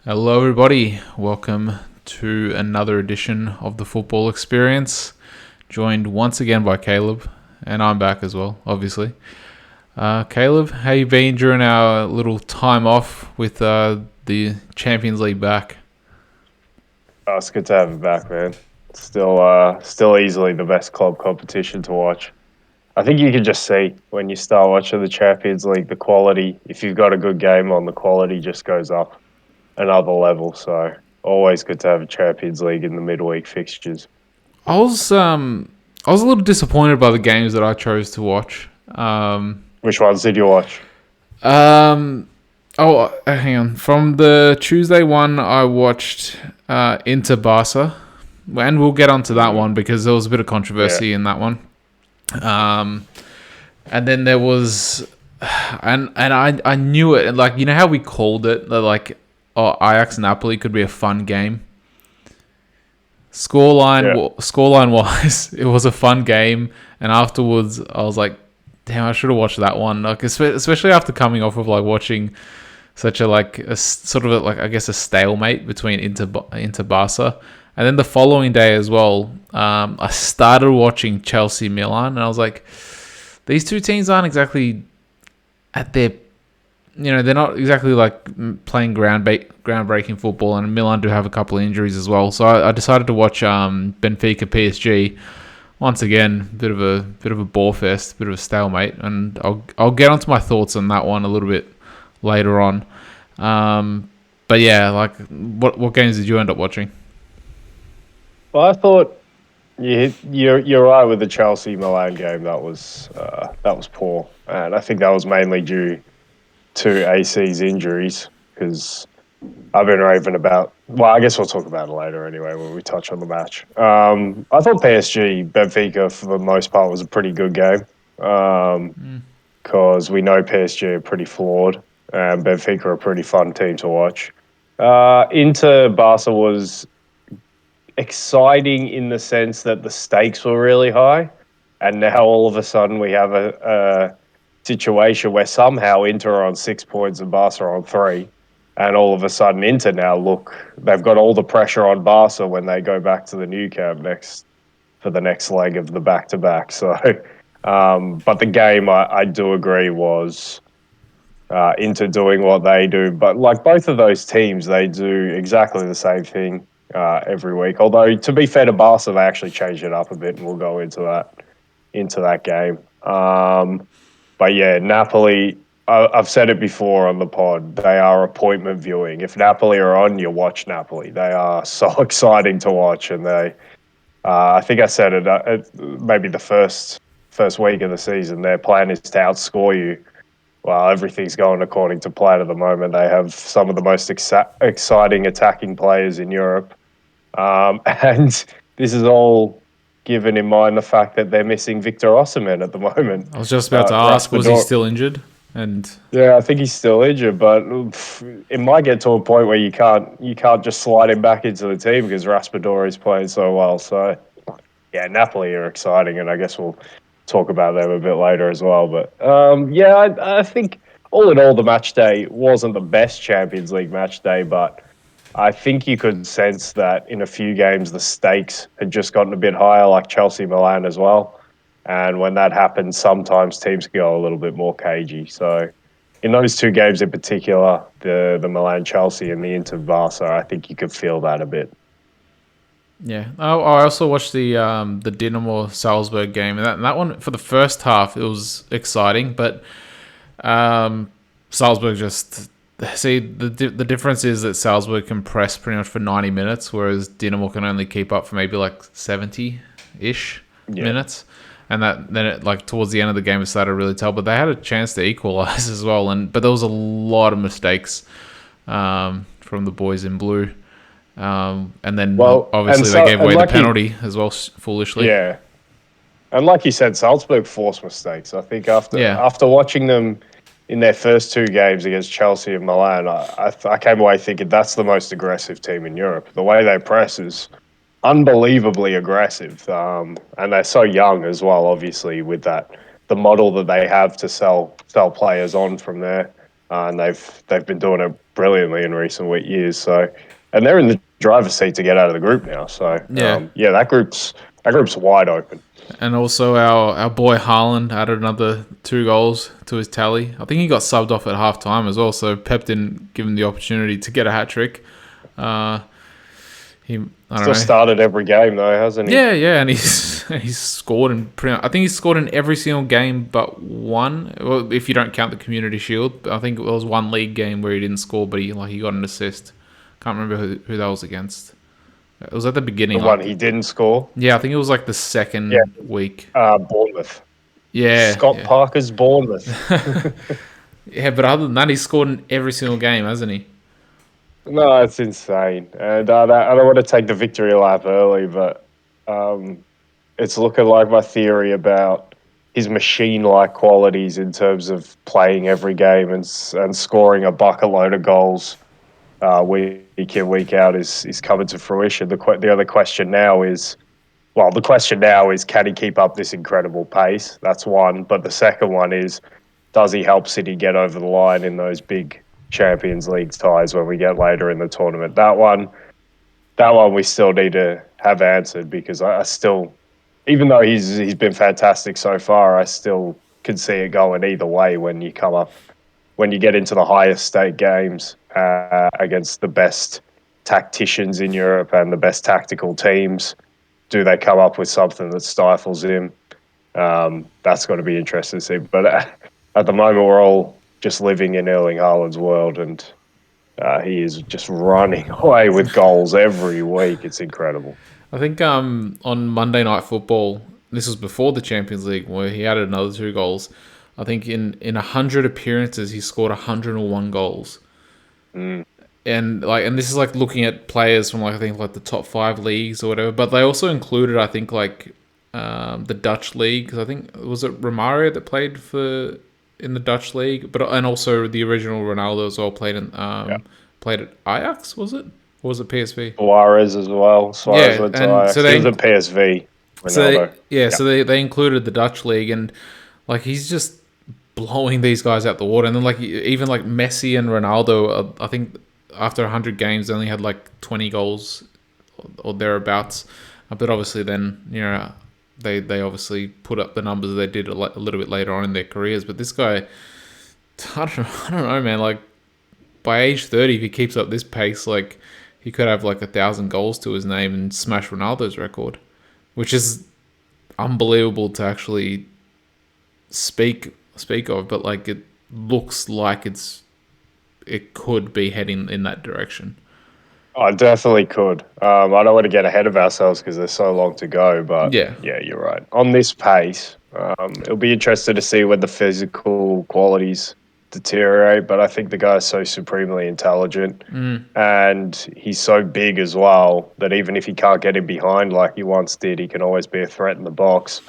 Hello, everybody. Welcome to another edition of the Football Experience. Joined once again by Caleb, and I'm back as well, obviously. Caleb, how you been during our little time off with the Champions League back? Oh, it's good to have it back, man. Still easily the best club competition to watch. I think you can just see when you start watching the Champions League, the quality. If you've got a good game on, the quality just goes up another level. So always good to have a Champions League in the midweek fixtures. I was a little disappointed by the games that I chose to watch. Which ones did you watch? Um, Hang on. From the Tuesday one, I watched Inter Barca, and we'll get onto that one because there was a bit of Yeah, controversy in that one. And then there was, and I knew it. Like, you know how we called it that, like, Ajax Napoli could be a fun game. yeah. Scoreline wise, it was a fun game, and afterwards I was like, damn, I should have watched that one. Like, especially after coming off of like watching such a sort of like, I guess, a stalemate between Inter Barca, and then the following day as well, I started watching Chelsea Milan, and I was like, these two teams aren't exactly at their, they're not exactly like playing groundbreaking football, and Milan do have a couple of injuries as well. So I decided to watch Benfica PSG. Once again, bit of a ball fest, bit of a stalemate, and I'll get onto my thoughts on that one a little bit later on. But yeah, like what games did you end up watching? Well, I thought you're right with the Chelsea Milan game. That was poor, and I think that was mainly due to AC's injuries because I've been raving about. Well, I guess we'll talk about it later anyway when we touch on the match. I thought PSG Benfica for the most part was a pretty good game because we know PSG are pretty flawed and Benfica are a pretty fun team to watch. Inter Barca was exciting in the sense that the stakes were really high, and now all of a sudden we have a situation where somehow Inter are on 6 points and Barca are on three, and all of a sudden Inter now look they've got all the pressure on Barca when they go back to the new camp next for the next leg of the back to back. So, but the game I do agree was. Inter doing what they do, but like both of those teams, they do exactly the same thing every week. Although, to be fair to Barca, they actually changed it up a bit, and we'll go into that game. But yeah, Napoli. I've said it before on the pod. They are appointment viewing. If Napoli are on, you watch Napoli. They are so exciting to watch, and they. I think I said it. Maybe the first week of the season. Their plan is to outscore you. Well, everything's going according to plan at the moment. They have some of the most exciting attacking players in Europe. And this is all given in mind the fact that they're missing Victor Osimhen at the moment. I was just about to ask, was he Raspador, still injured? And yeah, I think he's still injured, but it might get to a point where you can't just slide him back into the team because Raspador is playing so well. So yeah, Napoli are exciting, and I guess we'll talk about them a bit later as well. But yeah, I think all in all, the match day wasn't the best Champions League match day, but I think you could sense that in a few games the stakes had just gotten a bit higher, like Chelsea Milan as well. And when that happens, sometimes teams can go a little bit more cagey. So in those two games in particular, the Milan Chelsea and the Inter Barca, I think you could feel that a bit. yeah, I also watched the Dinamo Salzburg game, and that one for the first half it was exciting, but Salzburg just see the difference is that Salzburg can press pretty much for 90 minutes, whereas Dinamo can only keep up for maybe like 70-ish Yeah. minutes, and that then it, like towards the end of the game it started to really tell. But they had a chance to equalize as well, but there was a lot of mistakes from the boys in blue. And then Well, obviously they gave away the penalty as well, foolishly. yeah, and like you said, Salzburg forced mistakes. I think after Yeah, after watching them in their first two games against Chelsea and Milan, I came away thinking that's the most aggressive team in Europe. The way they press is unbelievably aggressive, and they're so young as well. Obviously, with that, the model that they have to sell players on from there. But yeah, Salzburg, I think, and they've been doing it brilliantly in recent years. So, and they're in the driver's seat to get out of the group now. So, Yeah. yeah, that group's wide open. And also our boy Haaland added another 2 goals to his tally. I think he got subbed off at half time as well, so Pep didn't give him the opportunity to get a hat trick. Uh, I don't Still know. started every game though, hasn't he? Yeah, and he's scored in I think he's scored in every single game but one. Well, if you don't count the Community Shield, I think it was one league game where he didn't score, but he got an assist. Can't remember who that was against. It was at the beginning. The one he didn't score. Yeah, I think it was like the second week. Bournemouth. Yeah, Scott yeah, Parker's Bournemouth. yeah. But other than that, he's scored in every single game, hasn't he? No, it's insane. And I don't want to take the victory lap early, but it's looking like my theory about his machine-like qualities in terms of playing every game and scoring a bucket load of goals week in, week out is coming to fruition. The other question now is, well, the question now is, can he keep up this incredible pace? That's one. But the second one is, does he help City get over the line in those big Champions League ties when we get later in the tournament? That one we still need to have answered, because I still, even though he's been fantastic so far, I still could see it going either way when you get into the highest stake games against the best tacticians in Europe and the best tactical teams. Do they come up with something that stifles him? That's going to be interesting to see. But at the moment, we're all just living in Erling Haaland's world, and he is just running away with goals every week. It's incredible. I think on Monday Night Football, this was before the Champions League, where he added another 2 goals. I think in 100 appearances, he scored 101 goals. And this is like looking at players from I think the top 5 leagues or whatever. But they also included, I think, the Dutch league. 'Cause I think, was it Romario that played in the Dutch league? And also the original Ronaldo as well played played at Ajax, was it? Or was it PSV? Suarez as well. Suarez went to Ajax. so He was at PSV. Ronaldo. So they included the Dutch league, and he's just blowing these guys out the water. And then even Messi and Ronaldo, I think after 100 games, they only had 20 goals or thereabouts. But obviously, then they obviously put up the numbers they did a little bit later on in their careers. But this guy, I don't know, man. By age 30, if he keeps up this pace, he could have 1,000 goals to his name and smash Ronaldo's record, which is unbelievable to actually speak of. But it looks like it could be heading in that direction. Oh, it definitely could. I don't want to get ahead of ourselves because there's so long to go, but Yeah, you're right. On this pace, it'll be interesting to see when the physical qualities deteriorate, but I think the guy's so supremely intelligent and he's so big as well that even if he can't get in behind like he once did, he can always be a threat in the box.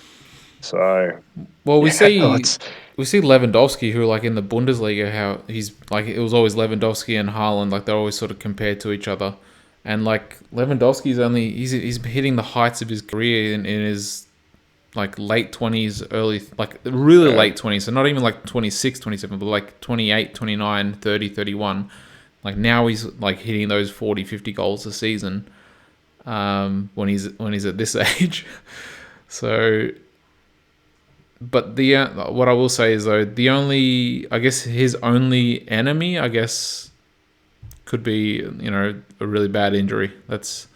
So, well, we see Lewandowski, who in the Bundesliga, how he's it was always Lewandowski and Haaland, they're always sort of compared to each other, and Lewandowski's he's hitting the heights of his career in his late 20s, early late 20s, so not even 26, 27, but 28, 29, 30, 31. Now he's hitting those 40, 50 goals a season when he's at this age. So, but what I will say is, though, his only enemy, could be a really bad injury. That's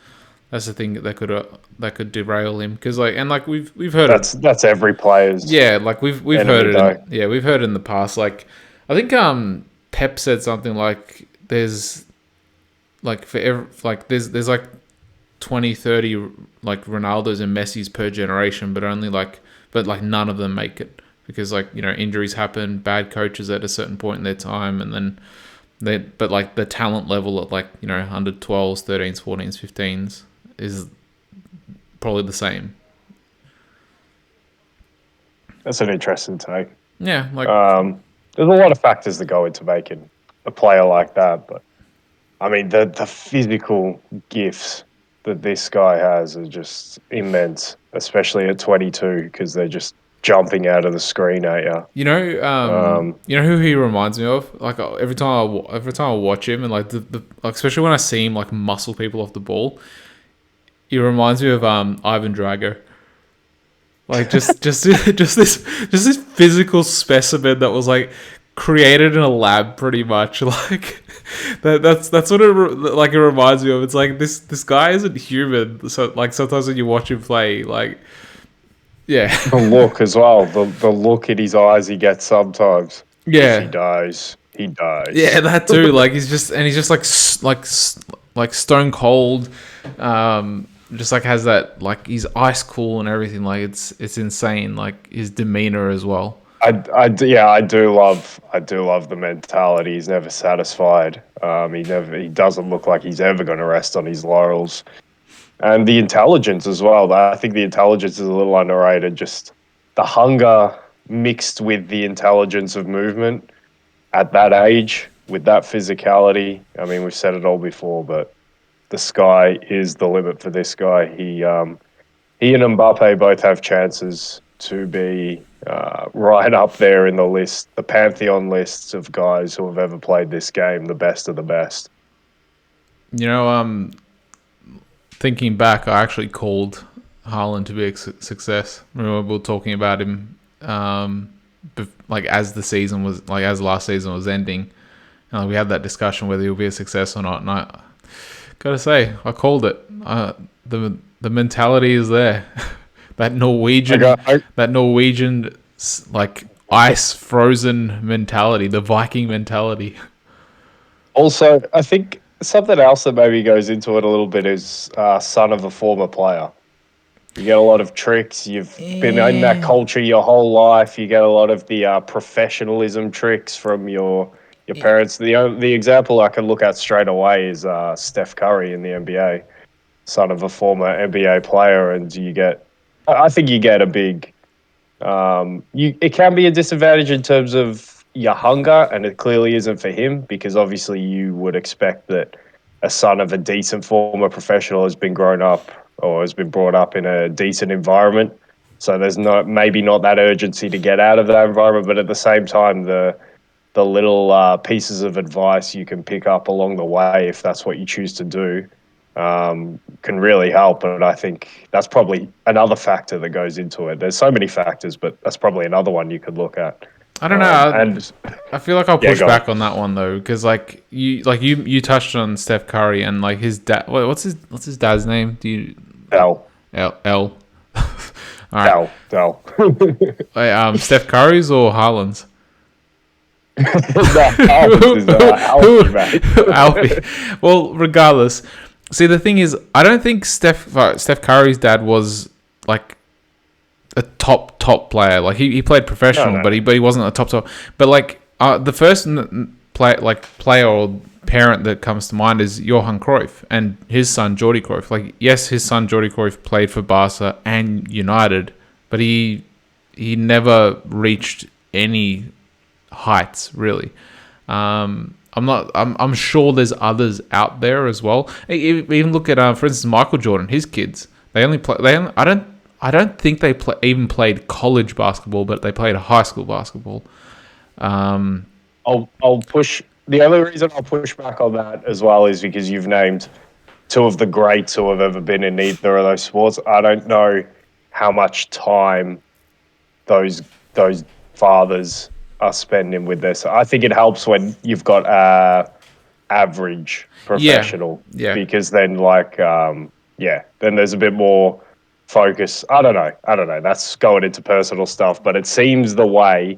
the thing that could derail him, because we've heard that's every player's we've heard it. We've heard it in the past. I think Pep said something there's there's 20, 30 Ronaldos and Messis per generation, but only none of them make it because injuries happen, bad coaches at a certain point in their time, and then the talent level at under 12s, 13s, 14s, 15s is probably the same. That's an interesting take. Yeah, there's a lot of factors that go into making a player like that, but I mean the physical gifts that this guy has are just immense, especially at 22, because they're just jumping out of the screen at you. You know who he reminds me of? Like every time I watch him, and like like especially when I see him like muscle people off the ball, he reminds me of Ivan Drago. Like just this physical specimen that was like created in a lab, pretty much. Like that's what it reminds me of. It's like this guy isn't human. So like sometimes when you watch him play, like yeah, The look as well, the look in his eyes he gets sometimes. If he yeah, dies, he yeah, dies. that too. Like he's just like stone cold. Just like has that, like he's ice cool and everything. Like it's insane. Like his demeanor as well. I do love the mentality. He's never satisfied. He doesn't look like he's ever going to rest on his laurels. And the intelligence as well. I think the intelligence is a little underrated. Just the hunger mixed with the intelligence of movement at that age with that physicality. I mean, we've said it all before, but the sky is the limit for this guy. He and Mbappe both have chances to be right up there in the list, the pantheon lists of guys who have ever played this game, the best of the best. You know, thinking back, I actually called Haaland to be a success. Remember we were talking about him, like as as last season was ending. We had that discussion whether he'll be a success or not, and I gotta say, I called it. The mentality is there. that Norwegian like ice frozen mentality, the Viking mentality. Also, I think something else that maybe goes into it a little bit is son of a former player. You get a lot of tricks. You've been in that culture your whole life. You get a lot of the professionalism tricks from your parents. The example I can look at straight away is Steph Curry in the NBA, son of a former NBA player, and I think you get a big. It can be a disadvantage in terms of your hunger, and it clearly isn't for him because obviously you would expect that a son of a decent former professional has been grown up or has been brought up in a decent environment. So there's maybe not that urgency to get out of that environment, but at the same time, the little pieces of advice you can pick up along the way, if that's what you choose to do, can really help. And I think that's probably another factor that goes into it. There's so many factors, but that's probably another one you could look at. I don't know. And I feel like I'll push back on that one though, because you touched on Steph Curry and like his dad. What's his dad's name? Do you L. All right. L. Wait, Steph Curry's or Haaland's? Alfie, mate. Alfie. Well, regardless. See, the thing is, I don't think Steph Curry's dad was like a top player. Like he played professional, No. but he wasn't a top. But like the first player or parent that comes to mind is Johan Cruyff and his son Jordi Cruyff. Like yes, his son Jordi Cruyff played for Barca and United, but he never reached any heights really. I'm sure there's others out there as well. Even look at for instance Michael Jordan, his kids. I don't think they even played college basketball, but they played high school basketball. I'll push. The only reason I'll push back on that as well is because you've named two of the greats who have ever been in either of those sports. I don't know how much time those fathers are spending with this. I think it helps when you've got average professional, because then then there's a bit more focus. I don't know. That's going into personal stuff, but it seems the way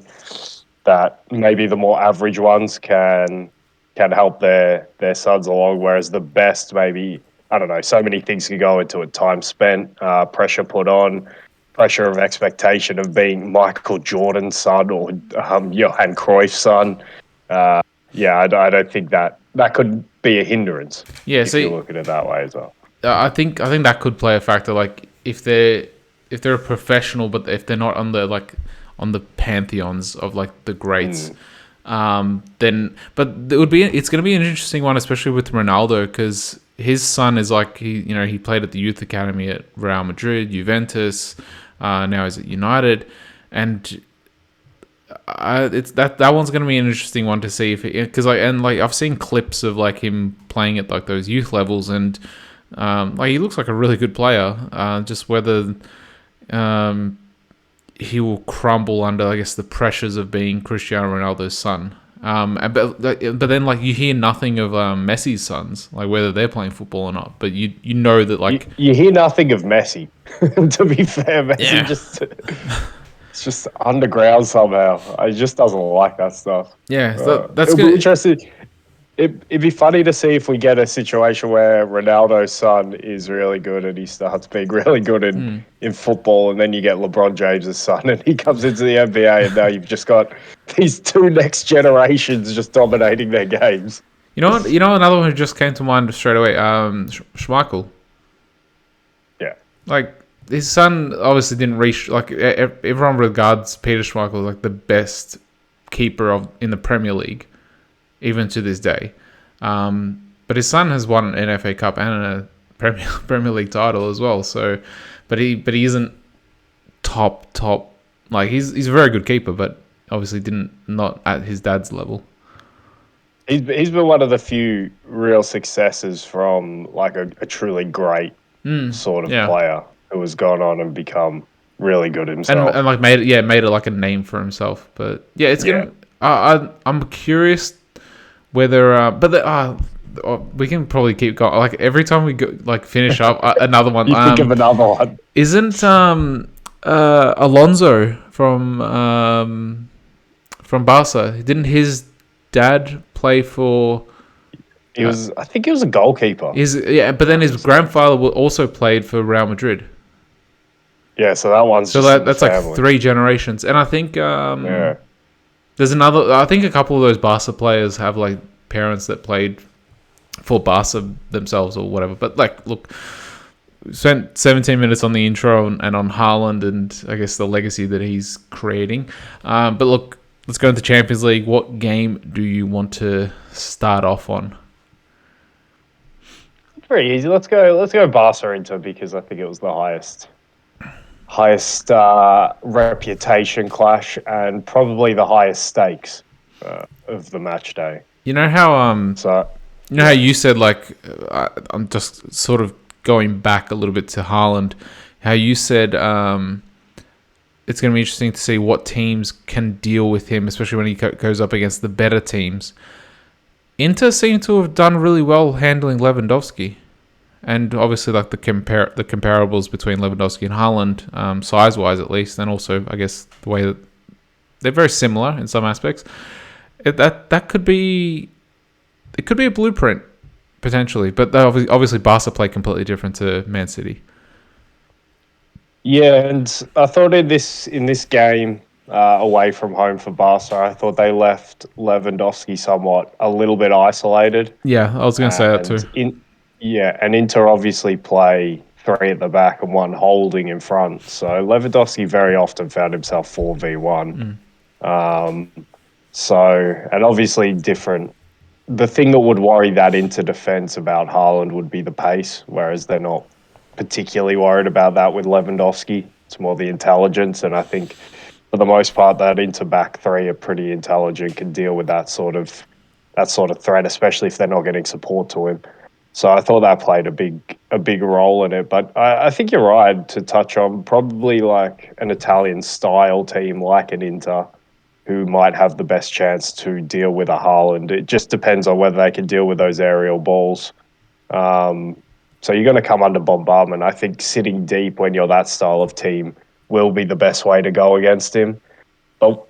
that maybe the more average ones can help their sons along, whereas the best maybe, I don't know, so many things can go into it. Time spent, pressure put on, pressure of expectation of being Michael Jordan's son or Johan Cruyff's son. I don't think that could be a hindrance. Yeah, if you look at it that way as well. I think that could play a factor. Like if they're a professional, but if they're not on the pantheons of like the greats, then it's going to be an interesting one, especially with Ronaldo, because his son is like he played at the youth academy at Real Madrid, Juventus, now he's at United, and it's that one's going to be an interesting one to see if because I've seen clips of like him playing at like those youth levels, and like he looks like a really good player. Just whether he will crumble under, I guess, the pressures of being Cristiano Ronaldo's son. But then like you hear nothing of Messi's sons, like whether they're playing football or not. But you know that like you hear nothing of Messi. To be fair, Messi it's just underground somehow. He just doesn't like that stuff. Yeah, so that's it'll good. be interesting. It'd be funny to see if we get a situation where Ronaldo's son is really good and he starts being really good in football, and then you get LeBron James' son and he comes into the NBA, and now you've just got these two next generations just dominating their games. You know what? Another one who just came to mind straight away. Schmeichel. Yeah, like his son obviously didn't reach. Like everyone regards Peter Schmeichel as like the best keeper in the Premier League, even to this day. But his son has won an FA Cup and a Premier League title as well. So, but he isn't top. Like he's a very good keeper, but obviously not at his dad's level. He's been one of the few real successes from like a truly great sort of player who has gone on and become really good himself, and like made it like a name for himself. But yeah, it's gonna. I'm curious whether, we can probably keep going. Like every time we go, like finish up another one. You think of another one? Isn't Alonso from Barca? Didn't his dad play for? I think he was a goalkeeper. But then his grandfather also played for Real Madrid. Yeah, so that one's that's like 3 generations, and I think there's another. I think a couple of those Barca players have like parents that played for Barca themselves or whatever. But like, look, we spent 17 minutes on the intro and on Haaland and I guess the legacy that he's creating. But look, let's go into Champions League. What game do you want to start off on? Pretty easy. Let's go Barca Inter, because I think it was the highest reputation clash and probably the highest stakes of the match day. You know how how you said, like, I'm just sort of going back a little bit to Haaland, how you said it's going to be interesting to see what teams can deal with him, especially when he goes up against the better teams. Inter seem to have done really well handling Lewandowski. And obviously, like the comparables between Lewandowski and Haaland, size-wise at least, and also, I guess, the way that they're very similar in some aspects. That could be... It could be a blueprint, potentially. But obviously, Barca play completely different to Man City. Yeah, and I thought in this game, away from home for Barca, I thought they left Lewandowski somewhat a little bit isolated. Yeah, I was going to say that too. And Inter obviously play 3 at the back and 1 holding in front. So Lewandowski very often found himself 4v1. And obviously different. The thing that would worry that Inter defence about Haaland would be the pace, whereas they're not particularly worried about that with Lewandowski. It's more the intelligence, and I think for the most part that Inter back 3 are pretty intelligent, can deal with that sort of threat, especially if they're not getting support to him. So I thought that played a big role in it. But I think you're right to touch on probably like an Italian style team like an Inter, who might have the best chance to deal with a Haaland. It just depends on whether they can deal with those aerial balls. So you're going to come under bombardment. I think sitting deep when you're that style of team will be the best way to go against him. But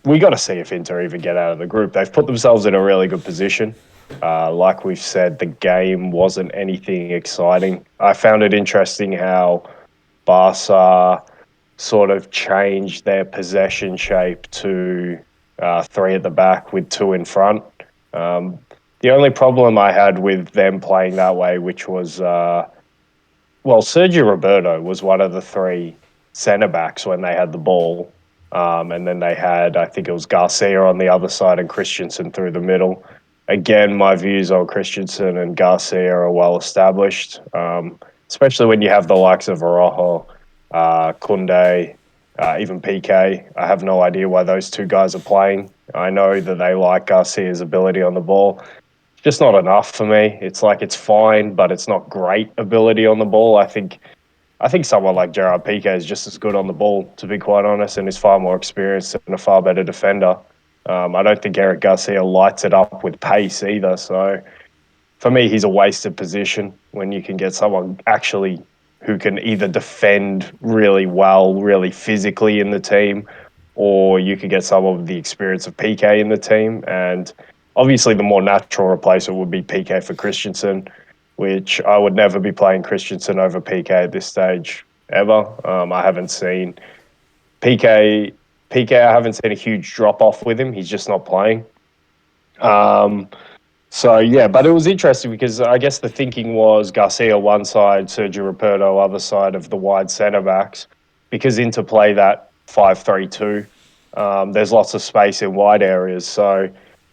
we got to see if Inter even get out of the group. They've put themselves in a really good position. Like we've said, the game wasn't anything exciting. I found it interesting how Barca sort of changed their possession shape to 3 at the back with 2 in front. The only problem I had with them playing that way, which was, Sergio Roberto was one of the 3 centre-backs when they had the ball. And then they had, I think it was Garcia on the other side and Christensen through the middle. Again, my views on Christensen and Garcia are well established, especially when you have the likes of Araujo, Koundé, even PK. I have no idea why those two guys are playing. I know that they like Garcia's ability on the ball. Just not enough for me. It's like it's fine, but it's not great ability on the ball. I think someone like Gerard Piqué is just as good on the ball, to be quite honest, and is far more experienced and a far better defender. I don't think Eric Garcia lights it up with pace either. So for me, he's a wasted position when you can get someone actually who can either defend really well, really physically in the team, or you could get someone with the experience of PK in the team. And obviously, the more natural replacement would be PK for Christensen, which I would never be playing Christensen over PK at this stage ever. I haven't seen PK. PK, I haven't seen a huge drop off with him. He's just not playing. So yeah, but it was interesting because I guess the thinking was Garcia one side, Sergio Roberto other side of the wide centre backs, because into play that 5-3-2, there's lots of space in wide areas. So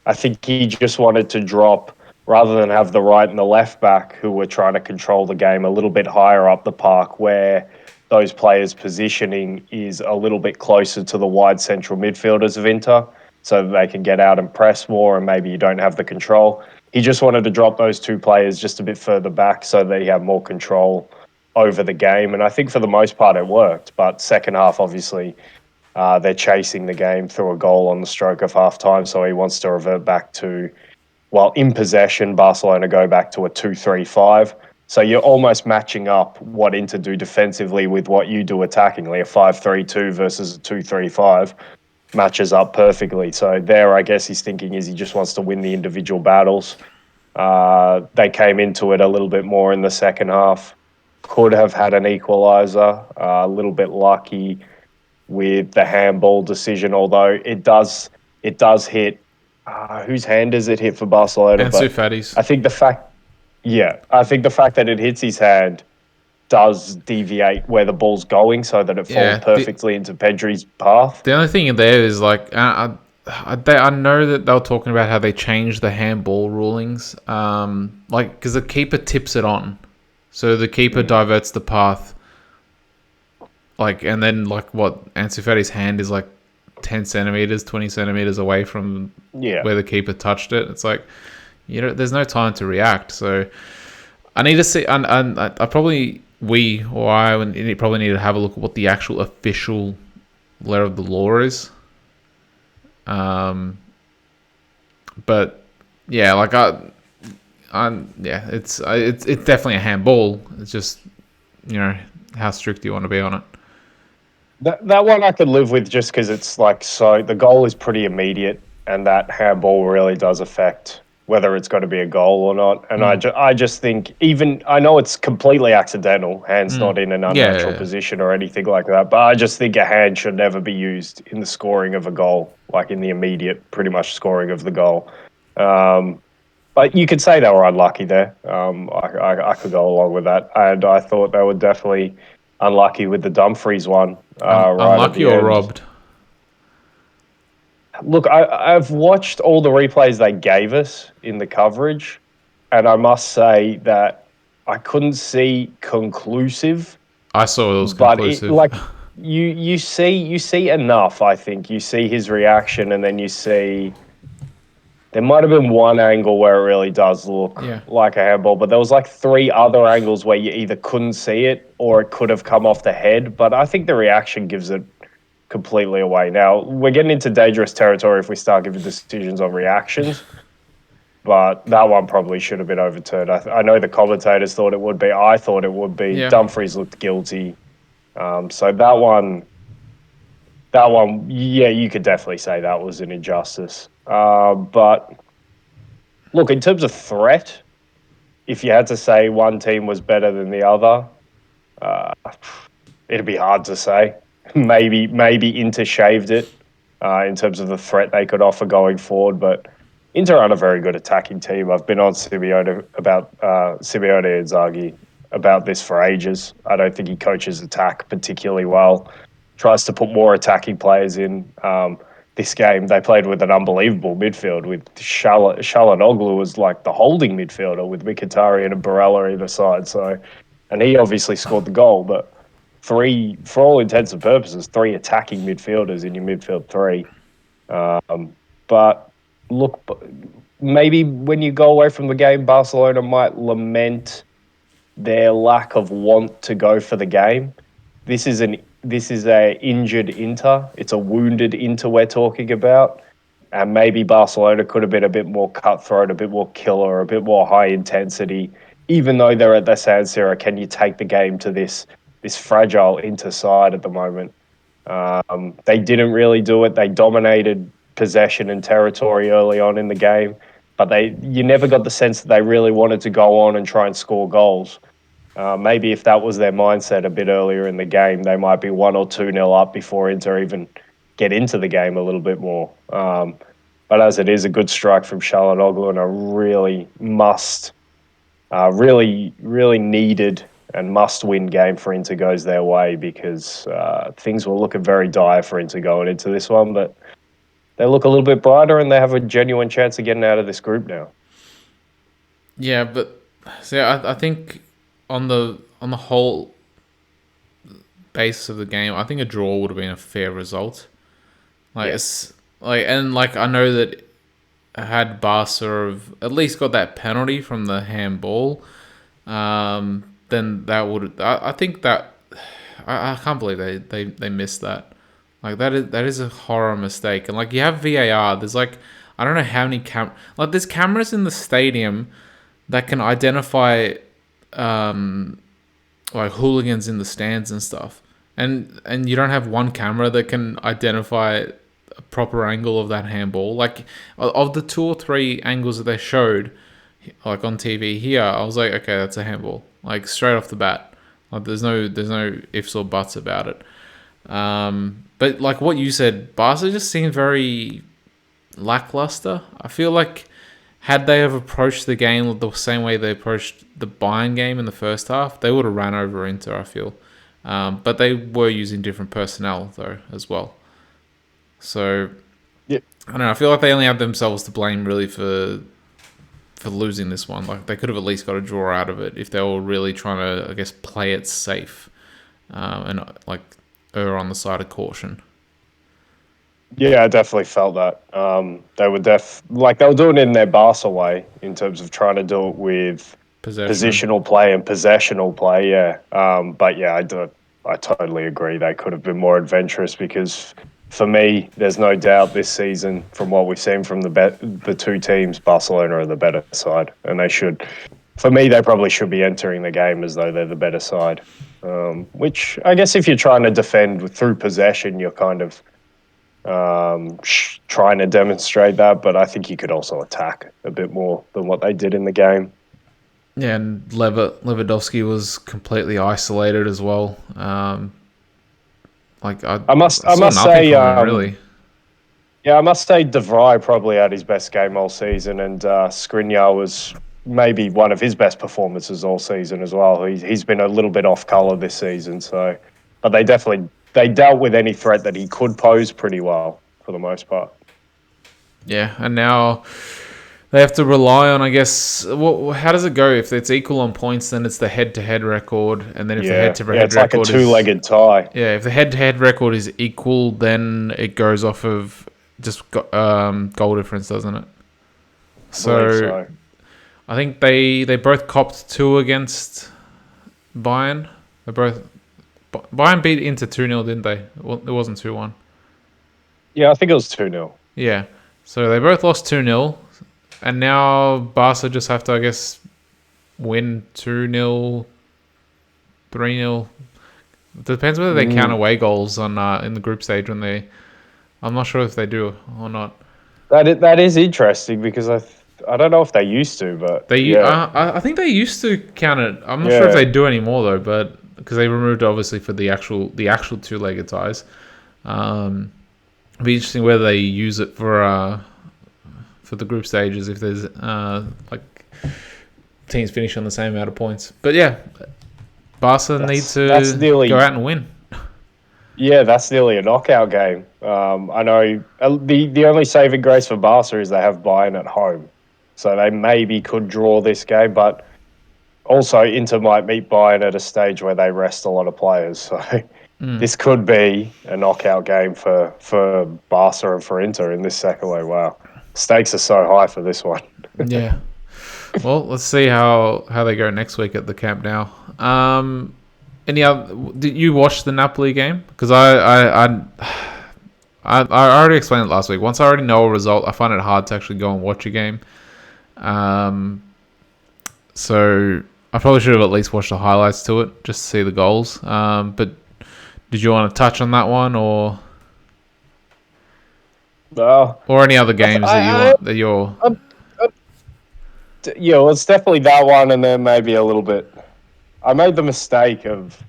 I think he just wanted to drop rather than have the right and the left back who were trying to control the game a little bit higher up the park, where those players' positioning is a little bit closer to the wide central midfielders of Inter, so that they can get out and press more, and maybe you don't have the control. He just wanted to drop those two players just a bit further back so that he had more control over the game. And I think for the most part it worked. But second half, obviously, they're chasing the game through a goal on the stroke of half time. So he wants to revert back to, well, in possession, Barcelona go back to a 2-3-5. So you're almost matching up what Inter do defensively with what you do attackingly. A 5-3-2 versus a 2-3-5 matches up perfectly. So there, I guess his thinking is he just wants to win the individual battles. They came into it a little bit more in the second half. Could have had an equaliser. A little bit lucky with the handball decision, although it does hit. Whose hand does it hit for Barcelona? Ansu Fati's. I think the fact that it hits his hand does deviate where the ball's going so that it falls perfectly into Pedri's path. The only thing there is like I know that they were talking about how they changed the handball rulings, like because the keeper tips it on, so the keeper diverts the path, like, and then like what Ansu Fati's hand is like 10 centimeters, 20 centimeters away from where the keeper touched it. It's like, there's no time to react. So I need to see. I probably probably need to have a look at what the actual official letter of the law is. But yeah, like it's definitely a handball. It's just, how strict do you want to be on it? That one I could live with just because it's like, so the goal is pretty immediate, and that handball really does affect whether it's going to be a goal or not. And I just think, even, I know it's completely accidental, hands not in an unnatural position or anything like that, but I just think a hand should never be used in the scoring of a goal, like in the immediate, pretty much scoring of the goal. But you could say they were unlucky there. I could go along with that. And I thought they were definitely unlucky with the Dumfries one. Right, unlucky or robbed? Look, I've watched all the replays they gave us in the coverage, and I must say that I couldn't see conclusive. I saw it was conclusive. But you see enough, I think. You see his reaction, and then you see there might have been one angle where it really does look like a handball, but there was like three other angles where you either couldn't see it or it could have come off the head. But I think the reaction gives it completely away. Now, we're getting into dangerous territory if we start giving decisions on reactions, but that one probably should have been overturned. I know the commentators thought it would be. I thought it would be. Dumfries looked guilty. So that one, you could definitely say that was an injustice. But look, in terms of threat, if you had to say one team was better than the other, it'd be hard to say. Maybe Inter shaved it in terms of the threat they could offer going forward, but Inter aren't a very good attacking team. I've been on Simeone Inzaghi about this for ages. I don't think he coaches attack particularly well. Tries to put more attacking players in. This game, they played with an unbelievable midfield with Çalhanoğlu was like the holding midfielder with Mkhitaryan and Barella either side. So, and he obviously scored the goal, but three, for all intents and purposes, three attacking midfielders in your midfield three. But look, maybe when you go away from the game, Barcelona might lament their lack of want to go for the game. This is a injured Inter. It's a wounded Inter we're talking about. And maybe Barcelona could have been a bit more cutthroat, a bit more killer, a bit more high intensity. Even though they're at the San Siro, can you take the game to this fragile Inter side at the moment? They didn't really do it. They dominated possession and territory early on in the game, but you never got the sense that they really wanted to go on and try and score goals. Maybe if that was their mindset a bit earlier in the game, they might be 1 or 2-0 up before Inter even get into the game a little bit more. But as it is, a good strike from Çalhanoğlu and a really really needed and must-win game for Inter goes their way, because things were looking very dire for Inter going into this one, but they look a little bit brighter and they have a genuine chance of getting out of this group now. Yeah, but see, I think on the whole basis of the game, I think a draw would have been a fair result. It's I know that had Barca have at least got that penalty from the handball, then that would. I think that I can't believe they missed that. Like that is a horror mistake. And like you have VAR, there's like I don't know how many there's cameras in the stadium that can identify like hooligans in the stands and stuff. And you don't have one camera that can identify a proper angle of that handball. Like of the 2 or 3 angles that they showed like on TV here, I was like, okay, that's a handball. Like straight off the bat. Like there's no ifs or buts about it. But like what you said, Barca just seemed very lackluster. I feel like had they have approached the game the same way they approached the Bayern game in the first half, they would have ran over Inter, I feel. But they were using different personnel though as well. So yeah. I don't know. I feel like they only have themselves to blame really for losing this one. Like they could have at least got a draw out of it if they were really trying to, I guess, play it safe and like err on the side of caution. Yeah, I definitely felt that. They were they were doing it in their Barca way in terms of trying to do it with positional play and possessional play. Yeah, but yeah, I totally agree. They could have been more adventurous, because for me, there's no doubt this season, from what we've seen from the two teams, Barcelona are the better side, and they should. For me, they probably should be entering the game as though they're the better side. Which I guess if you're trying to defend through possession, you're kind of trying to demonstrate that, but I think you could also attack a bit more than what they did in the game. Yeah, and Lewandowski was completely isolated as well. I must say, really. Yeah, I must say, De Vrij probably had his best game all season, and Skriniar was maybe one of his best performances all season as well. He's been a little bit off colour this season, but they dealt with any threat that he could pose pretty well for the most part. Yeah, and now they have to rely on, I guess, how does it go? If it's equal on points, then it's the head-to-head record, and then if the head-to-head record it's like a two-legged tie. Yeah, if the head-to-head record is equal, then it goes off of just goal difference, doesn't it? So I think they both copped 2 against Bayern. Bayern beat Inter 2-0, didn't they? It wasn't 2-1. Yeah, I think it was 2-0. Yeah. So they both lost 2-0. And now Barca just have to, I guess, win 2-0, 3-0. It depends whether they count away goals on in the group stage when they... I'm not sure if they do or not. That is interesting, because I don't know if they used to, but I think they used to count it. I'm not sure if they do anymore though, but because they removed it obviously for the actual 2-legged ties. It'd be interesting whether they use it for the group stages if there's like teams finish on the same amount of points. But yeah, Barca need to go out and win. Yeah, that's nearly a knockout game. I know the only saving grace for Barca is they have Bayern at home, so they maybe could draw this game. But Also, Inter might meet Bayern at a stage where they rest a lot of players. So this could be a knockout game for Barca and for Inter in this second leg. Wow. Stakes are so high for this one. Yeah. Well, let's see how they go next week at the Camp Nou. Any other? Did you watch the Napoli game? Because I already explained it last week. Once I already know a result, I find it hard to actually go and watch a game. So I probably should have at least watched the highlights to it just to see the goals. But did you want to touch on that one or Well, any other games that you want that you're? yeah, well, it's definitely that one, and then maybe a little bit. I made the mistake of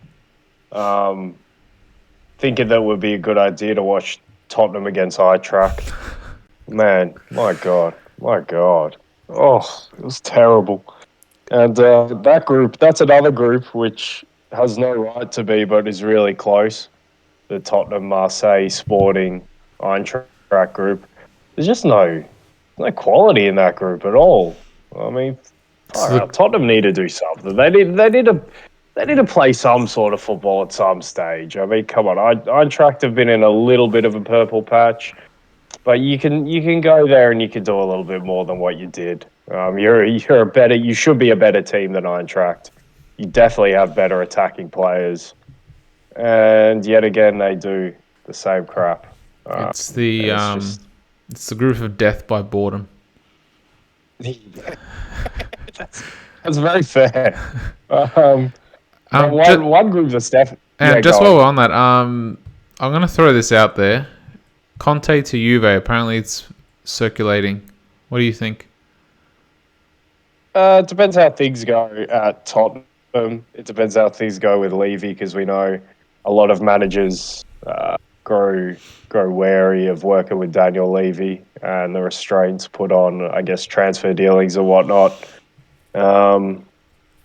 thinking that would be a good idea to watch Tottenham against Eintracht. Man, my God. Oh, it was terrible. And that group, that's another group which has no right to be, but is really close. The Tottenham, Marseille, Sporting, Eintracht group. There's just no quality in that group at all. I mean, Tottenham need to do something. They need to play some sort of football at some stage. I mean, come on. Eintracht have been in a little bit of a purple patch, but you can go there and you can do a little bit more than what you did. You should be a better team than Eintracht. You definitely have better attacking players, and yet again they do the same crap. It's the group of death by boredom. That's very fair. One group that's definitely. And just while we're on that, I'm going to throw this out there. Conte to Juve. Apparently, it's circulating. What do you think? It depends how things go at Tottenham. It depends how things go with Levy, because we know a lot of managers grow wary of working with Daniel Levy and the restraints put on, I guess, transfer dealings and whatnot.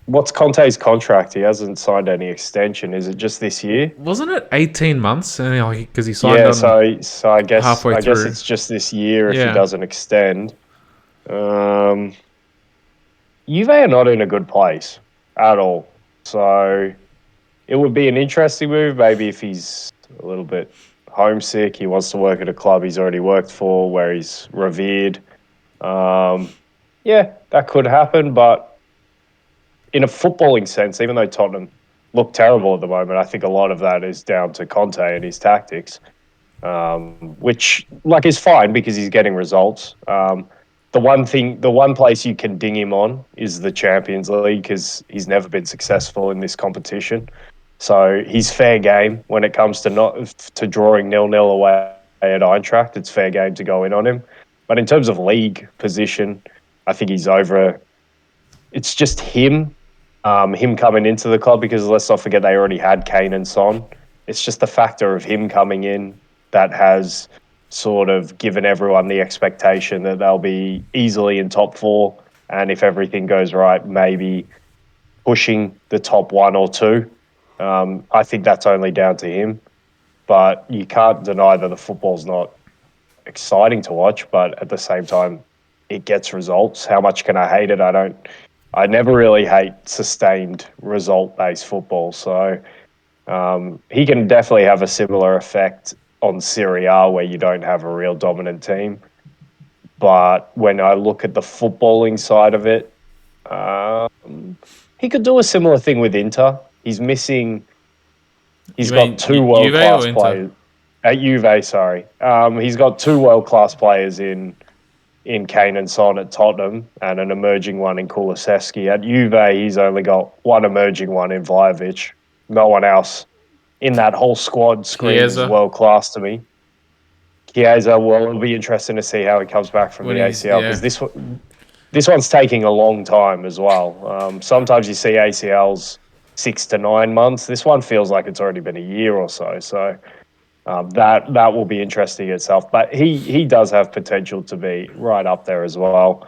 What's Conte's contract? He hasn't signed any extension. Is it just this year? Wasn't it 18 months? Because he signed so I guess halfway through. I guess it's just this year if he doesn't extend. Juve are not in a good place at all. So it would be an interesting move, maybe if he's a little bit homesick, he wants to work at a club he's already worked for, where he's revered. That could happen, but in a footballing sense, even though Tottenham look terrible at the moment, I think a lot of that is down to Conte and his tactics, which is fine because he's getting results. The one place you can ding him on is the Champions League, because he's never been successful in this competition. So he's fair game when it comes to drawing 0-0 away at Eintracht. It's fair game to go in on him. But in terms of league position, I think he's over. It's just him coming into the club, because let's not forget they already had Kane and Son. It's just the factor of him coming in that has sort of given everyone the expectation that they'll be easily in top four, and if everything goes right, maybe pushing the top one or two. I think that's only down to him, but you can't deny that the football's not exciting to watch, but at the same time, it gets results. How much can I hate it? I never really hate sustained result-based football, so he can definitely have a similar effect on Serie A, where you don't have a real dominant team. But when I look at the footballing side of it, he could do a similar thing with Inter. He's missing. He's got two world-class players at Juve. Sorry, he's got two world-class players in Kane and Son at Tottenham, and an emerging one in Kulusevski. At Juve, he's only got one emerging one in Vlahovic. No one else in that whole squad screams world-class to me. Chiesa, well, it'll be interesting to see how he comes back from the ACL, because this one's taking a long time as well. Sometimes you see ACLs 6 to 9 months. This one feels like it's already been a year or so. So that will be interesting itself. But he does have potential to be right up there as well.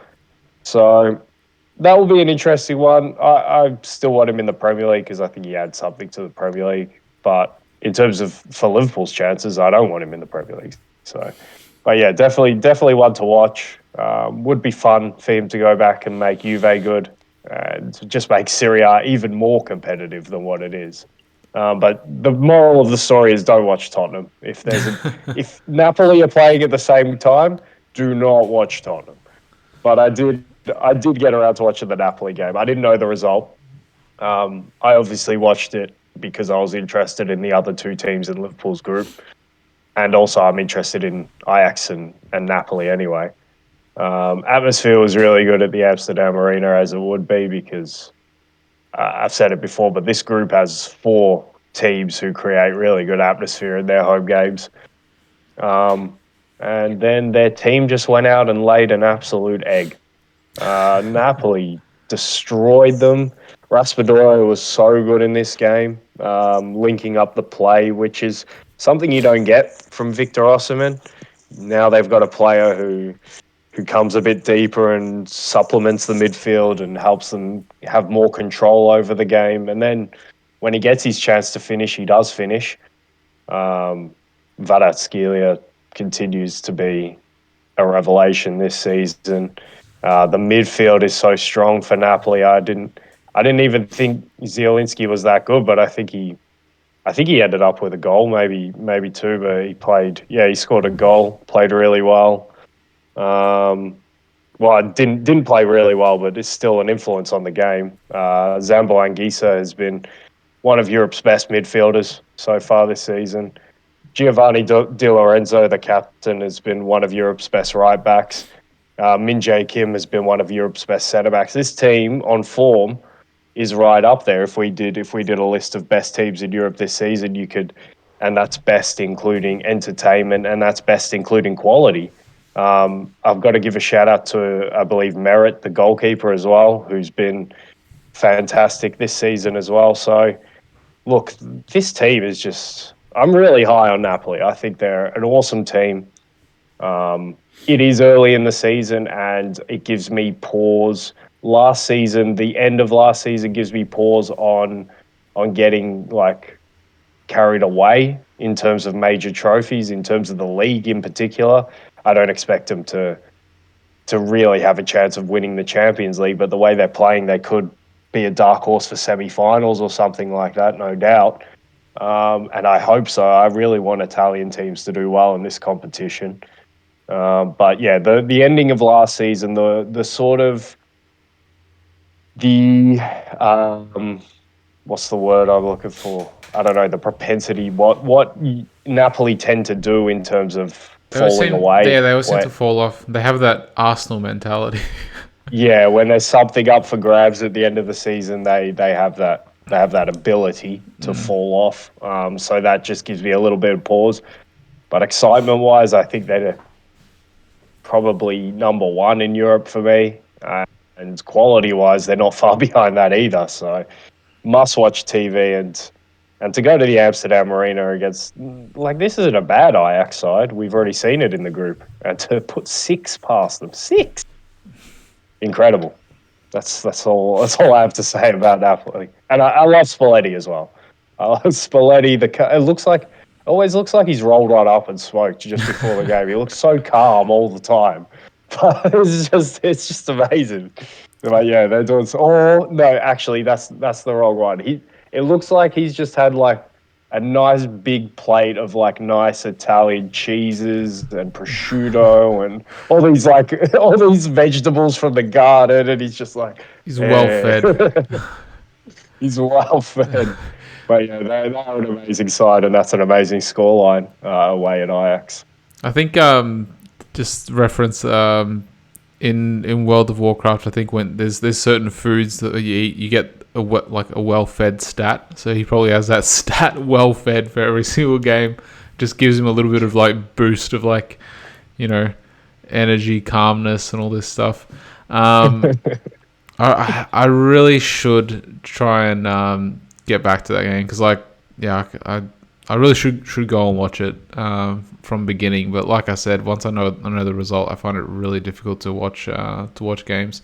So that will be an interesting one. I still want him in the Premier League, because I think he adds something to the Premier League. But in terms of for Liverpool's chances, I don't want him in the Premier League. So, but yeah, definitely one to watch. Would be fun for him to go back and make Juve good. and just make Serie A even more competitive than what it is. But the moral of the story is don't watch Tottenham. If Napoli are playing at the same time, do not watch Tottenham. But I did get around to watching the Napoli game. I didn't know the result. I obviously watched it because I was interested in the other two teams in Liverpool's group, and also I'm interested in Ajax and Napoli anyway. Atmosphere was really good at the Amsterdam Arena, as it would be, because I've said it before, but this group has four teams who create really good atmosphere in their home games. Um, and then their team just went out and laid an absolute egg. Napoli destroyed them. Raspadori was so good in this game, linking up the play, which is something you don't get from Victor Osimhen. Now they've got a player who comes a bit deeper and supplements the midfield and helps them have more control over the game. And then when he gets his chance to finish, he does finish. Kvaratskhelia continues to be a revelation this season. The midfield is so strong for Napoli. I didn't even think Zielinski was that good, but I think he ended up with a goal, maybe two, but he scored a goal, played really well. Well, I didn't play really well, but it's still an influence on the game. Zambo Anguissa has been one of Europe's best midfielders so far this season. Giovanni Di Lorenzo, the captain, has been one of Europe's best right backs. Min Jae Kim has been one of Europe's best centre backs. This team on form is right up there. If we did a list of best teams in Europe this season, and that's best including entertainment, and that's best including quality. I've got to give a shout out to, I believe, Merritt, the goalkeeper as well, who's been fantastic this season as well. So, look, this team is just. I'm really high on Napoli. I think they're an awesome team. It is early in the season, and it gives me pause. The end of last season gives me pause on getting like carried away in terms of major trophies, in terms of the league in particular. I don't expect them to really have a chance of winning the Champions League, but the way they're playing, they could be a dark horse for semi-finals or something like that, no doubt. And I hope so. I really want Italian teams to do well in this competition. But yeah, the ending of last season, the sort of the what's the word I'm looking for? I don't know, the propensity, what Napoli tend to do in terms of falling away. Yeah, they always seem to fall off. They have that Arsenal mentality. Yeah, when there's something up for grabs at the end of the season, they have that ability to fall off. So that just gives me a little bit of pause. But excitement wise, I think they're probably number one in Europe for me. And quality wise, they're not far behind that either. So must watch TV and to go to the Amsterdam Arena against, like, this isn't a bad Ajax side. We've already seen it in the group. And to put 6 past them, 6, incredible. That's all I have to say about Napoli. And I love Spalletti as well. I love Spalletti. It always looks like he's rolled right up and smoked just before the game. He looks so calm all the time. But it's just amazing. But yeah, they're doing. Oh no, actually, that's the wrong one. It looks like he's just had like a nice big plate of like nice Italian cheeses and prosciutto and all these vegetables from the garden, and he's just like He's well fed. He's well fed. But yeah, they're an amazing side, and that's an amazing scoreline away at Ajax. I think just reference in World of Warcraft. I think when there's certain foods that you eat, you get a well-fed stat. So he probably has that stat well fed for every single game. Just gives him a little bit of like boost of like, energy, calmness, and all this stuff. I really should try and get back to that game because I really should go and watch it from beginning. But like I said, once I know the result, I find it really difficult to watch games.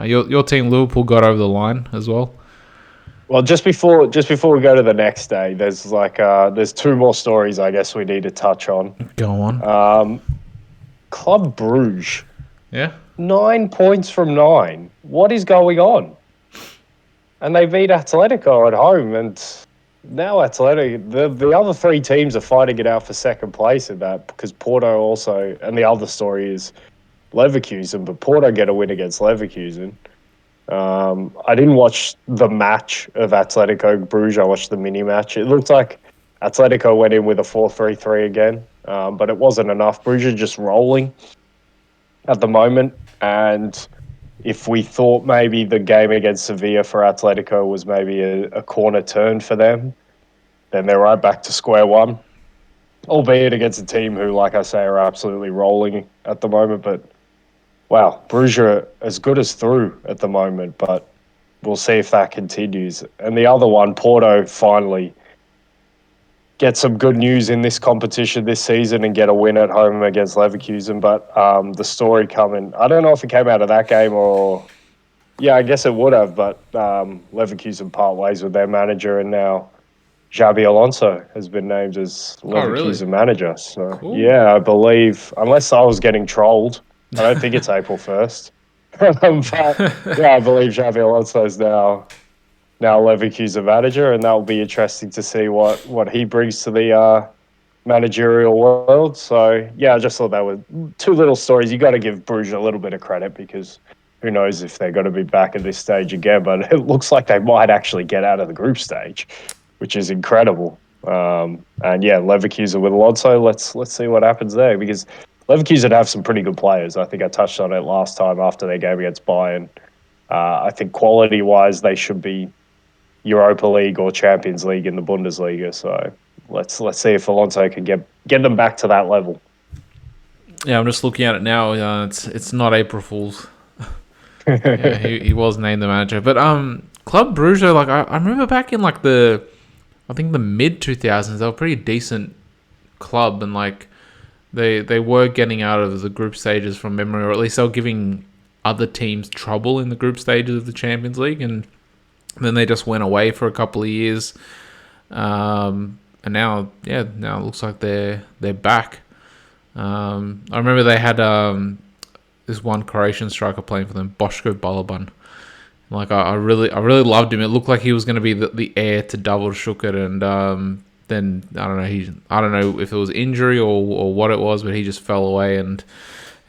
Your team Liverpool got over the line as well. Well, just before we go to the next day, there's 2 more stories I guess we need to touch on. Go on. Club Bruges. Yeah. 9 points from 9. What is going on? and they beat Atletico at home. And now the other three teams are fighting it out for second place in that, because Porto also, and the other story is Leverkusen, but Porto get a win against Leverkusen. I didn't watch the match of Atletico Bruges. I watched the mini match. It looked like Atletico went in with a 4-3-3 again, but it wasn't enough. Bruges are just rolling at the moment. And if we thought maybe the game against Sevilla for Atletico was maybe a corner turn for them, then they're right back to square one, albeit against a team who, like I say, are absolutely rolling at the moment. But wow, Bruges are as good as through at the moment, but we'll see if that continues. And the other one, Porto, finally get some good news in this competition this season and get a win at home against Leverkusen. But the story coming, I don't know if it came out of that game or, yeah, I guess it would have, but Leverkusen part ways with their manager, and now Xabi Alonso has been named as Oh, really? Leverkusen manager. So, Cool. yeah, I believe, unless I was getting trolled, I don't think it's April 1st. But yeah, I believe Xabi Alonso is now Leverkusen manager, and that will be interesting to see what he brings to the managerial world. So, yeah, I just thought that were two little stories. You got to give Bruges a little bit of credit, because who knows if they're going to be back at this stage again, but it looks like they might actually get out of the group stage, which is incredible. And yeah, Leverkusen with Alonso, let's see what happens there, because Leverkusen have some pretty good players. I think I touched on it last time after their game against Bayern. I think quality-wise, they should be Europa League or Champions League in the Bundesliga. So let's see if Alonso can get them back to that level. Yeah, I'm just looking at it now. It's not April Fool's. Yeah, he was named the manager, but Club Bruges, like I remember back in like I think the mid 2000s, they were a pretty decent club, and like they were getting out of the group stages from memory, or at least they were giving other teams trouble in the group stages of the Champions League, and then they just went away for a couple of years, and now it looks like they're back. I remember they had this one Croatian striker playing for them, Boško Balaban. Like I really loved him. It looked like he was going to be the heir to Davor Šuker, and then I don't know if it was injury or what it was, but he just fell away. And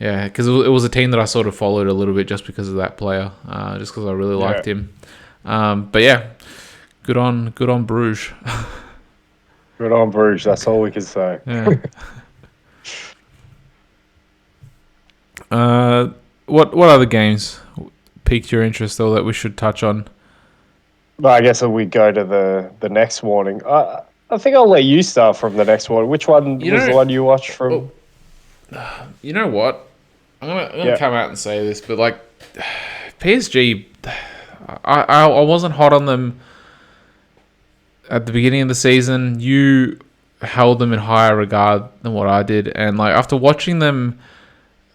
yeah, because it was a team that I sort of followed a little bit just because of that player, just because I really liked him. But yeah, good on Bruges. Good on Bruges. That's all we can say. Yeah. What other games piqued your interest though that we should touch on? Well, I guess if we go to the next warning, I think I'll let you start from the next one. Which one was the one you watched from? You know what? I'm gonna come out and say this, but like PSG, I wasn't hot on them at the beginning of the season. You held them in higher regard than what I did, and like after watching them.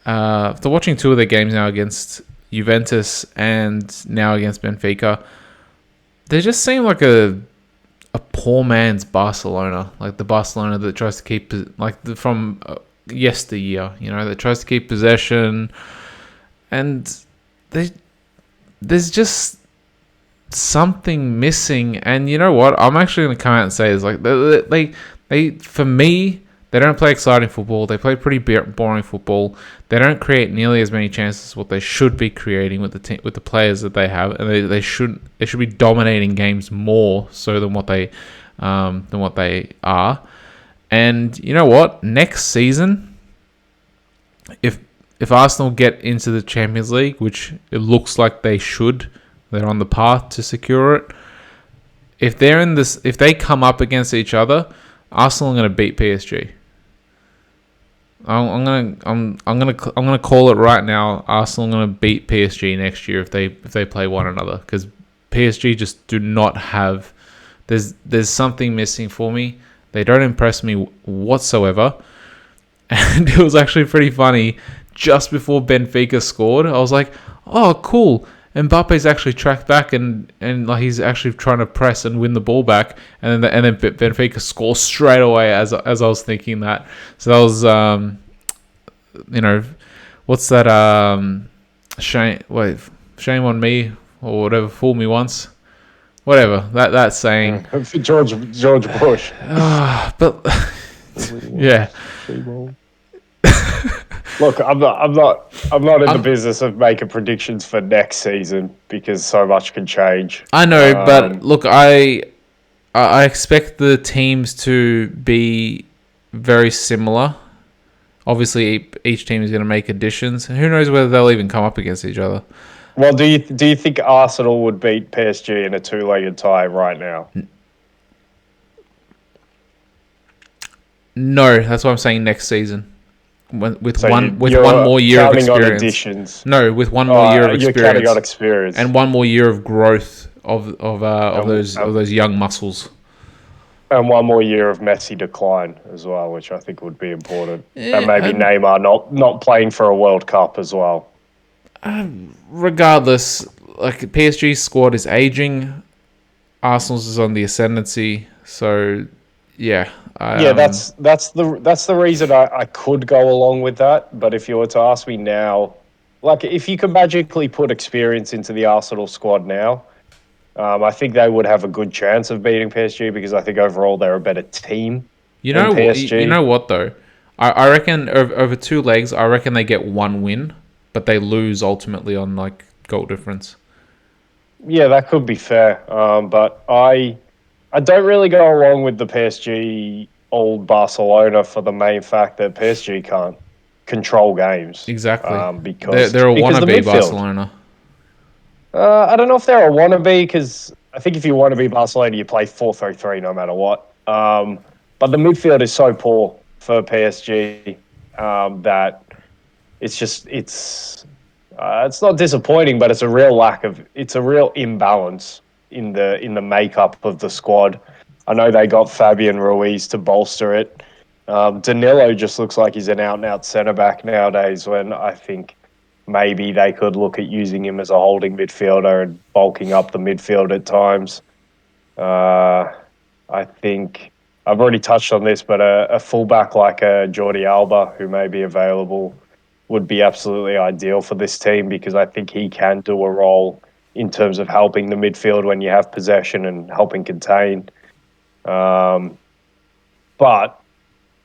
After watching two of their games now against Juventus and now against Benfica, they just seem like a poor man's Barcelona, like the Barcelona that tries to keep from yesteryear, that tries to keep possession, and there's just something missing. And you know what? I'm actually going to come out and say is like they for me. They don't play exciting football. They play pretty boring football. They don't create nearly as many chances as what they should be creating with the players that they have, and they should be dominating games more so than what they are. And you know what? Next season, if Arsenal get into the Champions League, which it looks like they should, they're on the path to secure it. If they come up against each other, Arsenal are going to beat PSG. I'm gonna call it right now. Arsenal are gonna beat PSG next year if they play one another, because PSG just do not have. There's something missing for me. They don't impress me whatsoever. And it was actually pretty funny. Just before Benfica scored, I was like, "Oh, cool! Mbappe's actually tracked back and like he's actually trying to press and win the ball back." And then Benfica scores straight away as I was thinking that. So that was what's that shame on me or whatever, fool me once. Whatever. That's saying. For George Bush. But yeah. Look, I'm not in the business of making predictions for next season because so much can change. I know, but look, I expect the teams to be very similar. Obviously, each team is going to make additions, and who knows whether they'll even come up against each other. Well, do you think Arsenal would beat PSG in a two-legged tie right now? No, that's what I'm saying. Next season, with So one you're more year of counting on experience. additions. No, with one more year of You're experience. counting on experience. And one more year of growth of those young muscles. And one more year of Messi decline as well, which I think would be important. Yeah, and maybe Neymar not playing for a World Cup as well. Regardless, like PSG's squad is aging, Arsenal's is on the ascendancy. So, yeah. That's the reason I could go along with that. But if you were to ask me now, like if you could magically put experience into the Arsenal squad now, I think they would have a good chance of beating PSG because I think overall they're a better team than PSG. You know what though? I reckon over two legs, I reckon they get one win, but they lose ultimately on like goal difference. Yeah, that could be fair. But I don't really go along with the PSG old Barcelona for the main fact that PSG can't control games. Exactly. Because they're a because the wannabe midfield. Barcelona. I don't know if they're a wannabe because I think if you want to be Barcelona, you play 4-3-3 no matter what. But the midfield is so poor for PSG that it's not disappointing, but it's a real imbalance in the makeup of the squad. I know they got Fabian Ruiz to bolster it. Danilo just looks like he's an out-and-out centre-back nowadays when I think maybe they could look at using him as a holding midfielder and bulking up the midfield at times. I think I've already touched on this, but a fullback like Jordi Alba, who may be available, would be absolutely ideal for this team because I think he can do a role in terms of helping the midfield when you have possession and helping contain. But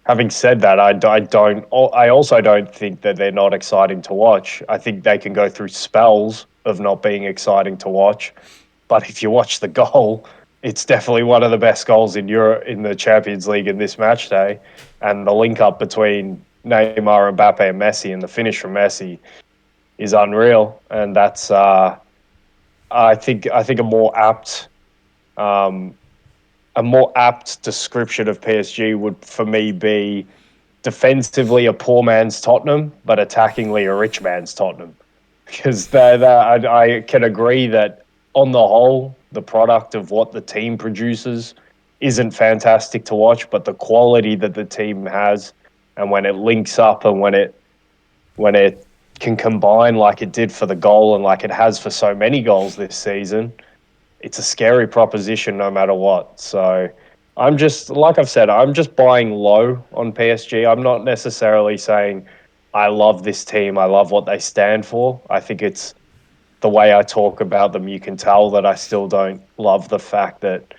having said that, I also don't think that they're not exciting to watch. I think they can go through spells of not being exciting to watch. But if you watch the goal, it's definitely one of the best goals in Europe in the Champions League in this match day. And the link up between Neymar, Mbappe, and Messi, and the finish from Messi is unreal. And that's I think a more apt description of PSG would, for me, be defensively a poor man's Tottenham, but attackingly a rich man's Tottenham. Because I can agree that on the whole, the product of what the team produces isn't fantastic to watch, but the quality that the team has, and when it links up and when it can combine like it did for the goal and like it has for so many goals this season, it's a scary proposition no matter what. So I'm just, like I've said, I'm just buying low on PSG. I'm not necessarily saying I love this team. I love what they stand for. I think it's the way I talk about them. You can tell that I still don't love the fact that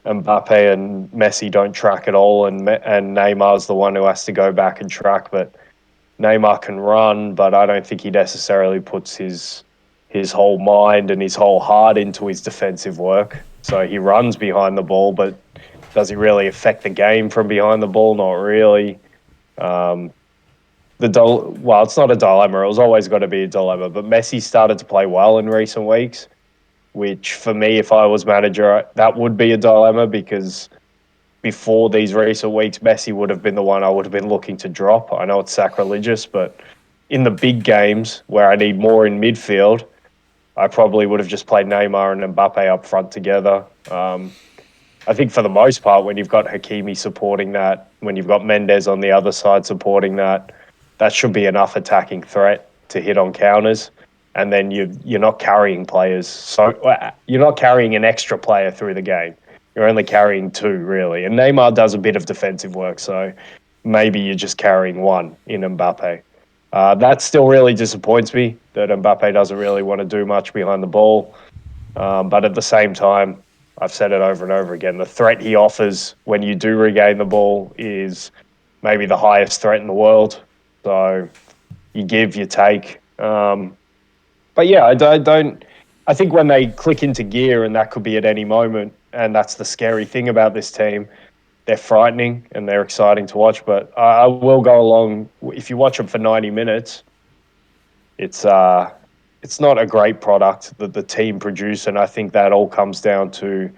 Mbappe and Messi don't track at all, and Neymar's the one who has to go back and track. But Neymar can run, but I don't think he necessarily puts his whole mind and his whole heart into his defensive work. So he runs behind the ball, but does he really affect the game from behind the ball? Not really. It's not a dilemma. It was always got to be a dilemma. But Messi started to play well in recent weeks, which for me, if I was manager, that would be a dilemma because before these recent weeks, Messi would have been the one I would have been looking to drop. I know it's sacrilegious, but in the big games where I need more in midfield, I probably would have just played Neymar and Mbappe up front together. I think for the most part, when you've got Hakimi supporting that, when you've got Mendes on the other side supporting that, that should be enough attacking threat to hit on counters. And then you're not carrying players. So you're not carrying an extra player through the game. You're only carrying two, really. And Neymar does a bit of defensive work, so maybe you're just carrying one in Mbappe. That still really disappoints me that Mbappe doesn't really want to do much behind the ball. But at the same time, I've said it over and over again. The threat he offers when you do regain the ball is maybe the highest threat in the world. So you give, you take. But yeah, I don't. I think when they click into gear, and that could be at any moment, and that's the scary thing about this team. They're frightening and they're exciting to watch. But I will go along. If you watch them for 90 minutes, it's not a great product that the team produce, and I think that all comes down to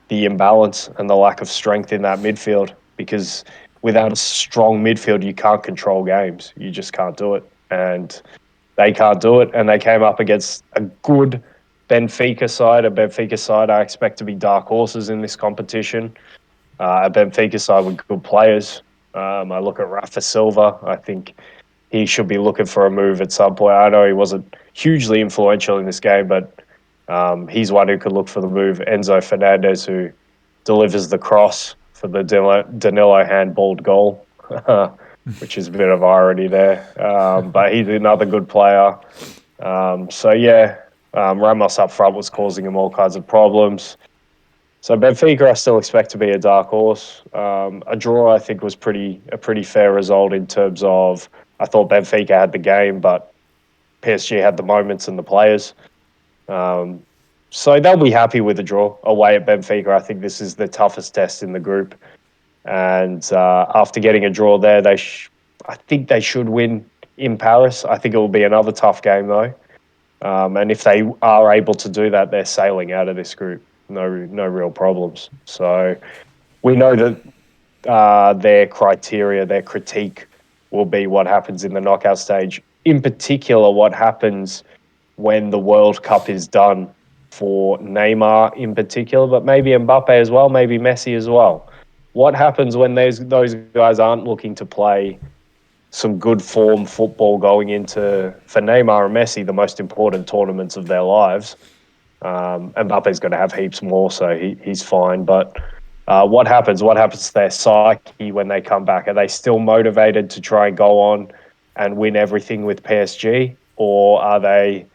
the imbalance and the lack of strength in that midfield. Because without a strong midfield, you can't control games. You just can't do it, and they can't do it. And they came up against a good Benfica side. A Benfica side I expect to be dark horses in this competition. A Benfica side with good players. I look at Rafa Silva. I think he should be looking for a move at some point. I know he wasn't hugely influential in this game, but he's one who could look for the move. Enzo Fernandez, who delivers the cross for the Danilo handballed goal, which is a bit of irony there. But he's another good player. Ramos up front was causing him all kinds of problems. So Benfica, I still expect to be a dark horse. A draw, I think, was a pretty fair result in terms of I thought Benfica had the game, but PSG had the moments and the players. So they'll be happy with a draw away at Benfica. I think this is the toughest test in the group. And after getting a draw there, I think they should win in Paris. I think it will be another tough game, though. And if they are able to do that, they're sailing out of this group. No real problems. So we know that their criteria, their critique will be what happens in the knockout stage. In particular, what happens when the World Cup is done for Neymar in particular, but maybe Mbappe as well, maybe Messi as well. What happens when those guys aren't looking to play some good form football going into, for Neymar and Messi, the most important tournaments of their lives? Mbappe's going to have heaps more, so he's fine. But what happens? What happens to their psyche when they come back? Are they still motivated to try and go on and win everything with PSG? Or are they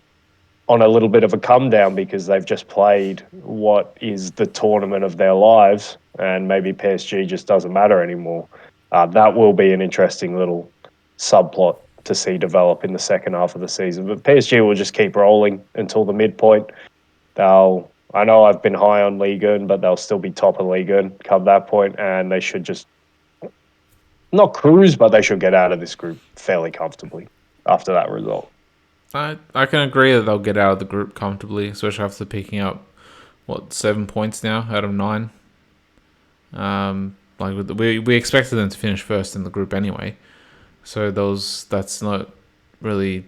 on a little bit of a come down because they've just played what is the tournament of their lives and maybe PSG just doesn't matter anymore? That will be an interesting little subplot to see develop in the second half of the season. But PSG will just keep rolling until the midpoint. I know I've been high on Ligue 1, but they'll still be top of Ligue 1 come that point, and they should just not cruise, but they should get out of this group fairly comfortably after that result. I can agree that they'll get out of the group comfortably, especially after picking up 7 points now out of 9. We expected them to finish first in the group anyway, so that's not really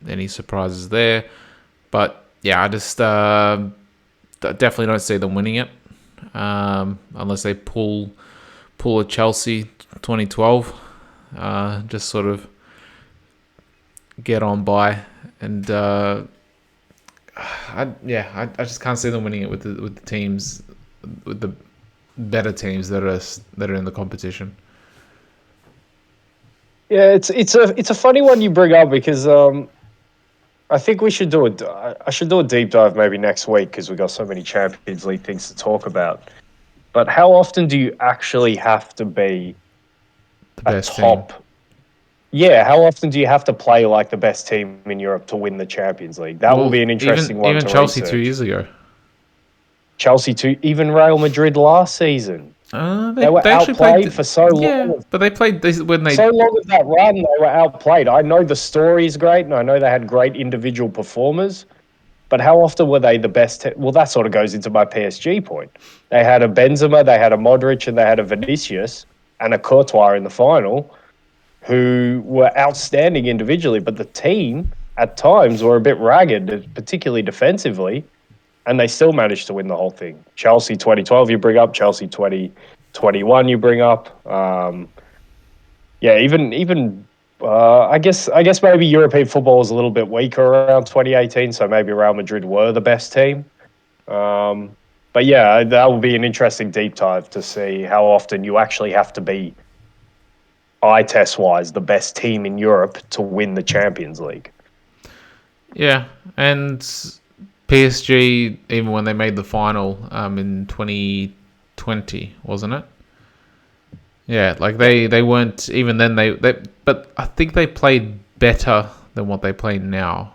any surprises there. But yeah, I just definitely don't see them winning it unless they pull a Chelsea 2012, just sort of get on by, and I just can't see them winning it with the teams, with the better teams that are in the competition. Yeah, it's a funny one you bring up because I think I should do a deep dive maybe next week because we've got so many Champions League things to talk about. But how often do you actually have to be The best top team. Yeah, how often do you have to play like the best team in Europe to win the Champions League? That will be an interesting one even to Chelsea research. 2 years ago. Chelsea too, even Real Madrid last season. They were actually outplayed for so long. but they played this when they So long of that run, they were outplayed. I know the story is great, and I know they had great individual performers, but how often were they the best? Well, that sort of goes into my PSG point. They had a Benzema, they had a Modric, and they had a Vinicius and a Courtois in the final, who were outstanding individually, but the team at times were a bit ragged, particularly defensively, and they still managed to win the whole thing. Chelsea 2012 you bring up, Chelsea 2021 you bring up. I guess maybe European football was a little bit weaker around 2018, so maybe Real Madrid were the best team. But yeah, that will be an interesting deep dive to see how often you actually have to be eye test wise the best team in Europe to win the Champions League. Yeah, and PSG, even when they made the final in 2020, wasn't it? Yeah, like they weren't even then. But I think they played better than what they play now.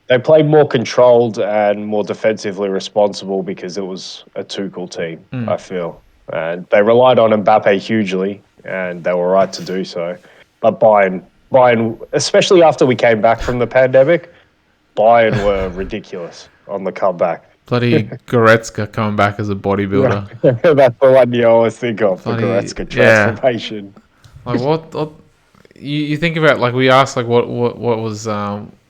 They played more controlled and more defensively responsible because it was a Tuchel team, I feel. And they relied on Mbappe hugely, and they were right to do so. But Bayern, especially after we came back from the pandemic, Bayern were ridiculous on the comeback. Bloody Goretzka coming back as a bodybuilder. That's the one you always think of, the Bloody, Goretzka transformation. Like what you think about, like we asked like what was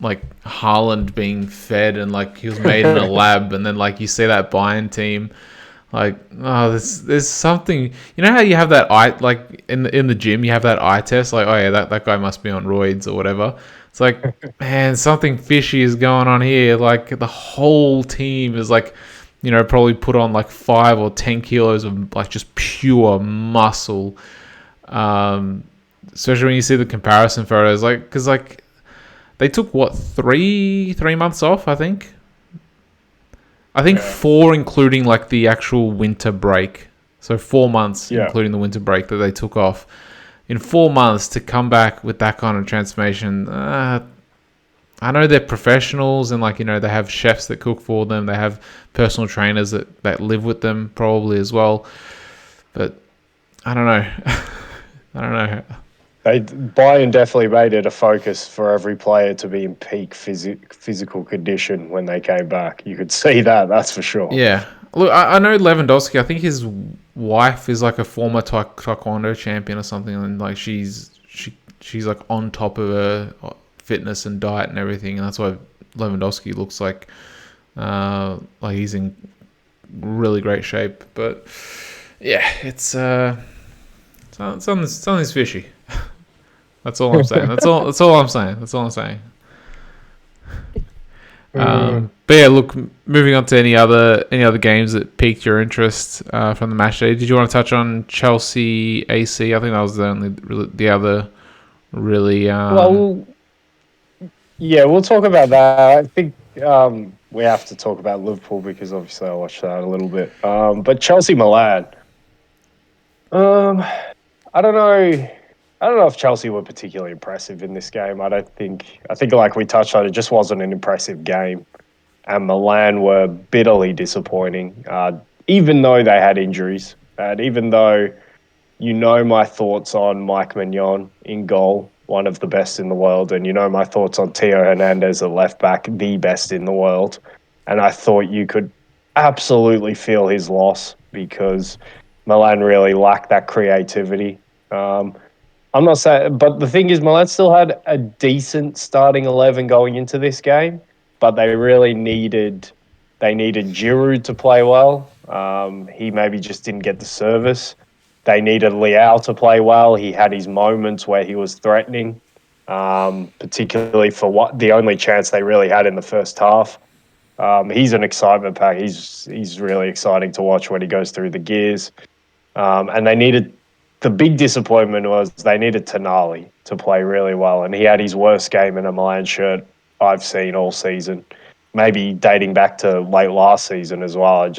like Haaland being fed and like he was made in a lab, and then like you see that Bayern team, like there's something, you know how you have that eye, like in the gym you have that eye test, like oh yeah, that guy must be on roids or whatever. It's like, man, something fishy is going on here. Like the whole team is like, you know, probably put on like 5 or 10 kilos of like just pure muscle. Especially when you see the comparison photos, like, because like they took what three months off, I think 4, including like the actual winter break. So 4 months, including the winter break that they took off. In 4 months to come back with that kind of transformation, I know they're professionals and like, you know, they have chefs that cook for them. They have personal trainers that live with them probably as well. But I don't know. I don't know. Bayern definitely made it a focus for every player to be in peak physical condition when they came back. You could see that, that's for sure. Yeah. Look, I know Lewandowski. I think his wife is like a former taekwondo champion or something, and like she's like on top of her fitness and diet and everything, and that's why Lewandowski looks like he's in really great shape. But yeah, something's fishy. That's all I'm saying. That's all I'm saying. But yeah, look, moving on to any other games that piqued your interest from the match day. Did you want to touch on Chelsea AC? I think that was the other really. Well, yeah, we'll talk about that. I think we have to talk about Liverpool because obviously I watched that a little bit. But Chelsea Milan. I don't know. I don't know if Chelsea were particularly impressive in this game. I think like we touched on, it just wasn't an impressive game. And Milan were bitterly disappointing, even though they had injuries. And even though you know my thoughts on Mike Mignon in goal, one of the best in the world, and you know my thoughts on Theo Hernandez at left back, the best in the world. And I thought you could absolutely feel his loss because Milan really lacked that creativity. I'm not saying, but the thing is, Milan still had a decent starting 11 going into this game, but they needed Giroud to play well. He maybe just didn't get the service. They needed Leao to play well. He had his moments where he was threatening, particularly for the only chance they really had in the first half. He's an excitement pack. He's really exciting to watch when he goes through the gears. And they needed. The big disappointment was they needed Tonali to play really well, and he had his worst game in a Milan shirt I've seen all season, maybe dating back to late last season as well. I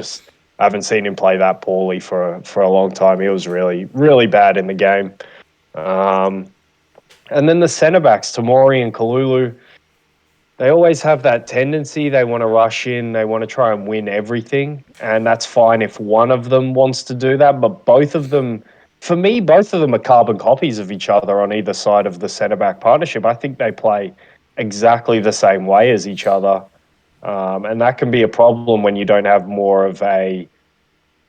haven't seen him play that poorly for a long time. He was really, really bad in the game. And then the centre-backs, Tomori and Kalulu, they always have that tendency. They want to rush in. They want to try and win everything, and that's fine if one of them wants to do that, but both of them... For me, both of them are carbon copies of each other on either side of the centre-back partnership. I think they play exactly the same way as each other. And that can be a problem when you don't have more of a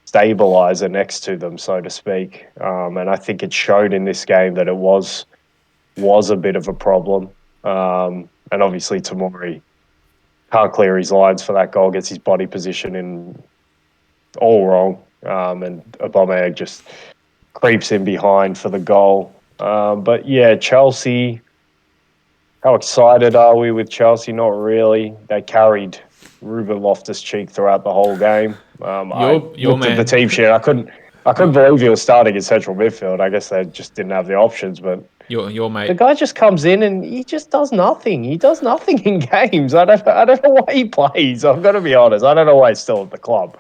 stabiliser next to them, so to speak. And I think it showed in this game that it was a bit of a problem. And obviously Tomori can't clear his lines for that goal, gets his body position in all wrong. And Aubameyang just... creeps in behind for the goal. But yeah, Chelsea, how excited are we with Chelsea? Not really. They carried Ruben Loftus-Cheek throughout the whole game. I looked at the team sheet. I couldn't believe he was starting in central midfield. I guess they just didn't have the options, but Your The mate. guy just comes in and he just does nothing. He does nothing in games. I don't know why he plays. I've got to be honest. I don't know why he's still at the club.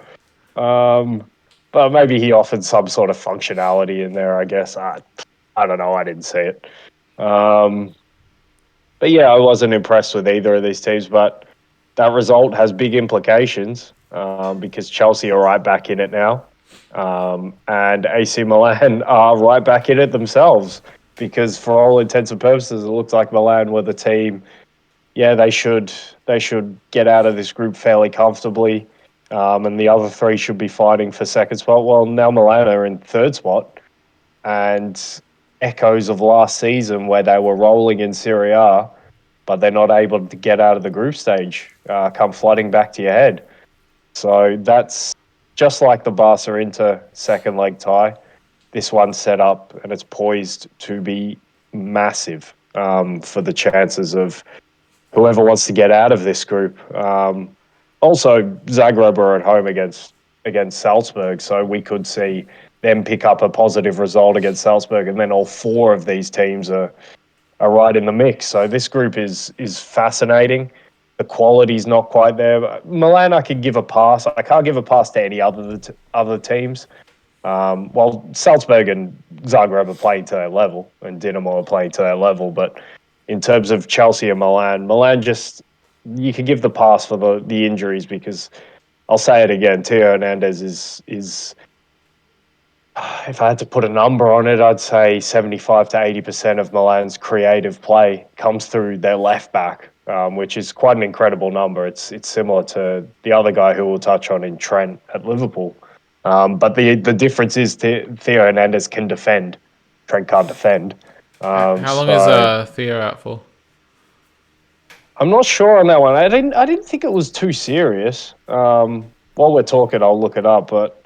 But maybe he offered some sort of functionality in there. I guess I don't know. I didn't see it. Um, but yeah, I wasn't impressed with either of these teams. But that result has big implications because Chelsea are right back in it now, and AC Milan are right back in it themselves. Because for all intents and purposes, it looks like Milan were the team. Yeah, they should get out of this group fairly comfortably, and the other three should be fighting for second spot. Well, now Milan are in third spot, and echoes of last season where they were rolling in Serie A, but they're not able to get out of the group stage, come flooding back to your head. So that's just like the Barca Inter second leg tie. This one's set up and it's poised to be massive for the chances of whoever wants to get out of this group. Also, Zagreb are at home against Salzburg, so we could see them pick up a positive result against Salzburg, and then all four of these teams are right in the mix. So this group is fascinating. The quality's not quite there. Milan, I could give a pass. I can't give a pass to any other teams. Well, Salzburg and Zagreb are playing to their level, and Dinamo are playing to their level. But in terms of Chelsea and Milan just you could give the pass for the injuries because I'll say it again. Theo Hernandez is if I had to put a number on it, I'd say 75 to 80% of Milan's creative play comes through their left back, which is quite an incredible number. It's similar to the other guy who we'll touch on in Trent at Liverpool. But the difference is Theo Hernandez can defend. Trent can't defend. How long is So Theo out for? I'm not sure on that one. I didn't think it was too serious. While we're talking, I'll look it up. But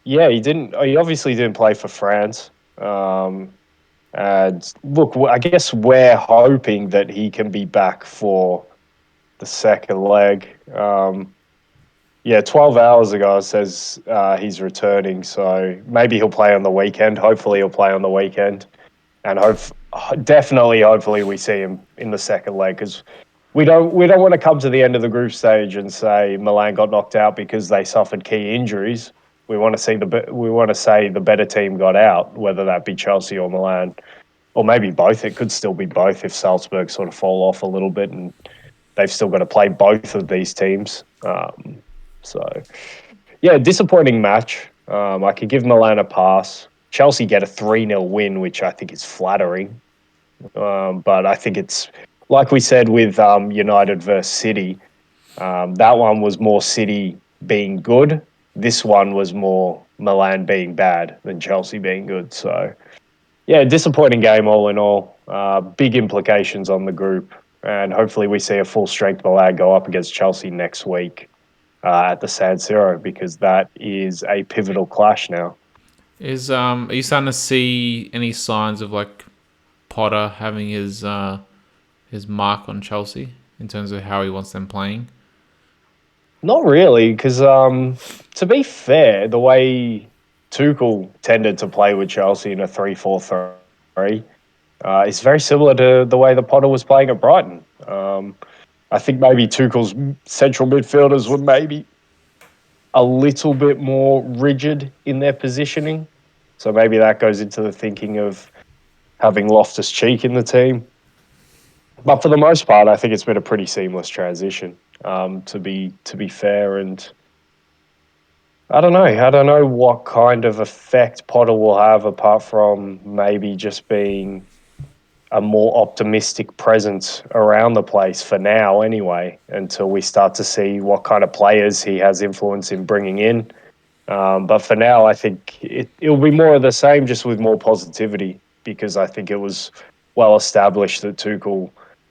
yeah, he didn't. He obviously didn't play for France. And look, I guess we're hoping that he can be back for the second leg. Yeah, 12 hours ago it says he's returning, so maybe he'll play on the weekend. Hopefully, he'll play on the weekend, and hopefully we see him in the second leg because we don't want to come to the end of the group stage and say Milan got knocked out because they suffered key injuries. We want to say the better team got out, whether that be Chelsea or Milan, or maybe both. It could still be both if Salzburg sort of fall off a little bit and they've still got to play both of these teams. So, yeah, disappointing match. I could give Milan a pass. Chelsea get a 3-0 win, which I think is flattering. But I think it's like we said with United versus City. That one was more City being good. This one was more Milan being bad than Chelsea being good. So, yeah, disappointing game all in all. Big implications on the group. And hopefully we see a full strength Milan go up against Chelsea next week at the San Siro because that is a pivotal clash now. Are you starting to see any signs of like Potter having his mark on Chelsea in terms of how he wants them playing? Not really, because to be fair, the way Tuchel tended to play with Chelsea in a 3-4-3 is very similar to the way the Potter was playing at Brighton. I think maybe Tuchel's central midfielders were maybe a little bit more rigid in their positioning. So maybe that goes into the thinking of having Loftus-Cheek in the team. But for the most part, I think it's been a pretty seamless transition. To be fair, and I don't know. I don't know what kind of effect Potter will have apart from maybe just being a more optimistic presence around the place for now, anyway, until we start to see what kind of players he has influence in bringing in. But for now, I think it'll be more of the same, just with more positivity, because I think it was well established that Tuchel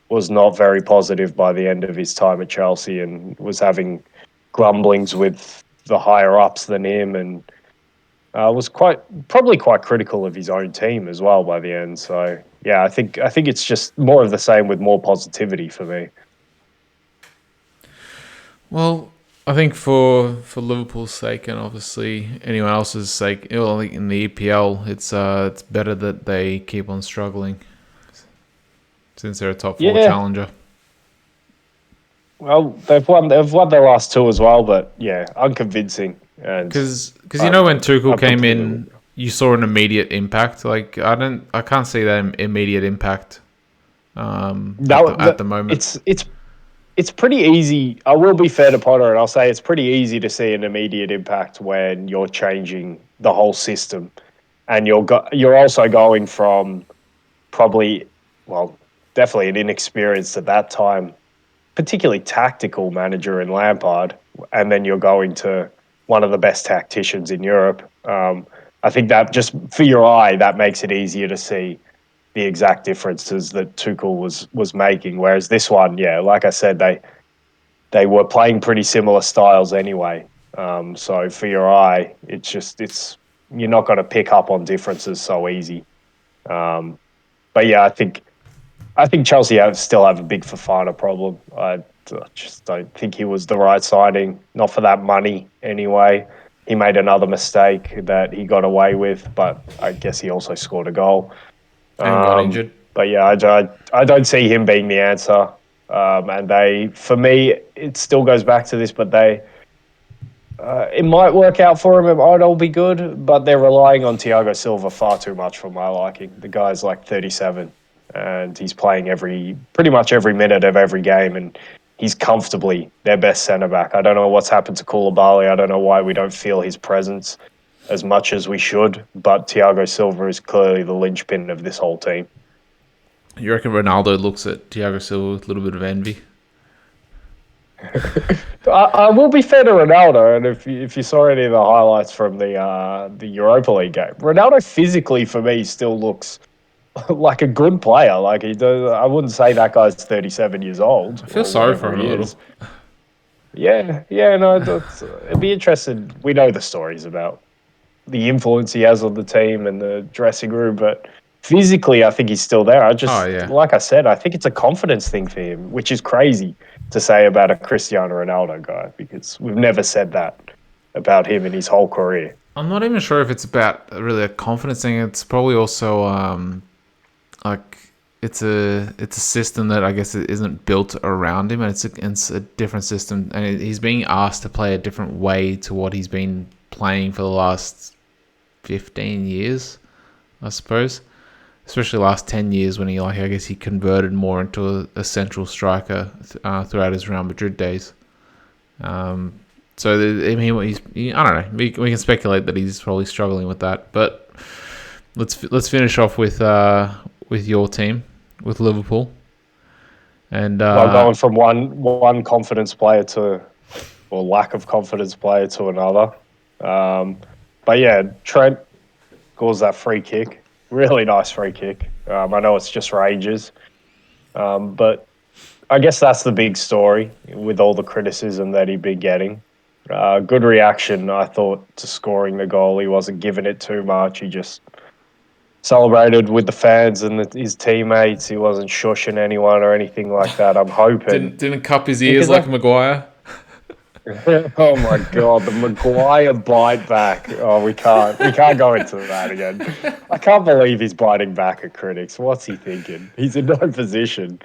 was not very positive by the end of his time at Chelsea and was having grumblings with the higher ups than him and was probably quite critical of his own team as well by the end. So yeah, I think it's just more of the same with more positivity for me. Well, I think for Liverpool's sake and obviously anyone else's sake, I think in the EPL, it's better that they keep on struggling since they're a top four Yeah. challenger. Well, they've won their last two as well, but yeah, unconvincing. And Because you I, know when Tuchel I came completely in, you saw an immediate impact. Like I can't see that immediate impact no, at the moment. it's pretty easy. I will be fair to Potter, and I'll say it's pretty easy to see an immediate impact when you're changing the whole system, and you're also going from probably, well, definitely an inexperienced at that time, particularly tactical manager in Lampard, and then you're going to one of the best tacticians in Europe. I think that just for your eye, that makes it easier to see the exact differences that Tuchel was making. Whereas this one, yeah, like I said, they were playing pretty similar styles anyway. So for your eye, it's you're not going to pick up on differences so easy. Um, but yeah, I think Chelsea still have a big Fofana problem. I just don't think he was the right signing, not for that money anyway. He made another mistake that he got away with, but I guess he also scored a goal. And got Um, injured. but yeah, I don't see him being the answer. And for me, it still goes back to this, but it might work out for him. It might all be good, but they're relying on Thiago Silva far too much for my liking. The guy's like 37, and he's playing pretty much every minute of every game, and he's comfortably their best centre back. I don't know what's happened to Koulibaly. I don't know why we don't feel his presence as much as we should, but Thiago Silva is clearly the linchpin of this whole team. You reckon Ronaldo looks at Thiago Silva with a little bit of envy? I will be fair to Ronaldo, and if you saw any of the highlights from the Europa League game, Ronaldo physically for me still looks like a good player. Like he does, I wouldn't say that guy's 37 years old I feel or sorry for whatever him a he little. is. Yeah, no, it'd be interesting. We know the stories about the influence he has on the team and the dressing room, but physically, I think he's still there. Oh yeah. Like I said, I think it's a confidence thing for him, which is crazy to say about a Cristiano Ronaldo guy because we've never said that about him in his whole career. I'm not even sure if it's about really a confidence thing. It's probably also like it's a system that I guess it isn't built around him, and it's a different system, and he's being asked to play a different way to what he's been playing for the last 15 years, I suppose. Especially the last 10 years when I guess he converted more into a central striker throughout his Real Madrid days. So I mean, I don't know. We can speculate that he's probably struggling with that, but let's finish off with your team, with Liverpool, and Well, going from one confidence player to or lack of confidence player to another. But yeah, Trent scores that free kick. Really nice free kick. I know it's just Rangers, but I guess that's the big story with all the criticism that he'd been getting. Good reaction, I thought, to scoring the goal. He wasn't giving it too much. He just celebrated with the fans and his teammates. He wasn't shushing anyone or anything like that. I'm hoping didn't cup his ears because like Maguire. oh my god, the Maguire bite back. Oh, we can't go into that again. I can't believe he's biting back at critics. What's he thinking? He's in no position.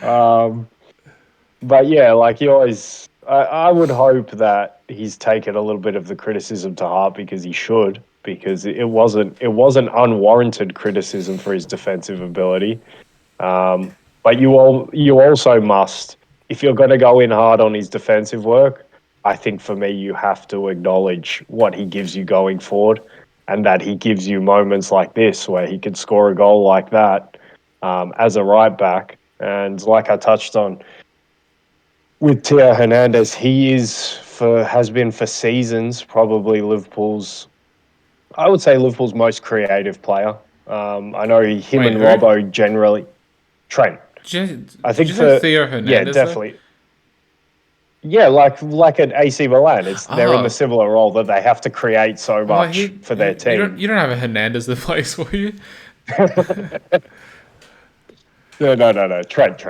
But yeah, like he always, I would hope that he's taken a little bit of the criticism to heart because he should, because it wasn't unwarranted criticism for his defensive ability. But you also must, if you're going to go in hard on his defensive work, I think for me you have to acknowledge what he gives you going forward, and that he gives you moments like this where he can score a goal like that as a right back. And like I touched on with Teo Hernandez, has been for seasons probably I would say Liverpool's most creative player. I know him Wait, and who? Robbo generally. Trent. I Did think you say Theo Hernandez there? definitely. Yeah, like at AC Milan, they're in the Oh, similar role that they have to create so oh, much for their team. you don't have a Hernandez that plays for you. No. Trent.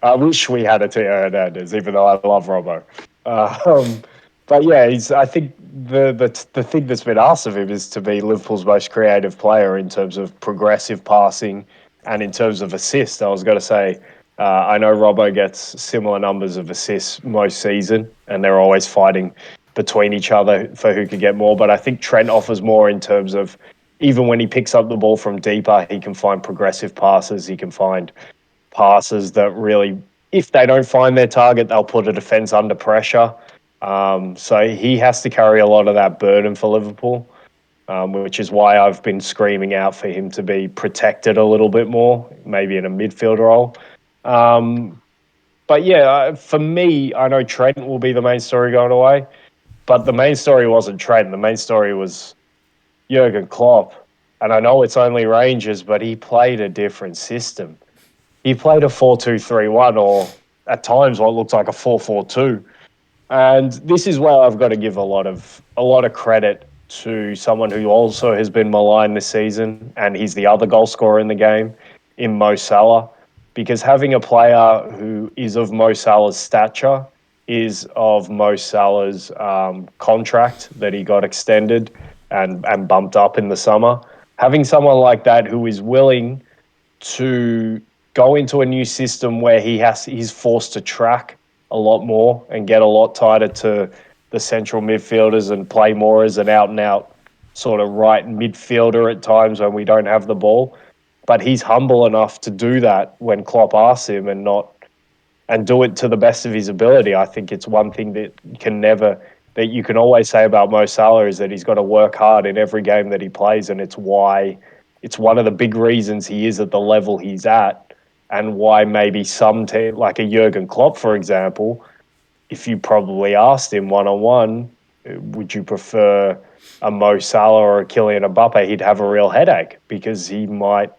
I wish we had a Teo Hernandez, even though I love Robbo. Um, but yeah, I think the thing that's been asked of him is to be Liverpool's most creative player in terms of progressive passing, And in terms of assists, I was going to say, I know Robbo gets similar numbers of assists most season, and they're always fighting between each other for who could get more. But I think Trent offers more in terms of even when he picks up the ball from deeper, he can find progressive passes. He can find passes that really, if they don't find their target, they'll put a defence under pressure. So he has to carry a lot of that burden for Liverpool, which is why I've been screaming out for him to be protected a little bit more, maybe in a midfield role. But yeah, for me, I know Trent will be the main story going away, but the main story wasn't Trent. The main story was Jurgen Klopp. And I know it's only Rangers, but he played a different system. He played a 4-2-3-1, or at times what looked like a 4-4-2. And this is where I've got to give a lot of credit to someone who also has been maligned this season, and he's the other goal scorer in the game, in Mo Salah. Because having a player who is of Mo Salah's stature, is of Mo Salah's contract that he got extended and bumped up in the summer, having someone like that who is willing to go into a new system where he's forced to track a lot more and get a lot tighter to the central midfielders and play more as an out and out sort of right midfielder at times when we don't have the ball. But he's humble enough to do that when Klopp asks him and do it to the best of his ability. I think it's one thing that you can always say about Mo Salah is that he's got to work hard in every game that he plays, and it's one of the big reasons he is at the level he's at, and why maybe some team, like a Jurgen Klopp, for example, if you probably asked him one-on-one, would you prefer a Mo Salah or a Kylian Mbappe, he'd have a real headache, because he might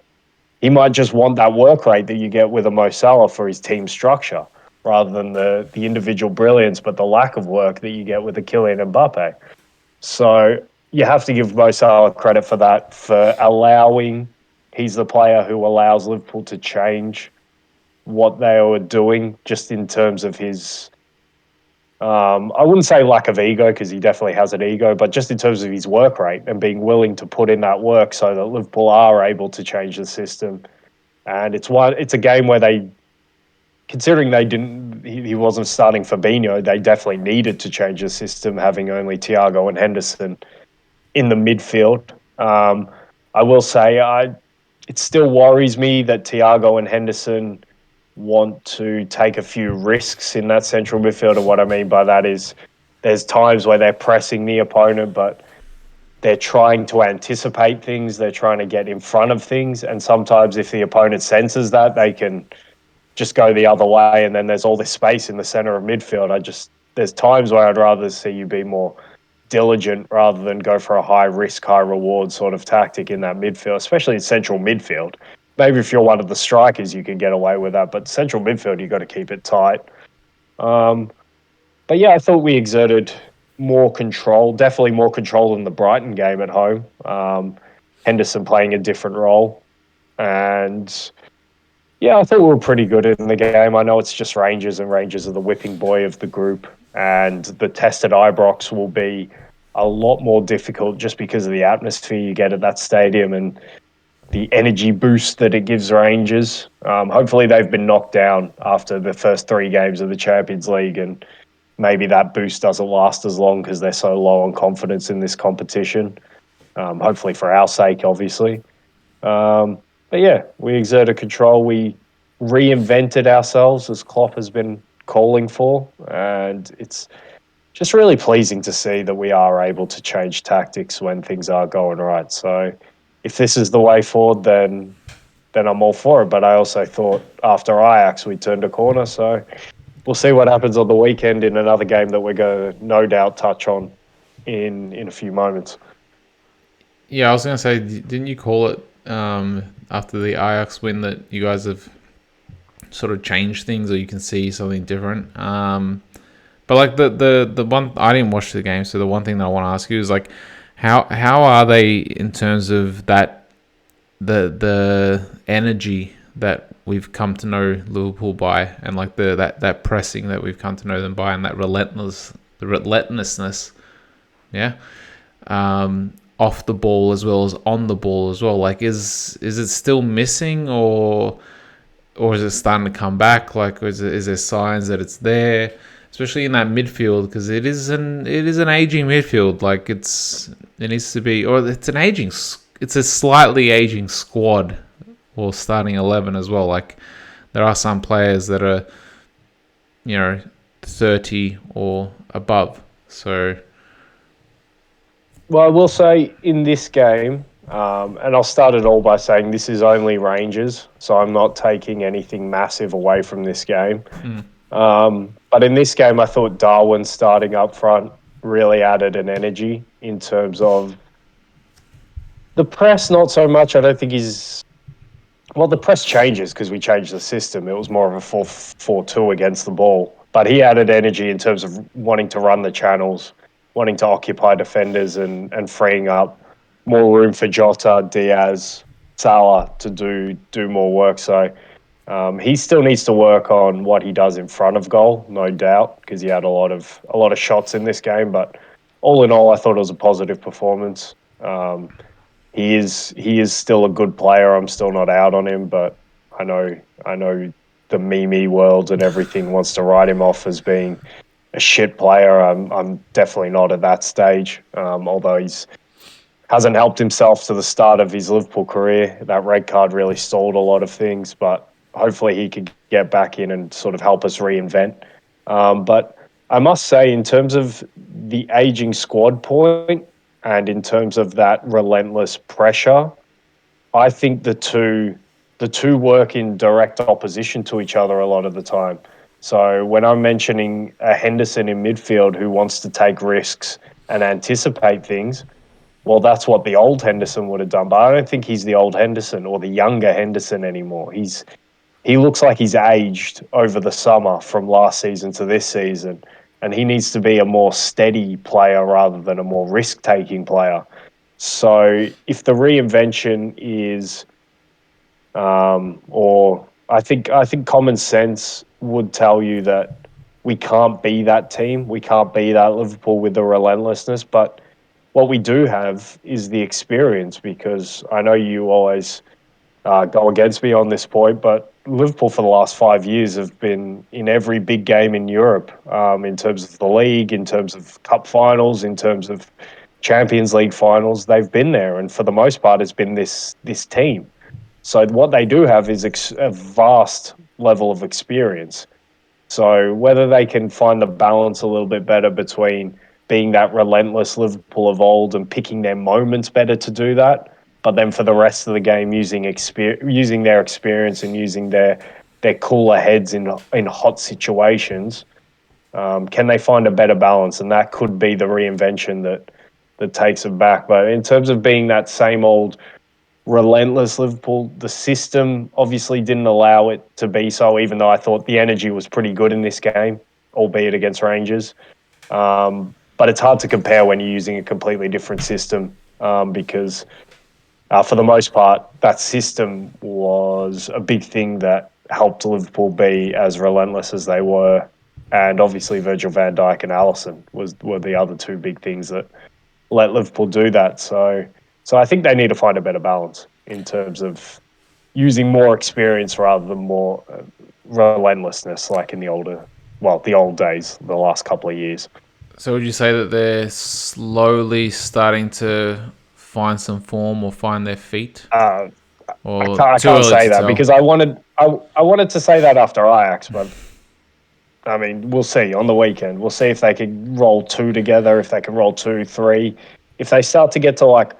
just want that work rate that you get with a Mo Salah for his team structure, rather than the individual brilliance, but the lack of work that you get with a Kylian Mbappe. So you have to give Mo Salah credit for that, for he's the player who allows Liverpool to change what they were doing, just in terms of his, I wouldn't say lack of ego, because he definitely has an ego, but just in terms of his work rate and being willing to put in that work so that Liverpool are able to change the system. And it's a game where considering he wasn't starting Fabinho, they definitely needed to change the system, having only Thiago and Henderson in the midfield. I will say it still worries me that Thiago and Henderson want to take a few risks in that central midfield. And what I mean by that is there's times where they're pressing the opponent, but they're trying to anticipate things. They're trying to get in front of things. And sometimes if the opponent senses that, they can just go the other way. And then there's all this space in the center of midfield. There's times where I'd rather see you be more diligent rather than go for a high risk, high reward sort of tactic in that midfield, especially in central midfield. Maybe if you're one of the strikers, you can get away with that, but central midfield, you've got to keep it tight. But yeah, I thought we exerted more control, definitely more control than the Brighton game at home. Henderson playing a different role. And yeah, I thought we were pretty good in the game. I know it's just Rangers, and Rangers are the whipping boy of the group. And the test at Ibrox will be a lot more difficult just because of the atmosphere you get at that stadium and the energy boost that it gives Rangers. Hopefully they've been knocked down after the first 3 games of the Champions League, and maybe that boost doesn't last as long because they're so low on confidence in this competition. Hopefully for our sake, obviously. But yeah, we exerted control. We reinvented ourselves, as Klopp has been calling for, and it's just really pleasing to see that we are able to change tactics when things are going right. So if this is the way forward, then I'm all for it. But I also thought after Ajax, we turned a corner. So we'll see what happens on the weekend in another game that we're going to no doubt touch on in a few moments. Yeah, I was going to say, didn't you call it after the Ajax win that you guys have sort of changed things, or you can see something different? But like the one, I didn't watch the game, so the one thing that I want to ask you is like, how are they in terms of that the energy that we've come to know Liverpool by, and like that pressing that we've come to know them by, and that relentlessness, yeah. off the ball as well as on the ball as well. Like, is it still missing, or is it starting to come back? Like, is there signs that it's there, especially in that midfield, because it is an aging midfield. Like, it needs to be, or it's a slightly aging squad or starting 11 as well. Like, there are some players that are 30 or above. So, Well, I will say in this game, and I'll start it all by saying this is only Rangers, so I'm not taking anything massive away from this game. But in this game, I thought Darwin starting up front really added an energy in terms of the press. Not so much. I don't think he's. Well, the press changes because we changed the system. It was more of a 4-4-2 against the ball. But he added energy in terms of wanting to run the channels, wanting to occupy defenders and freeing up more room for Jota, Diaz, Salah to do more work. So he still needs to work on what he does in front of goal, no doubt, because he had a lot of shots in this game. But all in all, I thought it was a positive performance. He is still a good player. I'm still not out on him, but I know the meme world and everything wants to write him off as being a shit player. I'm definitely not at that stage. Although he's hasn't helped himself to the start of his Liverpool career. That red card really stalled a lot of things, but hopefully he could get back in and sort of help us reinvent. But I must say, in terms of the aging squad point and in terms of that relentless pressure, I think the two work in direct opposition to each other a lot of the time. So when I'm mentioning a Henderson in midfield who wants to take risks and anticipate things, well, that's what the old Henderson would have done. But I don't think he's the old Henderson or the younger Henderson anymore. He looks like he's aged over the summer from last season to this season, and he needs to be a more steady player rather than a more risk-taking player. So if the reinvention is, or I think common sense would tell you that we can't be that team, we can't be that Liverpool with the relentlessness, but what we do have is the experience, because I know you always go against me on this point, but Liverpool for the last 5 years have been in every big game in Europe, in terms of the league, in terms of cup finals, in terms of Champions League finals. They've been there, and for the most part, it's been this team. So what they do have is a vast level of experience. So whether they can find the balance a little bit better between being that relentless Liverpool of old and picking their moments better to do that, but then for the rest of the game using their experience and using their cooler heads in hot situations, can they find a better balance? And that could be the reinvention that takes them back. But in terms of being that same old relentless Liverpool, the system obviously didn't allow it to be so, even though I thought the energy was pretty good in this game, albeit against Rangers. But it's hard to compare when you're using a completely different system, because for the most part, that system was a big thing that helped Liverpool be as relentless as they were. And obviously Virgil van Dijk and Alisson were the other two big things that let Liverpool do that. So I think they need to find a better balance in terms of using more experience rather than more relentlessness, like in the old days, the last couple of years. so would you say that they're slowly starting to find some form or find their feet, Uh, or I too can't early say to that tell? because I wanted to say that after Ajax, but I mean, we'll see on the weekend. We'll see if they can roll two together, if they can roll two, three. If they start to get to like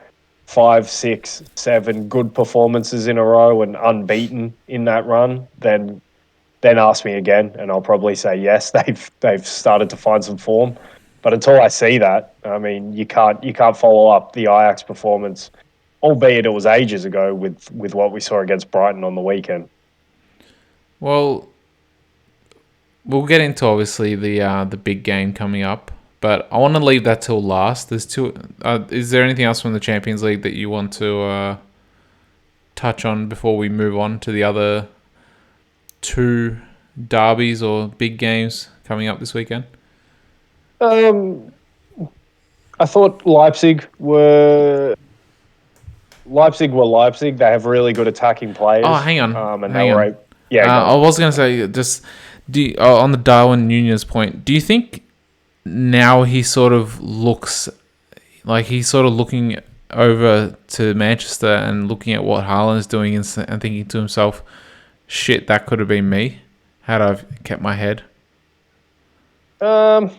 5, 6, 7 good performances in a row and unbeaten in that run, then ask me again, and I'll probably say yes. They've started to find some form, but until I see that, I mean, you can't follow up the Ajax performance, albeit it was ages ago, with what we saw against Brighton on the weekend. Well, we'll get into obviously the big game coming up, but I want to leave that till last. There's two. Is there anything else from the Champions League that you want to touch on before we move on to the other two derbies or big games coming up this weekend? Um, I thought Leipzig were Leipzig. They have really good attacking Oh, players, hang on, and they hang were on. able. Yeah, go I on. was gonna say just on the Darwin Nunez point. Do you think now he sort of looks like he's sort of looking over to Manchester and looking at what Haaland's doing and thinking to himself, "Shit, that could have been me had I kept my head." Um,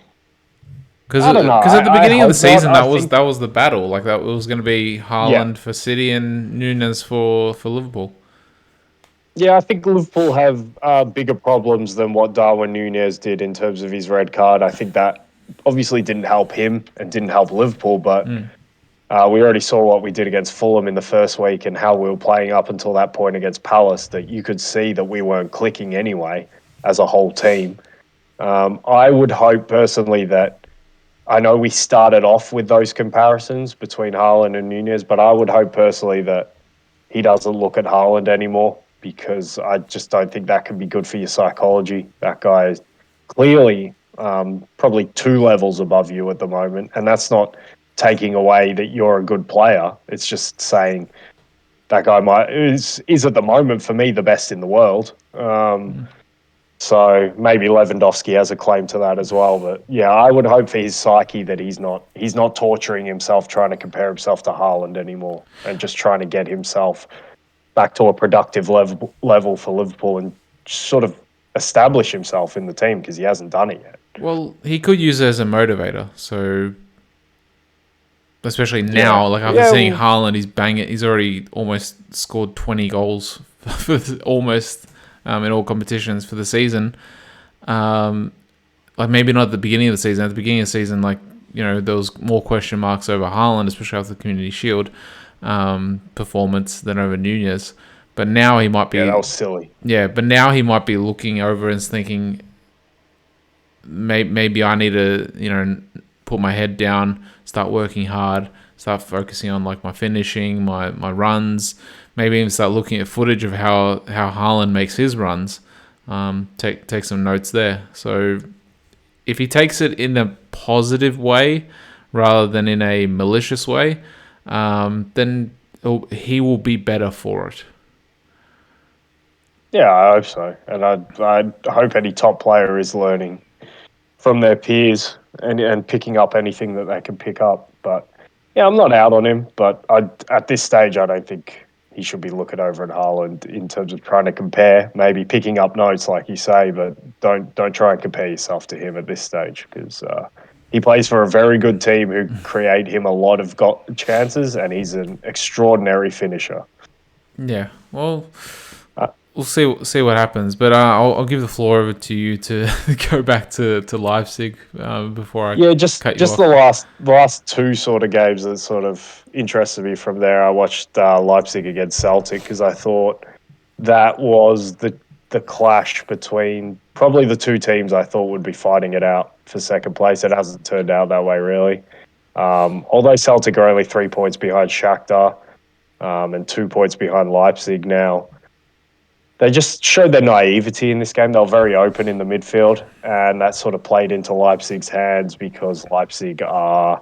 I don't know. Because at the I beginning of the hope not. season, I think that was the battle. Like that was going to be yeah, Haaland for City and Nunez for Liverpool. yeah. I think Liverpool have bigger problems than what Darwin Nunez did in terms of his red card. I think that obviously didn't help him and didn't help Liverpool, but we already saw what we did against Fulham in the first week and how we were playing up until that point against Palace. That you could see that we weren't clicking anyway as a whole team. I would hope personally that I know we started off with those comparisons between Haaland and Nunez, but I would hope personally that he doesn't look at Haaland anymore because I just don't think that can be good for your psychology. That guy is clearly probably two levels above you at the moment, and that's not taking away that you're a good player. It's just saying that guy is at the moment for me the best in the world. So maybe Lewandowski has a claim to that as well. But yeah, I would hope for his psyche that he's not torturing himself trying to compare himself to Haaland anymore and just trying to get himself back to a productive level for Liverpool and sort of establish himself in the team because he hasn't done it yet. Well, he could use it as a motivator. So especially Yeah, now, like after yeah, seeing Haaland, he's banging. He's already almost scored 20 goals for almost in all competitions for the season. Like maybe not at the beginning of the season. At the beginning of the season, like there was more question marks over Haaland, especially after the Community Shield performance than over Nunez. But now he might yeah, that be, was silly. yeah. But now he might be looking over and thinking, maybe I need to, put my head down, start working hard, start focusing on like my finishing, my runs, maybe even start looking at footage of how Haaland makes his runs. Take some notes there. So if he takes it in a positive way rather than in a malicious way, then he will be better for it. Yeah, I hope so, and I hope any top player is learning from their peers and picking up anything that they can pick up. But yeah, I'm not out on him, but at this stage, I don't think he should be looking over at Haaland in terms of trying to compare. Maybe picking up notes, like you say, but don't try and compare yourself to him at this stage because he plays for a very good team who create him a lot of chances, and he's an extraordinary finisher. Yeah. Well, Uh, we'll see what happens. But I'll give the floor over to you to go back to Leipzig before I Yeah, just cut you just off. the last two sort of games that sort of interested me from there. I watched Leipzig against Celtic because I thought that was the clash between probably the two teams I thought would be fighting it out for second place. It hasn't turned out that way really. Although Celtic are only 3 points behind Shakhtar and 2 points behind Leipzig now. They just showed their naivety in this game. They were very open in the midfield, and that sort of played into Leipzig's hands because Leipzig are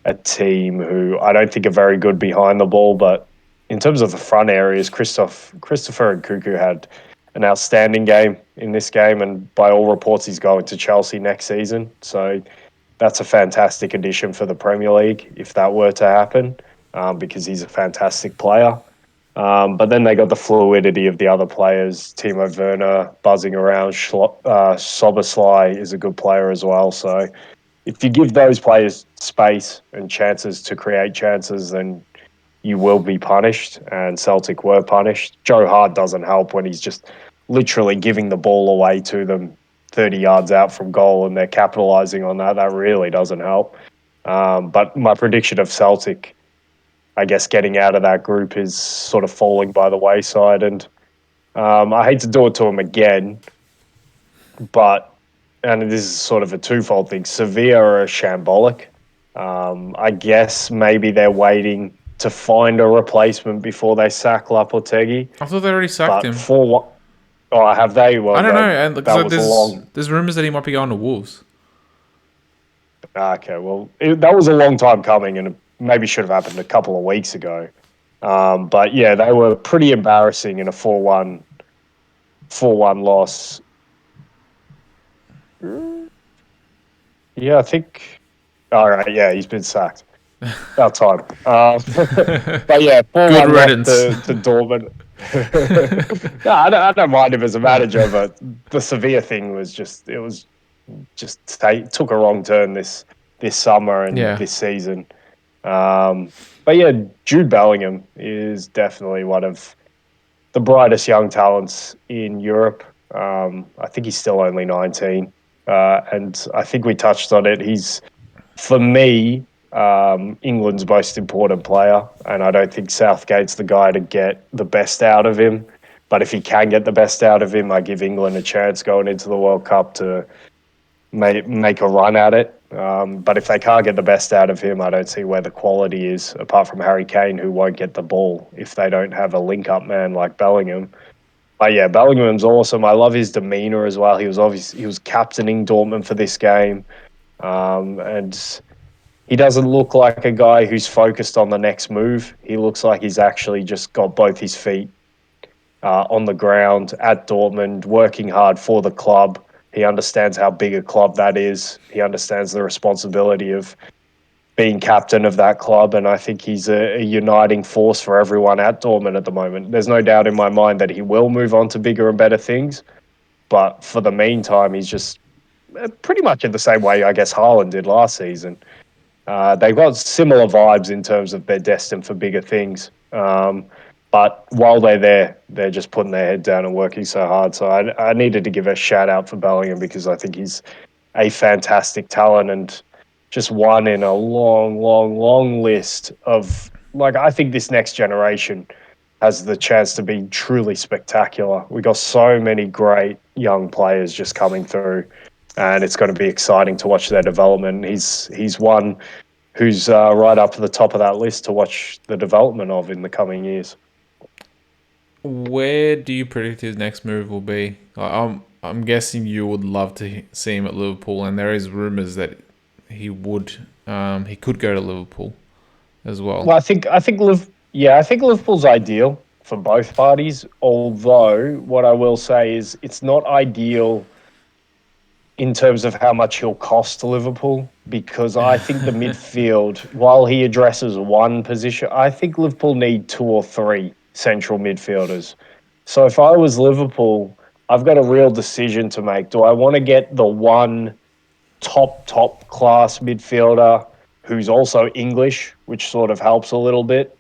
a team who I don't think are very good behind the ball, but in terms of the front areas, Christopher and Cuckoo had an outstanding game in this game, and by all reports, he's going to Chelsea next season. So that's a fantastic addition for the Premier League if that were to happen, because he's a fantastic player. But then they got the fluidity of the other players. Timo Werner buzzing around. Soboslai is a good player as well. So if you give those players space and chances to create chances, then you will be punished. And Celtic were punished. Joe Hart doesn't help when he's just literally giving the ball away to them 30 yards out from goal and they're capitalising on that. That really doesn't help. But my prediction of Celtic, I guess, getting out of that group is sort of falling by the wayside. And I hate to do it to them again, but, and this is sort of a twofold thing, Sevilla are shambolic. I guess maybe they're waiting to find a replacement before they sack Laportegi. I thought they already sacked But him. for what? Oh, have they? I Well, don't know, and that because was a long. there's rumors that he might be going to Wolves. Okay, well, that was a long time coming, and it maybe should have happened a couple of weeks ago. But yeah, they were pretty embarrassing in a 4-1 loss. Yeah, I think. All right, yeah, he's been sacked. About time. But yeah, Good 4-1 loss riddance. to Dortmund. No, I don't mind him as a manager, but the Sevilla thing was took a wrong turn this summer and Yeah. this season. But yeah, Jude Bellingham is definitely one of the brightest young talents in Europe. I think he's still only 19. And I think we touched on it. He's, for me, England's most important player. And I don't think Southgate's the guy to get the best out of him. But if he can get the best out of him, I give England a chance going into the World Cup to make a run at it. But if they can't get the best out of him, I don't see where the quality is, apart from Harry Kane, who won't get the ball if they don't have a link-up man like Bellingham. But yeah, Bellingham's awesome. I love his demeanor as well. He was captaining Dortmund for this game, and he doesn't look like a guy who's focused on the next move. He looks like he's actually just got both his feet on the ground at Dortmund, working hard for the club. He understands how big a club that is. He understands the responsibility of being captain of that club, and I think he's a uniting force for everyone at Dortmund at the moment. There's no doubt in my mind that he will move on to bigger and better things, but for the meantime, he's just pretty much in the same way I guess Haaland did last season. They've got similar vibes in terms of they're destined for bigger things. But while they're there, they're just putting their head down and working so hard. So I needed to give a shout out for Bellingham because I think he's a fantastic talent and just one in a long, long, long list of, like, I think this next generation has the chance to be truly spectacular. We got so many great young players just coming through, and it's going to be exciting to watch their development. He's one who's right up to the top of that list to watch the development of in the coming years. Where do you predict his next move will be? I'm guessing you would love to see him at Liverpool, and there is rumors that he could go to Liverpool as well. Well, I think Liverpool's ideal for both parties. Although what I will say is it's not ideal in terms of how much he'll cost to Liverpool, because I think the midfield, while he addresses one position, I think Liverpool need two or three central midfielders. So if I was Liverpool, I've got a real decision to make. Do I want to get the one top class midfielder who's also English, which sort of helps a little bit?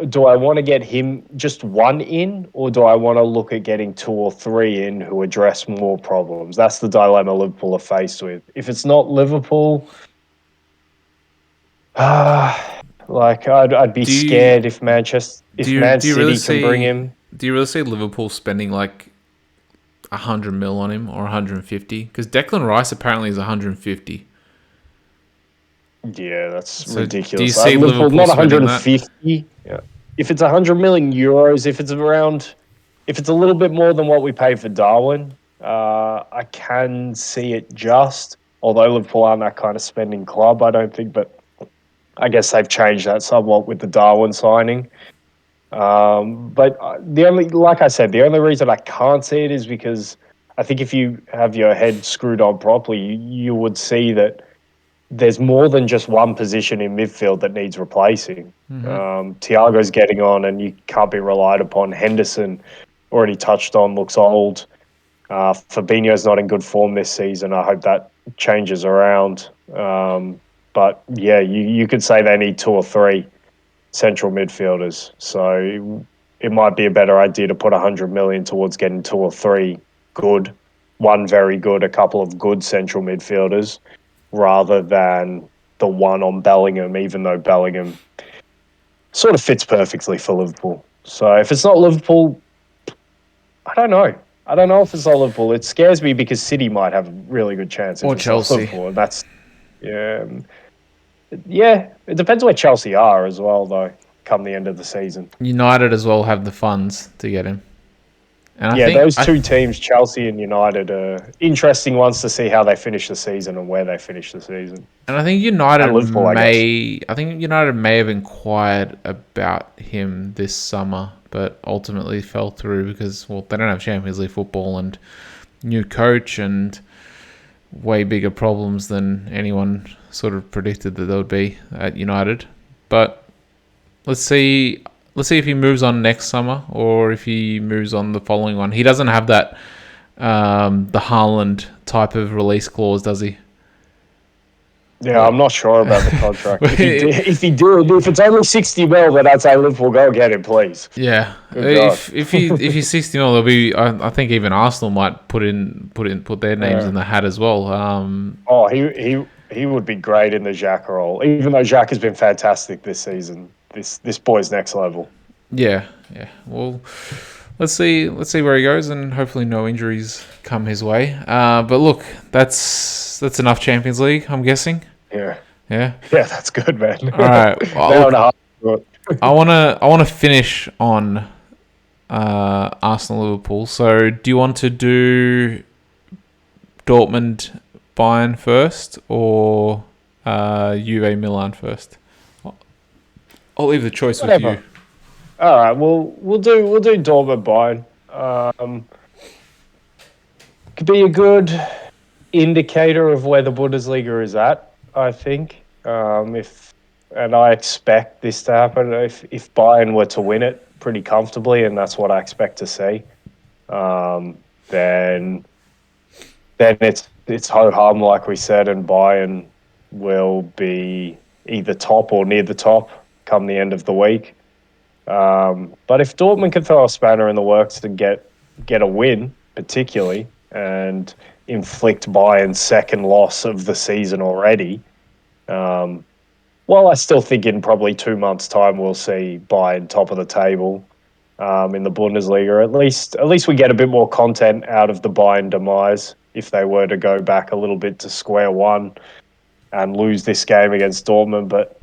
Do I want to get him just one in, or do I want to look at getting two or three in who address more problems? That's the dilemma Liverpool are faced with. If it's not Liverpool, I'd be Do you scared if Man do you really City can bring see him. Liverpool spending like 100 mil on him or 150? Because Declan Rice apparently is 150. Yeah, that's So do you ridiculous. see Liverpool Liverpool not spending that? 150. Yeah. If it's 100 million euros, if it's a little bit more than what we paid for Darwin, I can see it just. Although Liverpool aren't that kind of spending club, I don't think, but I guess they've changed that somewhat with the Darwin signing. But like I said, the only reason I can't see it is because I think if you have your head screwed on properly, you would see that there's more than just one position in midfield that needs replacing. Thiago's getting on, and you can't be relied upon. Henderson, already touched on, looks old. Fabinho's not in good form this season. I hope that changes around. But yeah, you could say they need two or three central midfielders. So it might be a better idea to put 100 million towards getting two or three good, one very good, a couple of good central midfielders, rather than the one on Bellingham, even though Bellingham sort of fits perfectly for Liverpool. So if it's not Liverpool, I don't know. I don't know if it's not Liverpool. It scares me because City might have a really good chance if Or it's not Chelsea? Liverpool. And that's, yeah, yeah, it depends where Chelsea are as well, though, come the end of the season. United as well have the funds to get him. And Yeah, those two teams, Chelsea and United, are interesting ones to see how they finish the season and where they finish the season. I think And Liverpool, I guess. I think United may have inquired about him this summer, but ultimately fell through because, well, they don't have Champions League football and new coach and way bigger problems than anyone sort of predicted that there would be at United. But let's see if he moves on next summer or if he moves on the following one. He doesn't have that the Haaland type of release clause, does he? Yeah, I'm not sure about the contract. If it's only 60 mil, then I'd say Liverpool go get him, please. Yeah, if he's 60 mil, there'll be. I think even Arsenal might put their names in the hat as well. He would be great in the Xhaka role, even though Xhaka has been fantastic this season. This boy's next level. Yeah. Well, let's see where he goes, and hopefully no injuries come his way. But look, that's enough Champions League, I'm guessing. Yeah, that's good, man. All right. Well, I wanna finish on Arsenal Liverpool. So, do you want to do Dortmund Bayern first or Juve Milan first? I'll leave the choice with you. All right, we'll do Dortmund Bayern. Could be a good indicator of where the Bundesliga is at, I think. I expect this to happen if Bayern were to win it pretty comfortably, and that's what I expect to see. Then it's ho hum, like we said, and Bayern will be either top or near the top come the end of the week. But if Dortmund can throw a spanner in the works to get a win, particularly, and inflict Bayern's second loss of the season already, well, I still think in probably 2 months' time we'll see Bayern top of the table in the Bundesliga. At least we get a bit more content out of the Bayern demise if they were to go back a little bit to square one and lose this game against Dortmund. But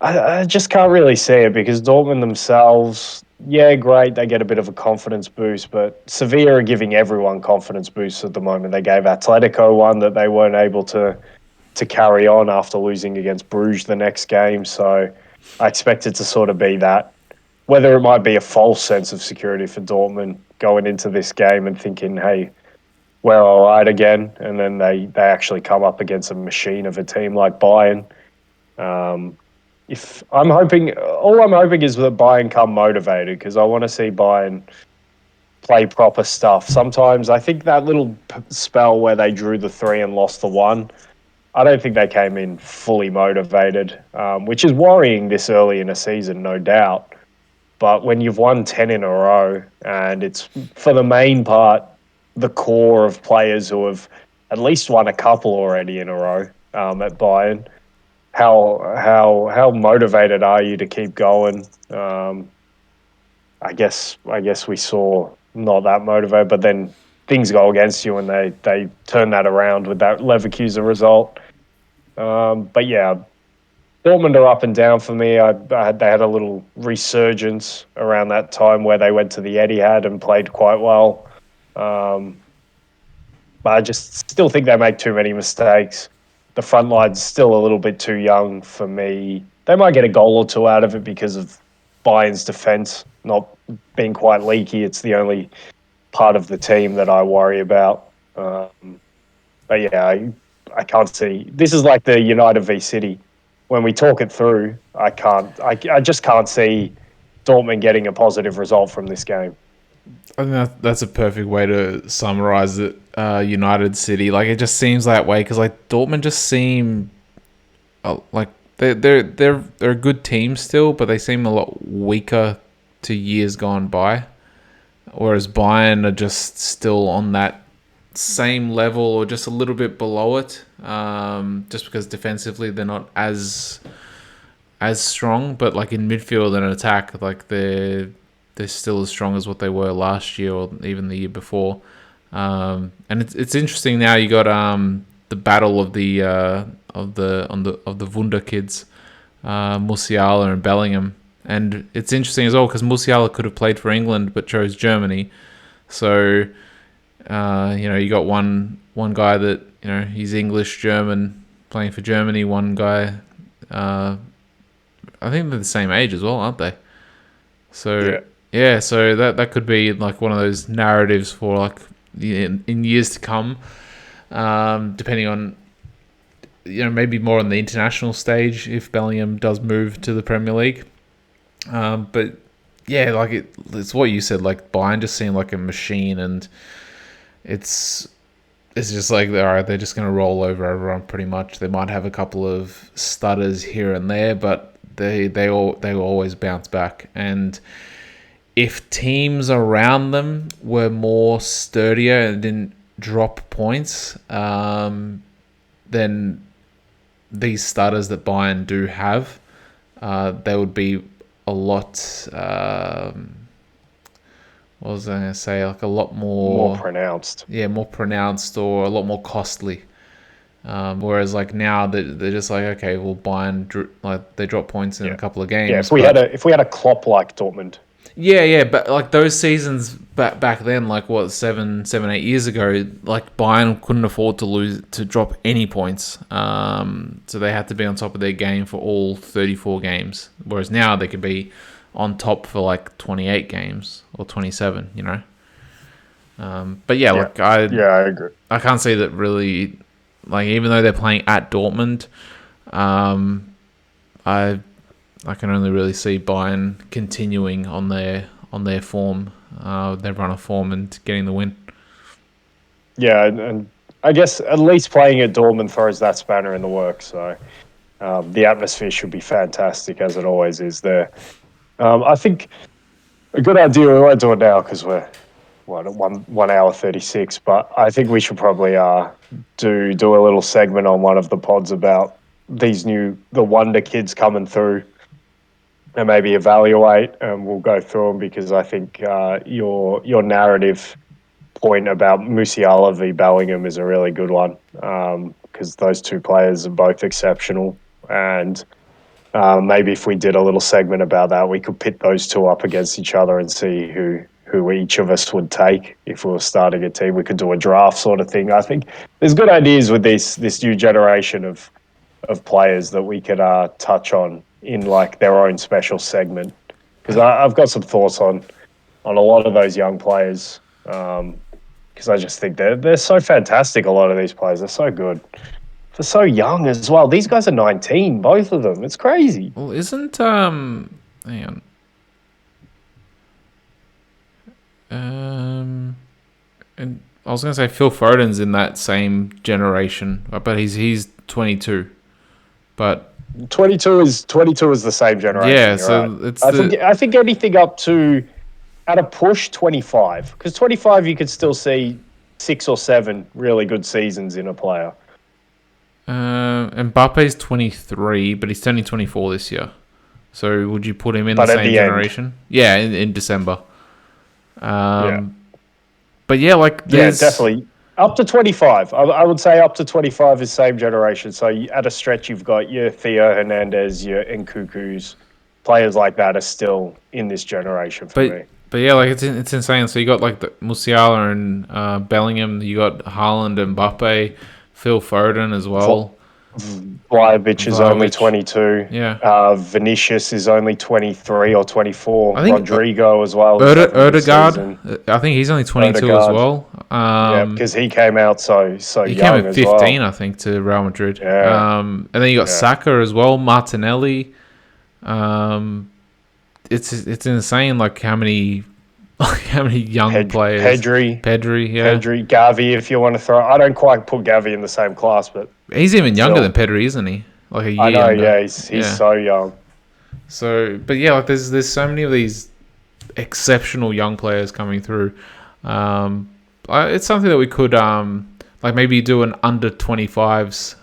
I just can't really see it because Dortmund themselves, yeah, great, they get a bit of a confidence boost, but Sevilla are giving everyone confidence boosts at the moment. They gave Atletico one that they weren't able to carry on after losing against Bruges the next game. So I expect it to sort of be that. Whether it might be a false sense of security for Dortmund going into this game and thinking, hey, we're all right again, and then they actually come up against a machine of a team like Bayern. All I'm hoping is that Bayern come motivated because I want to see Bayern play proper stuff. Sometimes I think that little spell where they drew the 3 and lost the 1, I don't think they came in fully motivated, which is worrying this early in a season, no doubt. But when you've won 10 in a row, and it's for the main part the core of players who have at least won a couple already in a row at Bayern, how motivated are you to keep going? I guess we saw not that motivated, but then things go against you and they turn that around with that Leverkusen result. But yeah, Dortmund are up and down for me. They had a little resurgence around that time where they went to the Etihad and played quite well. But I just still think they make too many mistakes. The front line's still a little bit too young for me. They might get a goal or two out of it because of Bayern's defence not being quite leaky. It's the only part of the team that I worry about. But yeah, I can't see. This is like the United v City. When we talk it through, I just can't see Dortmund getting a positive result from this game. I think that's a perfect way to summarize it. United City, like it just seems that way because like Dortmund just seem like they're a good team still, but they seem a lot weaker to years gone by. Whereas Bayern are just still on that same level or just a little bit below it. Just because defensively they're not as strong, but like in midfield and attack, like they're still as strong as what they were last year or even the year before. And it's interesting now. You got the battle of the Wunder kids, Musiala and Bellingham, And it's interesting as well because Musiala could have played for England but chose Germany. So, you got one guy that, he's English, German, playing for Germany. One guy, I think they're the same age as well, aren't they? So, so that could be like one of those narratives for like in years to come, depending on, maybe more on the international stage if Bellingham does move to the Premier League. But yeah, like it's what you said. Like Bayern just seemed like a machine, and it's just like they're just going to roll over everyone pretty much. They might have a couple of stutters here and there, but they will always bounce back. And if teams around them were more sturdier and didn't drop points, then these stutters that Bayern do have, they would be a lot, what was I going to say, like a lot more pronounced. Yeah, more pronounced or a lot more costly. Whereas like now they're just like, okay, well, Bayern they drop points in a couple of games. Yeah, if we had a Klopp like Dortmund. Yeah, but like those seasons back then, like what 7-8 years ago, like Bayern couldn't afford to drop any points. So they had to be on top of their game for all 34 games. Whereas now they could be on top for like 28 games or 27. But I agree. I can't say that really. Like even though they're playing at Dortmund, I can only really see Bayern continuing on their form, their run of form, and getting the win. Yeah, and I guess at least playing at Dortmund throws that spanner in the works. So the atmosphere should be fantastic, as it always is there. I think a good idea, we won't do it now because we're at 1 hour 36, but I think we should probably do a little segment on one of the pods about the wonder kids coming through, and maybe evaluate, and we'll go through them because I think your narrative point about Musiala v Bellingham is a really good one, because those two players are both exceptional, and maybe if we did a little segment about that, we could pit those two up against each other and see who each of us would take if we were starting a team. We could do a draft sort of thing. I think there's good ideas with this new generation of players that we could touch on in like their own special segment, because I've got some thoughts on a lot of those young players, because I just think they're so fantastic. A lot of these players, they're so good. They're so young as well. These guys are 19, both of them. It's crazy. Well, isn't hang on. And I was gonna say Phil Foden's in that same generation, but he's 22. But 22 is the same generation. Yeah, so right. I think anything up to, at a push, 25, because 25 you could still see 6 or 7 really good seasons in a player. Mbappe's 23, but he's turning 24 this year. So would you put him in the same generation? Yeah, in December. But yeah, definitely. Up to 25. I would say up to 25 is same generation. So at a stretch, you've got your Theo Hernandez, your Nkukus. Players like that are still in this generation for me. But yeah, like it's insane. So you got like the Musiala and Bellingham. You got Haaland and Mbappe, Phil Foden as well. Vlahovic is only 22. Yeah. Vinicius is only 23 or 24. I think Rodrigo as well. Odegaard, I think he's only 22 as well. Because he came out so young as well. He came at 15, I think, to Real Madrid. Yeah. And then you got Saka as well, Martinelli. It's insane, like how many young players. Pedri, Gavi, if you want to throw. I don't quite put Gavi in the same class, but he's even younger than Pedri, isn't he? Like a year I know, younger. Yeah, he's so young. So, but yeah, like there's so many of these exceptional young players coming through. It's something that we could like maybe do an under 25s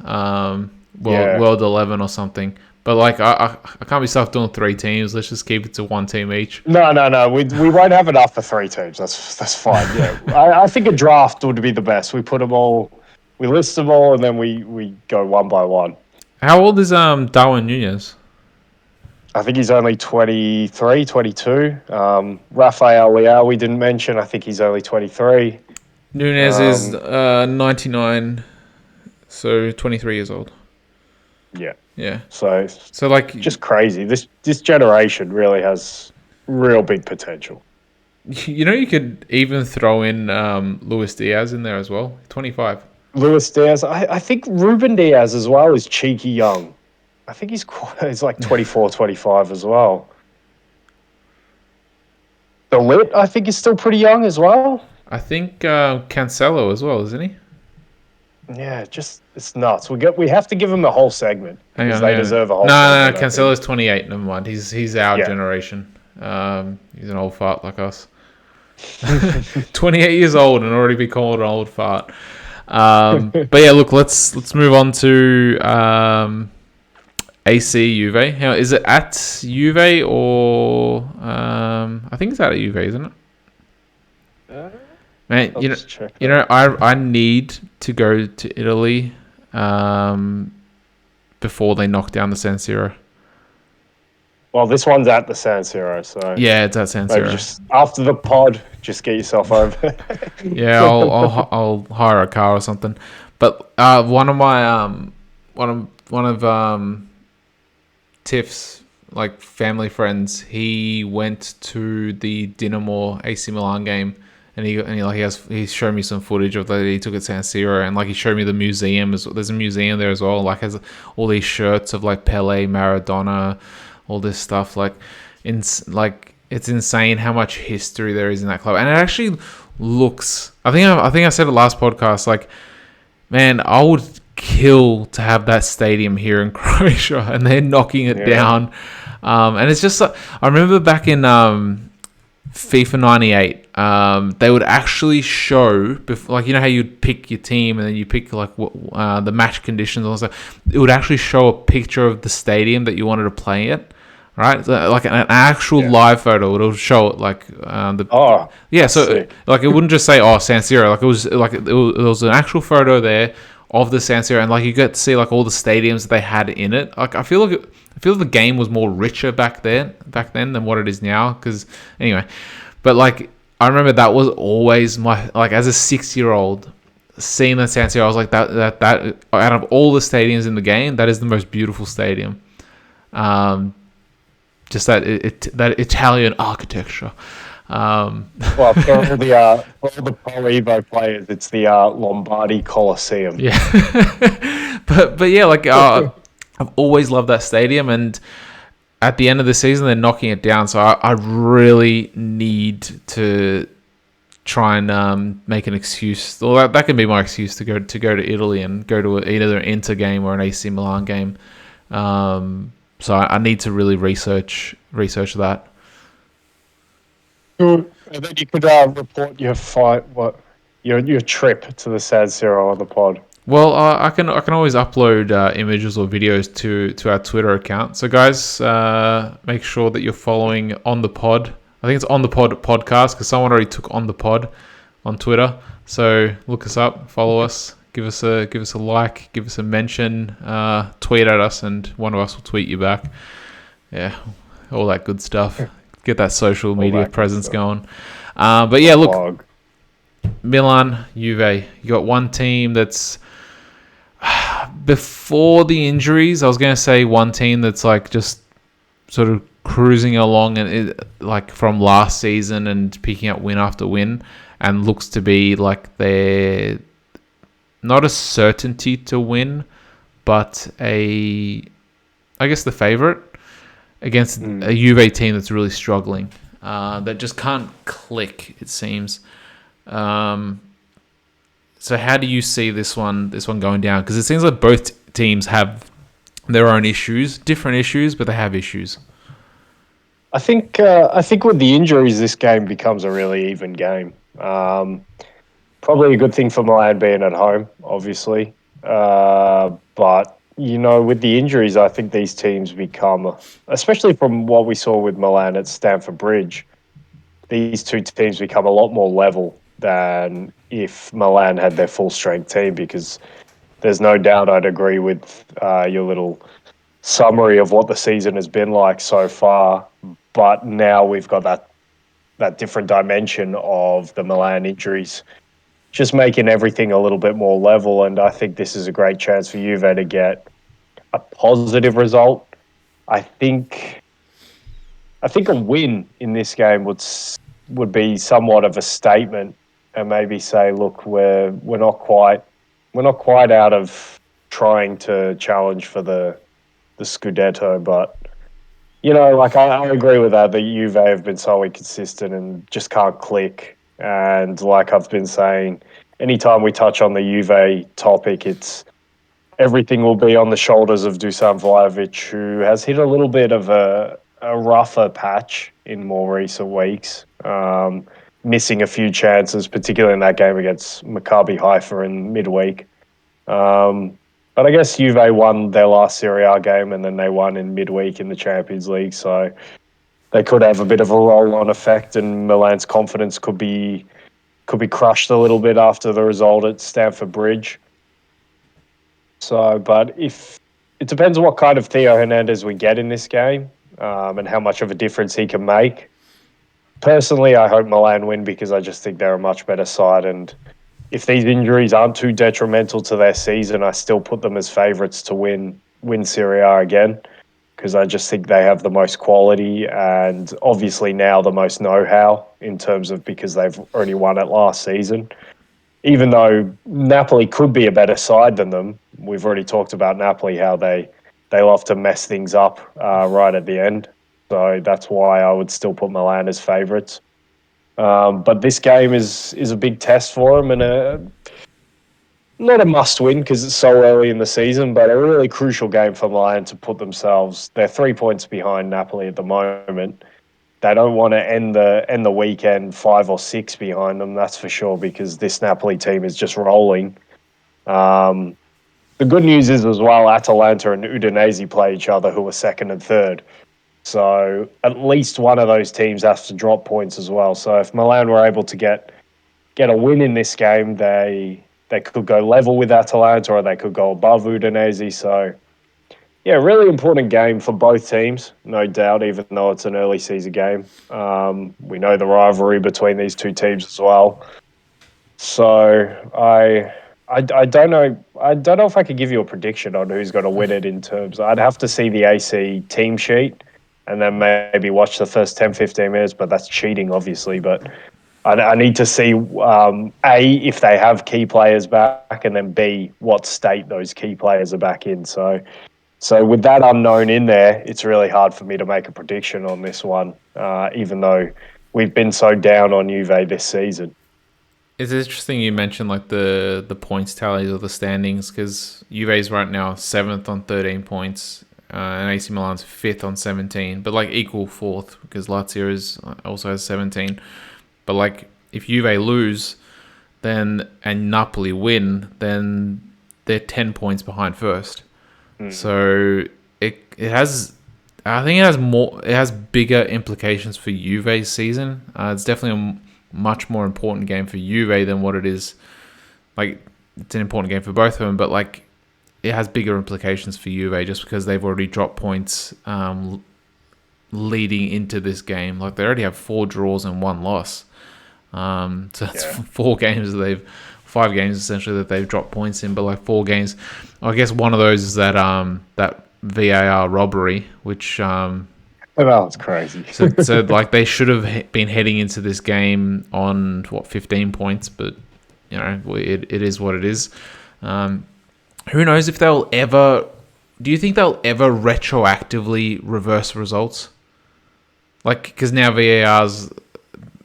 World 11 or something. But like I can't be stuck doing 3 teams. Let's just keep it to 1 team each. No. We won't have enough for 3 teams. That's fine. Yeah, I think a draft would be the best. We put them all, we list them all, and then we go one by one. How old is Darwin Núñez? I think he's only 23, 22. Rafael Leao, we didn't mention. I think he's only 23. Nunez is 99, so 23 years old. Yeah. Yeah. So like, just crazy. This generation really has real big potential. you could even throw in Luis Diaz in there as well. 25. Luis Diaz. I think Ruben Diaz as well is cheeky young. I think he's like 24, 25 as well. The Lit, I think, is still pretty young as well. I think Cancelo as well, isn't he? Yeah, it's nuts. We have to give him the whole segment because they deserve a whole segment. No, Cancelo's 28. Never mind. He's our generation. He's an old fart like us. 28 years old and already be called an old fart. But yeah, look, let's move on to AC Juve. How is it at Juve or I think it's at Juve, isn't it? Man, I need to go to Italy before they knock down the San Siro. Well, this one's at the San Siro, so yeah, it's at San Siro. Just after the pod, just get yourself over. Yeah, I'll hire a car or something. But one of Tiff's like family friends, he went to the Dinamo AC Milan game, and he showed me some footage of that he took at San Siro, and like he showed me the museum. There's a museum there as well, like has all these shirts of like Pele, Maradona, all this stuff. Like it's insane how much history there is in that club, and it actually looks. I think I said it last podcast. Like, man, I would kill to have that stadium here in Croatia, and they're knocking it down. And it's just like, I remember back in FIFA 98, they would actually show, like, you know how you'd pick your team and then you pick like the match conditions and stuff. It would actually show a picture of the stadium that you wanted to play at. Right, so like an actual live photo, it'll show it like so sick. Like it wouldn't just say San Siro, like it was an actual photo there of the San Siro, and like you get to see like all the stadiums that they had in it. Like I feel the game was more richer back then than what it is now. Because anyway, but like I remember that was always my, like, as a 6-year-old seeing the San Siro, I was like that out of all the stadiums in the game, that is the most beautiful stadium. Just that Italian architecture. Well, for all the Pro Evo players, it's the Lombardi Coliseum. Yeah, but yeah, like I've always loved that stadium, and at the end of the season they're knocking it down. So I really need to try and make an excuse. Well, that can be my excuse to go to Italy and go to either an Inter game or an AC Milan game. So I need to really research that. And then you could report your your trip to the San Siro on the pod. Well, I can always upload images or videos to our Twitter account. So guys, make sure that you're following On The Pod. I think it's On The Pod podcast, because someone already took On The Pod on Twitter. So look us up, follow us. Give us a like, give us a mention, tweet at us, and one of us will tweet you back. Yeah, all that good stuff. Get that social media presence going. But yeah, look, Milan, Juve. You got one team that's before the injuries. I was going to say one team that's like just sort of cruising along and like from last season and picking up win after win, and looks to be like they're not a certainty to win, but I guess the favourite against a Juve team that's really struggling, that just can't click, it seems. So how do you see this one going down? Because it seems like both teams have their own issues, different issues, but they have issues. I think with the injuries, this game becomes a really even game. Probably a good thing for Milan being at home, obviously. But, with the injuries, I think these teams become, especially from what we saw with Milan at Stamford Bridge, these two teams become a lot more level than if Milan had their full-strength team, because there's no doubt I'd agree with your little summary of what the season has been like so far. But now we've got that different dimension of the Milan injuries, just making everything a little bit more level. And I think this is a great chance for Juve to get a positive result. I think a win in this game would be somewhat of a statement, and maybe say, look, we're not quite out of trying to challenge for the Scudetto, but like I agree with that. The Juve have been so inconsistent and just can't click. And like I've been saying, anytime we touch on the Juve topic, it's everything will be on the shoulders of Dusan Vlahovic, who has hit a little bit of a rougher patch in more recent weeks, missing a few chances, particularly in that game against Maccabi Haifa in midweek. But I guess Juve won their last Serie A game and then they won in midweek in the Champions League, so they could have a bit of a roll-on effect, and Milan's confidence could be crushed a little bit after the result at Stamford Bridge. So, but if it depends on what kind of Theo Hernandez we get in this game, and how much of a difference he can make. Personally, I hope Milan win because I just think they're a much better side, and if these injuries aren't too detrimental to their season, I still put them as favourites to win Serie A again, because I just think they have the most quality and obviously now the most know-how in terms of, because they've already won it last season. Even though Napoli could be a better side than them, we've already talked about Napoli, how they love to mess things up right at the end. So that's why I would still put Milan as favourites. But this game is a big test for them, and not a must-win because it's so early in the season, but a really crucial game for Milan to put themselves. They're 3 points behind Napoli at the moment. They don't want to end the weekend 5 or 6 behind them, that's for sure, because this Napoli team is just rolling. The good news is as well, Atalanta and Udinese play each other, who are second and third. So at least one of those teams has to drop points as well. So if Milan were able to get a win in this game, they could go level with Atalanta or they could go above Udinese. So yeah, really important game for both teams, no doubt, even though it's an early season game. We know the rivalry between these two teams as well. So I don't know. I don't know if I could give you a prediction on who's going to win it in terms. I'd have to see the AC team sheet and then maybe watch the first 10, 15 minutes, but that's cheating, obviously. But I need to see, A, if they have key players back, and then B, what state those key players are back in. So with that unknown in there, it's really hard for me to make a prediction on this one, even though we've been so down on Juve this season. It's interesting you mentioned like the points tallies of the standings, because Juve's right now 7th on 13 points, and AC Milan's 5th on 17, but like equal 4th because Lazio also has 17. But like if Juve lose, then and Napoli win, then they're 10 points behind first. So it has, I think it has bigger implications for Juve's season. It's definitely a much more important game for Juve than what it is. Like, it's an important game for both of them, but like it has bigger implications for Juve just because they've already dropped points leading into this game. Like, they already have 4 draws and 1 loss. So that's 5 games essentially that they've dropped points in, but like 4 games. I guess one of those is that that VAR robbery, which That's crazy. so like they should have been heading into this game on 15 points, but it is what it is. Who knows if they'll ever? Do you think they'll ever retroactively reverse results? Like, because now VAR's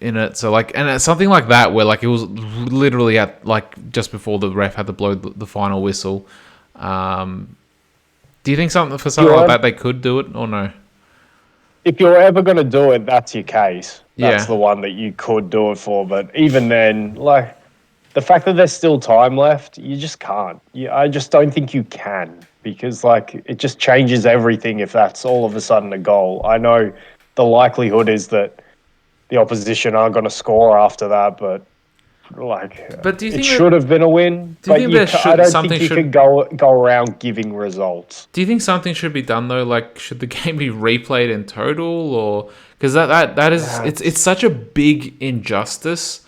in it, so like, and it's something like that where like it was literally at like just before the ref had to blow the final whistle. Do you think something like that they could do it or no? If you're ever going to do it, that's your case. That's Yeah. the one that you could do it for. But even then, like, the fact that there's still time left, you just can't. I just don't think you can, because like it just changes everything if that's all of a sudden a goal. I know the likelihood is that the opposition aren't going to score after that, but like But do you it think should have been a win. do you But think I don't think you can go around giving results. Do you think something should be done though? Like, should the game be replayed in total, or because that is it's such a big injustice.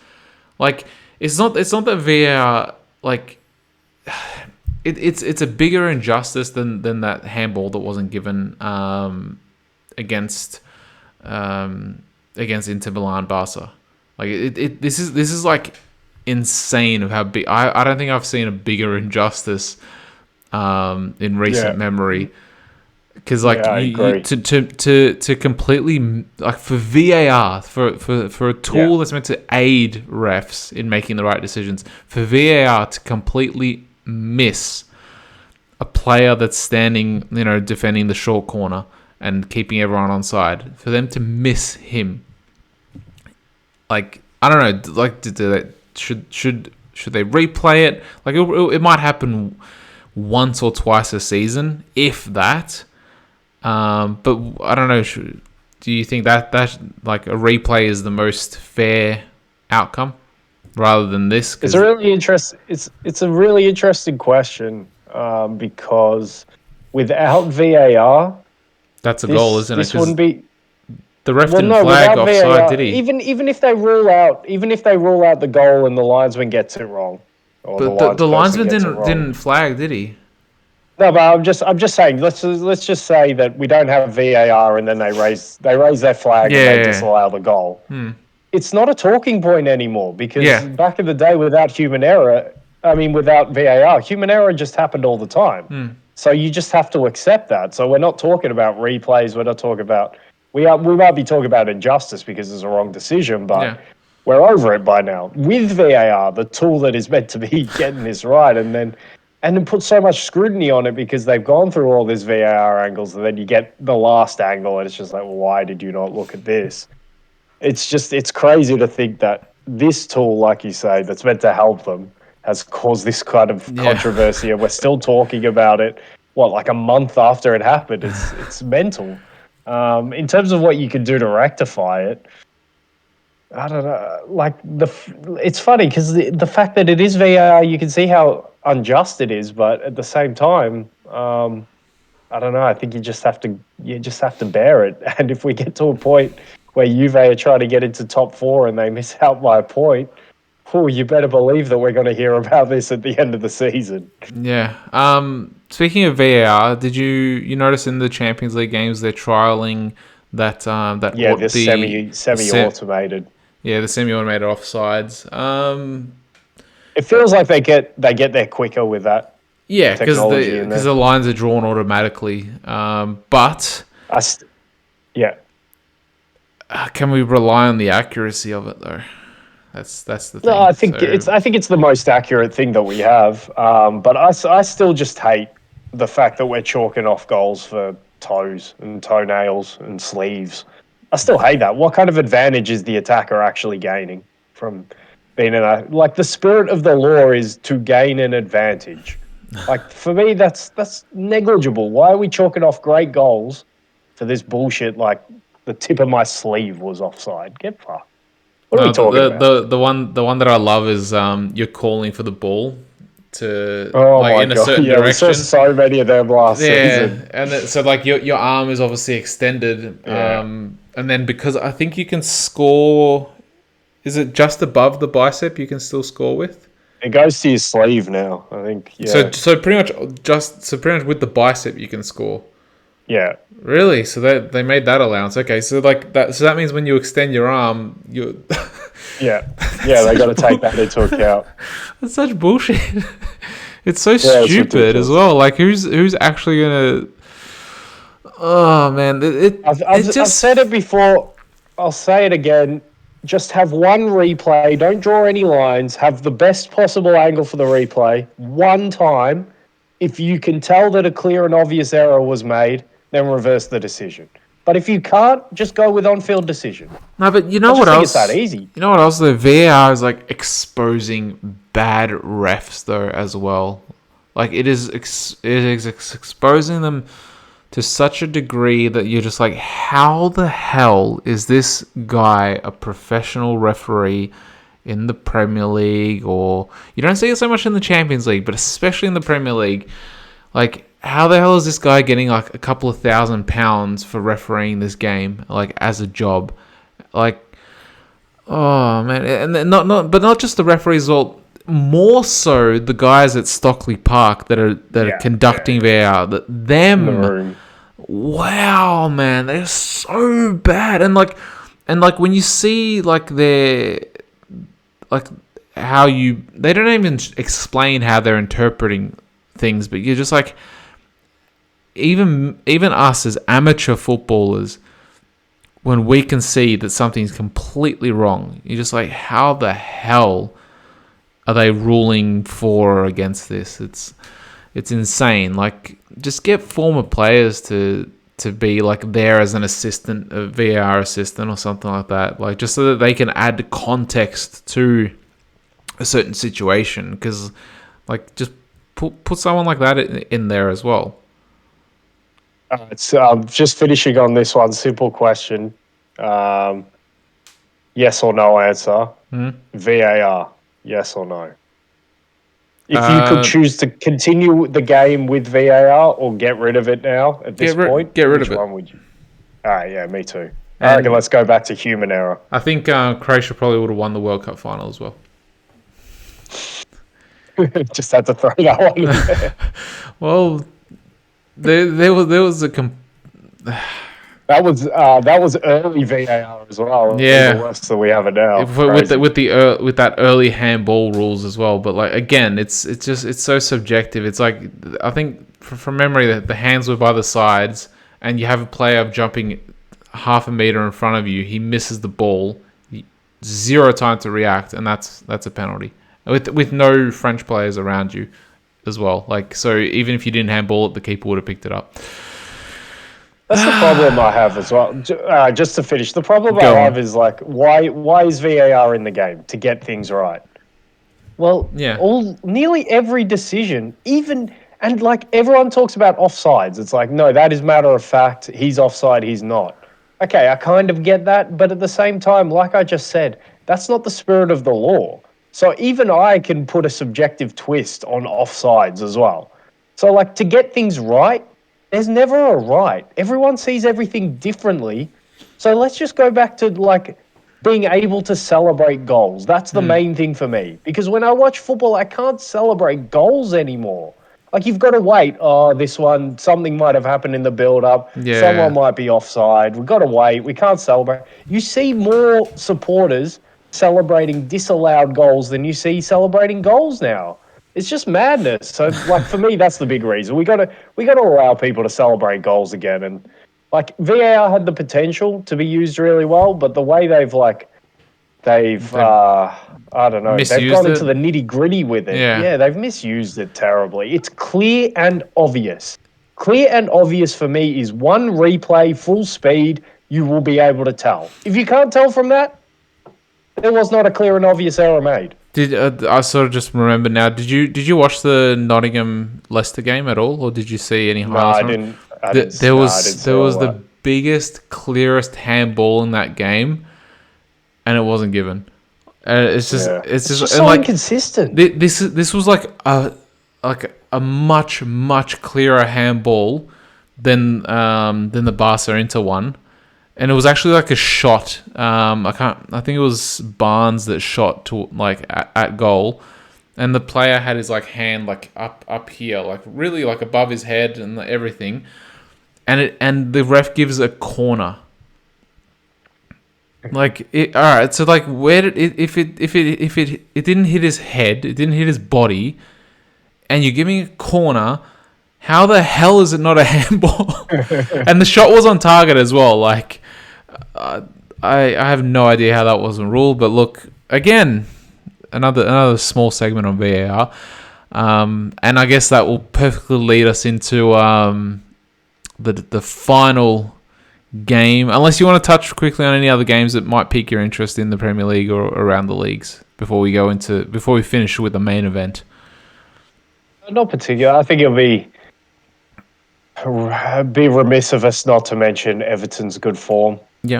Like, it's not that VAR like it's a bigger injustice than that handball that wasn't given against Inter Milan Barca. Like this is like insane of how big. I don't think I've seen a bigger injustice in recent memory. Because like to completely like for VAR for a tool that's meant to aid refs in making the right decisions, for VAR to completely miss a player that's standing, defending the short corner and keeping everyone on side, for them to miss him, like I don't know, like should they replay it? Like it might happen once or twice a season, if that. But I don't know. Do you think that like a replay is the most fair outcome rather than this? It's a really interesting question because without VAR, that's a goal, isn't it? This wouldn't be. The ref didn't flag offside, VAR, did he? Even if they rule out the goal and the linesman gets it wrong, but the linesman didn't flag, did he? No, but I'm just saying. Let's just say that we don't have VAR, and then they raise their flag and they disallow the goal. It's not a talking point anymore because back in the day, without without VAR, human error just happened all the time. So you just have to accept that. So we're not talking about replays. We're not talking about we might be talking about injustice because it's a wrong decision, but we're over it by now. With VAR, the tool that is meant to be getting this right, and then put so much scrutiny on it because they've gone through all these VAR angles, and then you get the last angle, and it's just like, well, why did you not look at this? It's crazy to think that this tool, like you say, that's meant to help them, has caused this kind of controversy, and we're still talking about it. Like a month after it happened? It's mental. In terms of what you can do to rectify it, I don't know. Like it's funny because the fact that it is VAR, you can see how unjust it is, but at the same time, I don't know. I think you just have to bear it. And if we get to a point where Juve are trying to get into top 4 and they miss out by a point, you better believe that we're going to hear about this at the end of the season. Yeah. Speaking of VAR, did you notice in the Champions League games they're trialing that semi-automated. Yeah, the semi-automated offsides. It feels like they get there quicker with that. Yeah, because the lines are drawn automatically. But can we rely on the accuracy of it though? That's the thing. No, I think it's the most accurate thing that we have. But I still just hate the fact that we're chalking off goals for toes and toenails and sleeves. I still hate that. What kind of advantage is the attacker actually gaining from being the spirit of the law is to gain an advantage. Like for me, that's negligible. Why are we chalking off great goals for this bullshit? Like the tip of my sleeve was offside. Get fucked. What are we talking about? The one that I love is you're calling for the ball to in a certain direction. We saw so many of them last season. And so like your arm is obviously extended, and then because I think you can score, is it just above the bicep you can still score with? It goes to your sleeve now, I think. Yeah. So pretty much with the bicep you can score. Yeah. Really? So they made that allowance. Okay, so like that. So that means when you extend your arm, you. Yeah, they got to take that into account. That's such bullshit. It's so stupid as well. Like who's actually gonna? Oh man, I've said it before. I'll say it again. Just have one replay. Don't draw any lines. Have the best possible angle for the replay one time. If you can tell that a clear and obvious error was made, then reverse the decision. But if you can't, just go with on-field decision. No, but you know what else? It's that easy. You know what else? The VAR is like exposing bad refs though as well. Like it is exposing them to such a degree that you're just like, how the hell is this guy a professional referee in the Premier League, or you don't see it so much in the Champions League, but especially in the Premier League. Like, how the hell is this guy getting like a couple of £1,000 for refereeing this game, like as a job? Like, oh man, and then not just the referees, all more so the guys at Stockley Park that are conducting VAR. Them, wow, man, they're so bad, and when you see like their like how they don't even explain how they're interpreting things, but you're just like, even us as amateur footballers, when we can see that something's completely wrong, you're just like, how the hell are they ruling for or against this? It's insane. Like, just get former players to be like there as an assistant, a VAR assistant or something like that, like just so that they can add context to a certain situation, because like just put someone like that in there as well. It's just finishing on this one. Simple question. Yes or no answer. VAR. Yes or no? If you could choose to continue the game with VAR or get rid of it now at this point, get rid of it. Which one would you? All right, yeah, me too. I reckon let's go back to human error. I think Croatia probably would have won the World Cup final as well. Just had to throw that one in there. Well, there was a that was early VAR as well. Yeah, worse than we have it now. With that early handball rules as well. But like, again, it's so subjective. It's like, I think from memory that the hands were by the sides, and you have a player jumping half a meter in front of you. He misses the ball, 0 time to react, and that's a penalty. With no French players around you as well. Like, so even if you didn't handball it, the keeper would have picked it up. That's the problem I have as well. Just to finish, the problem I have is like, why is VAR in the game? To get things right. Well, yeah. Nearly every decision, and like everyone talks about offsides. It's like, no, that is matter of fact. He's offside, he's not. Okay, I kind of get that, but at the same time, like I just said, that's not the spirit of the law. So even I can put a subjective twist on offsides as well. So like, to get things right, there's never a right. Everyone sees everything differently. So let's just go back to like being able to celebrate goals. That's the main thing for me. Because when I watch football, I can't celebrate goals anymore. Like, you've got to wait. Oh, this one, something might have happened in the build-up. Yeah. Someone might be offside. We've got to wait. We can't celebrate. You see more supporters celebrating disallowed goals than you see celebrating goals now. It's just madness. So, like, for me, that's the big reason. We got to allow people to celebrate goals again. And like, VAR had the potential to be used really well, but the way they've I don't know, they've gone into the nitty gritty with it. Yeah, they've misused it terribly. It's clear and obvious. Clear and obvious for me is one replay, full speed. You will be able to tell. If you can't tell from that, there was not a clear and obvious error made. I sort of just remember now? Did you watch the Nottingham Leicester game at all, or did you see any highlights? No, I didn't. There was the biggest, clearest handball in that game, and it wasn't given. It's just so like, inconsistent. This was like a much clearer handball than the Barca Inter one. And it was actually like a shot. I think it was Barnes that shot to like at goal, and the player had his like hand like up here, like really like above his head and everything, and the ref gives a corner. Like, all right, so like, where did if it didn't hit his head, it didn't hit his body, and you're giving a corner. How the hell is it not a handball? And the shot was on target as well. Like, I have no idea how that wasn't ruled. But look, again, another small segment on VAR. And I guess that will perfectly lead us into the final game. Unless you want to touch quickly on any other games that might pique your interest in the Premier League or around the leagues before we finish with the main event. Not particular. I think it'll be remiss of us not to mention Everton's good form. Yeah.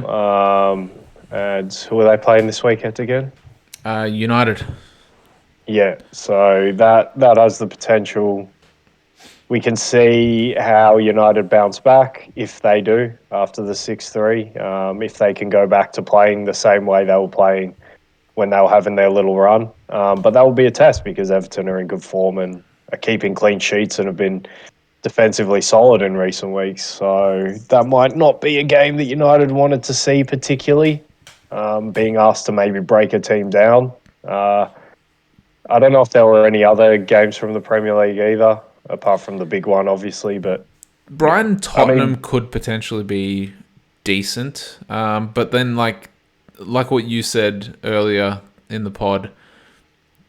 And who are they playing this weekend again? United. Yeah, so that has the potential. We can see how United bounce back if they do after the 6-3. If they can go back to playing the same way they were playing when they were having their little run. But that will be a test because Everton are in good form and are keeping clean sheets and have been defensively solid in recent weeks. So that might not be a game that United wanted to see particularly, being asked to maybe break a team down. I don't know if there were any other games from the Premier League either, apart from the big one, obviously. But yeah, Brighton I Tottenham mean, could potentially be decent, but then like what you said earlier in the pod,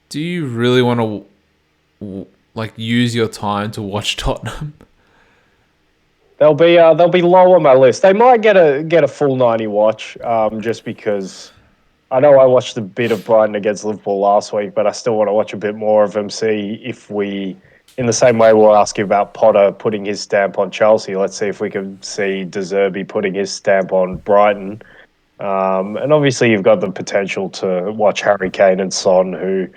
do you really want to like use your time to watch Tottenham? they'll be low on my list. They might get a full 90 watch, just because I know I watched a bit of Brighton against Liverpool last week, but I still want to watch a bit more of them. See if we, in the same way we'll ask you about Potter putting his stamp on Chelsea. Let's see if we can see De Zerbi putting his stamp on Brighton. And obviously, you've got the potential to watch Harry Kane and Son, who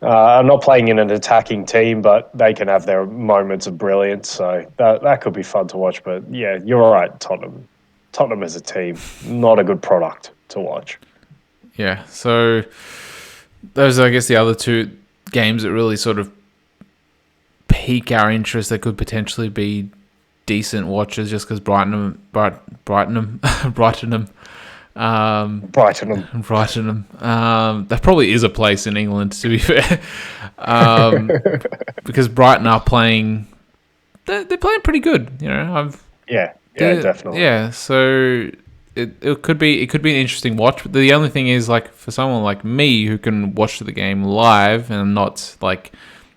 are not playing in an attacking team, but they can have their moments of brilliance. So that could be fun to watch. But yeah, you're right, Tottenham. Tottenham as a team, not a good product to watch. Yeah, so those are, I guess, the other two games that really sort of pique our interest that could potentially be decent watches just because Brighton, Brighton. that probably is a place in England, to be fair, because Brighton are playing, they're playing pretty good, you know. Yeah, definitely. Yeah, so it could be an interesting watch. But the only thing is, like, for someone like me who can watch the game live and not like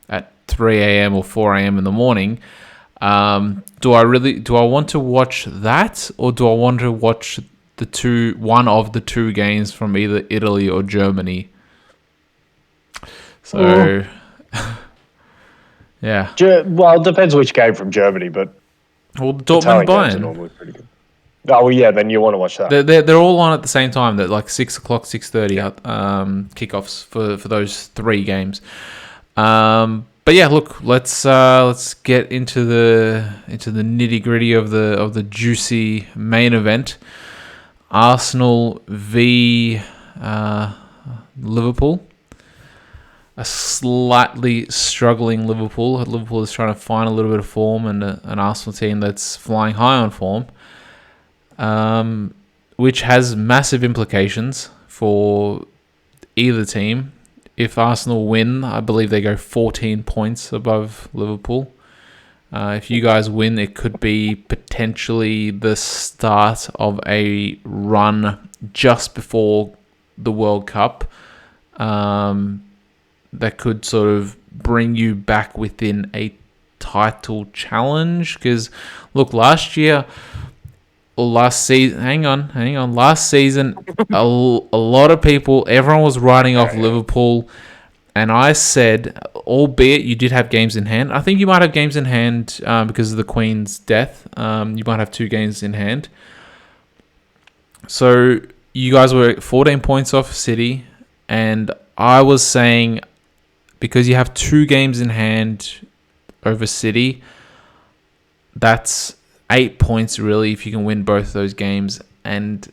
at 3 a.m. or 4 a.m. in the morning, do I want to watch that, or do I want to watch one of the two games from either Italy or Germany? So yeah. Well, it depends which game from Germany, but Well, Dortmund Italian games are Bayern. normally pretty good. Oh, well, yeah, then you want to watch that. They're all on at the same time. They're like 6 o'clock, 6:30 kickoffs for those three games. But yeah, look, let's get into the nitty gritty of the juicy main event. Arsenal v Liverpool. A slightly struggling Liverpool. Liverpool is trying to find a little bit of form, and an Arsenal team that's flying high on form, which has massive implications for either team. If Arsenal win, I believe they go 14 points above Liverpool. If you guys win, it could be potentially the start of a run just before the World Cup. That could sort of bring you back within a title challenge. Because, look, last season, last season, a lot of people, everyone was writing off Liverpool. And I said, albeit you did have games in hand, I think you might have games in hand because of the Queen's death. You might have 2 games in hand. So you guys were 14 points off City. And I was saying, because you have 2 games in hand over City, that's 8 points really if you can win both of those games. And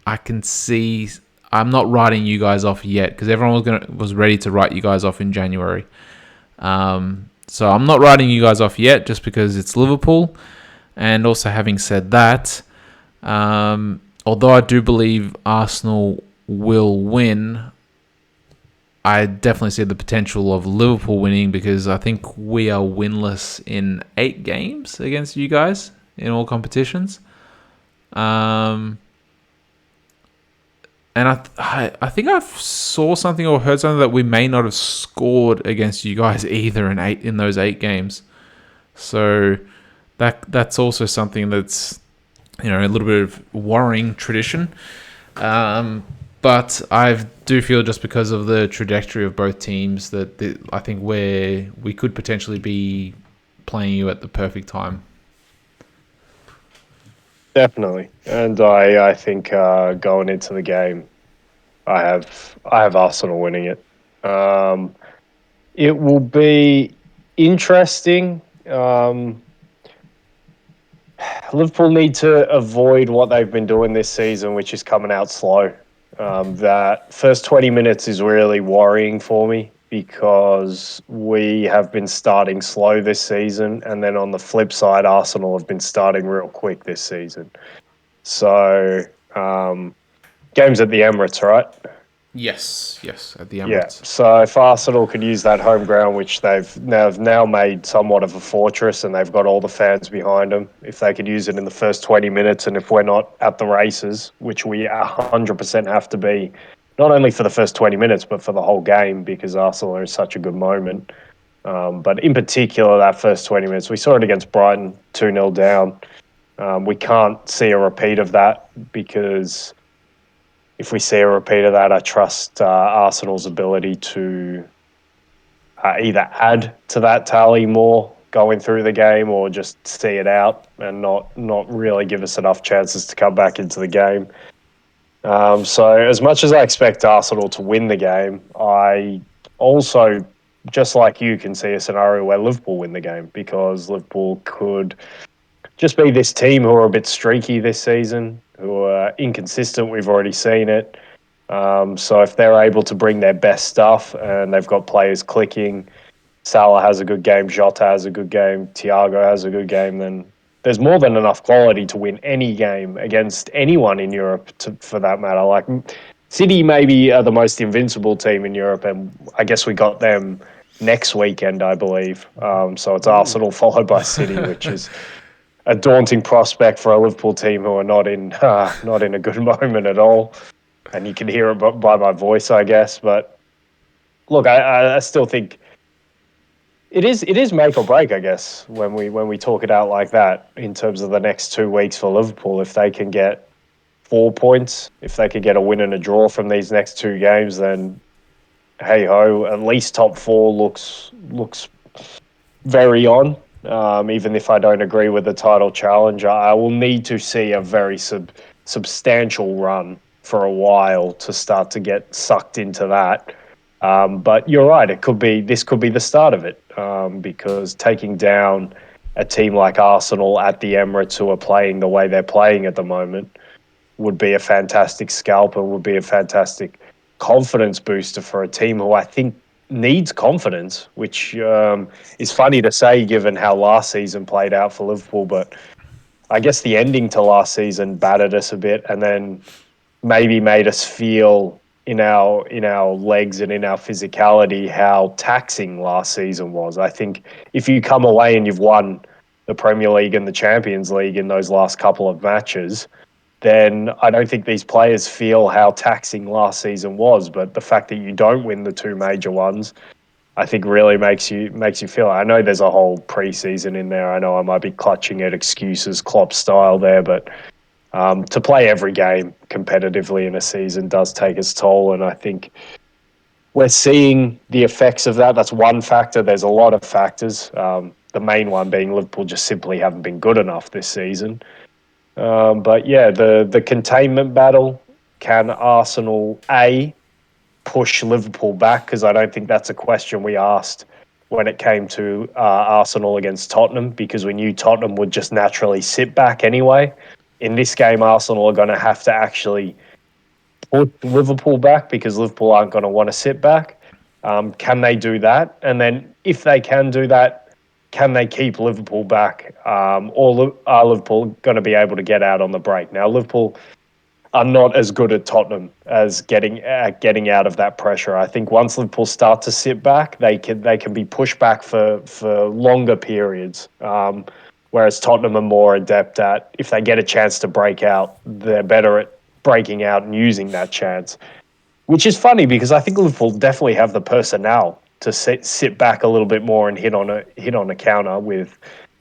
I can see, I'm not writing you guys off yet because everyone was ready to write you guys off in January. So I'm not writing you guys off yet just because it's Liverpool. And also, having said that, although I do believe Arsenal will win, I definitely see the potential of Liverpool winning because I think we are winless in 8 games against you guys in all competitions. And I think I saw something or heard something that we may not have scored against you guys either in those 8 games. So that's also something that's, you know, a little bit of worrying tradition. But I do feel just because of the trajectory of both teams that I think we could potentially be playing you at the perfect time. Definitely. And I think going into the game, I have Arsenal winning it. It will be interesting. Liverpool need to avoid what they've been doing this season, which is coming out slow. That first 20 minutes is really worrying for me because we have been starting slow this season. And then on the flip side, Arsenal have been starting real quick this season. So, games at the Emirates, right? Yes, at the Yeah. Emirates. So if Arsenal could use that home ground, which they've now made somewhat of a fortress, and they've got all the fans behind them, if they could use it in the first 20 minutes, and if we're not at the races, which we 100% have to be, not only for the first 20 minutes but for the whole game, because Arsenal are in such a good moment. But in particular, that first 20 minutes, we saw it against Brighton, 2-0 down. We can't see a repeat of that because if we see a repeat of that, I trust Arsenal's ability to either add to that tally more going through the game or just see it out and not really give us enough chances to come back into the game. So as much as I expect Arsenal to win the game, I also, just like you, can see a scenario where Liverpool win the game because Liverpool could just be this team who are a bit streaky this season, who are inconsistent. We've already seen it. So if they're able to bring their best stuff and they've got players clicking, Salah has a good game, Jota has a good game, Thiago has a good game, then there's more than enough quality to win any game against anyone in Europe, for that matter. Like City maybe are the most invincible team in Europe, and I guess we got them next weekend, I believe. So it's Arsenal followed by City, which is a daunting prospect for a Liverpool team who are not in a good moment at all. And you can hear it by my voice, I guess. But look, I still think it is make or break, I guess, when we talk it out like that in terms of the next 2 weeks for Liverpool. If they can get 4 points, if they could get a win and a draw from these next two games, then hey ho, at least top four looks very on. Even if I don't agree with the title challenge, I will need to see a very substantial run for a while to start to get sucked into that. But you're right; this could be the start of it, because taking down a team like Arsenal at the Emirates, who are playing the way they're playing at the moment, would be a fantastic scalp and would be a fantastic confidence booster for a team who I think needs confidence, which is funny to say given how last season played out for Liverpool. But I guess the ending to last season battered us a bit, and then maybe made us feel in our legs and in our physicality how taxing last season was. I think if you come away and you've won the Premier League and the Champions League in those last couple of matches, then I don't think these players feel how taxing last season was. But the fact that you don't win the two major ones, I think really makes you feel. I know there's a whole preseason in there. I know I might be clutching at excuses, Klopp style there, but to play every game competitively in a season does take its toll, and I think we're seeing the effects of that. That's one factor. There's a lot of factors. The main one being Liverpool just simply haven't been good enough this season. But yeah, the containment battle, can Arsenal push Liverpool back? Because I don't think that's a question we asked when it came to Arsenal against Tottenham, because we knew Tottenham would just naturally sit back anyway. In this game, Arsenal are going to have to actually put Liverpool back because Liverpool aren't going to want to sit back. Can they do that? And then if they can do that, can they keep Liverpool back? Or are Liverpool going to be able to get out on the break? Now, Liverpool are not as good at Tottenham as getting out of that pressure. I think once Liverpool start to sit back, they can be pushed back for longer periods. Whereas Tottenham are more adept at, if they get a chance to break out, they're better at breaking out and using that chance. Which is funny because I think Liverpool definitely have the personnel to sit back a little bit more and hit on a counter with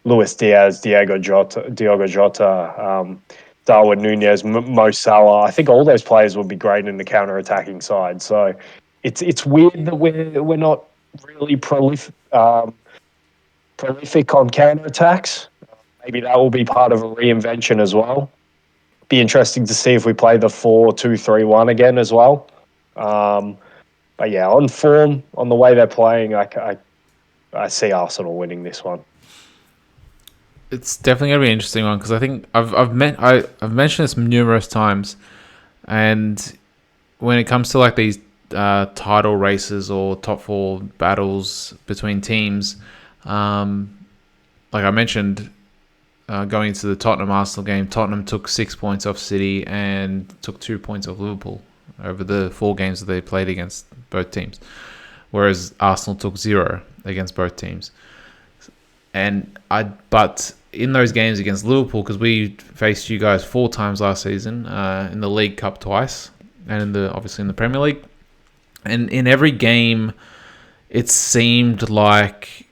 Luis Diaz, Diogo Jota, Darwin Nunez, Mo Salah. I think all those players would be great in the counter-attacking side. So it's weird that we're not really prolific on counter-attacks. Maybe that will be part of a reinvention as well. Be interesting to see if we play the 4-2-3-1 again as well. But yeah, on form, on the way they're playing, I see Arsenal winning this one. It's definitely gonna be an interesting one because I think I've mentioned this numerous times, and when it comes to like these title races or top four battles between teams, like I mentioned, going into the Tottenham Arsenal game, Tottenham took 6 points off City and took 2 points off Liverpool over the 4 games that they played against both teams, whereas Arsenal took 0 against both teams. But in those games against Liverpool, because we faced you guys 4 times last season, in the League Cup twice, and obviously in the Premier League, and in every game, it seemed like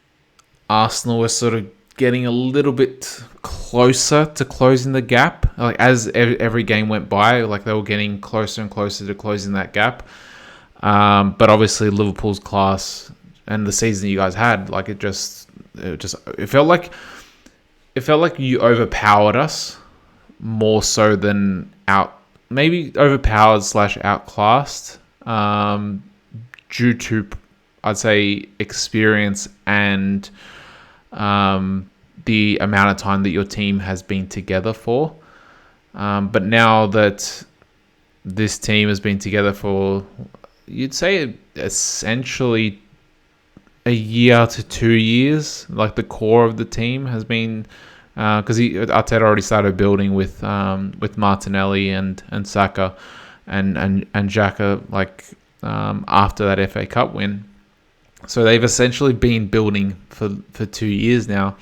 Arsenal was sort of getting a little bit closer to closing the gap. Like as every game went by, like they were getting closer and closer to closing that gap. But obviously Liverpool's class and the season you guys had, like it felt like you overpowered us more so than maybe overpowered / outclassed, due to, I'd say, experience and the amount of time that your team has been together for. But now that this team has been together for, you'd say, essentially a year to 2 years, like the core of the team has been, because Arteta already started building with Martinelli and Saka and Xhaka, like after that FA Cup win. So they've essentially been building for 2 years now,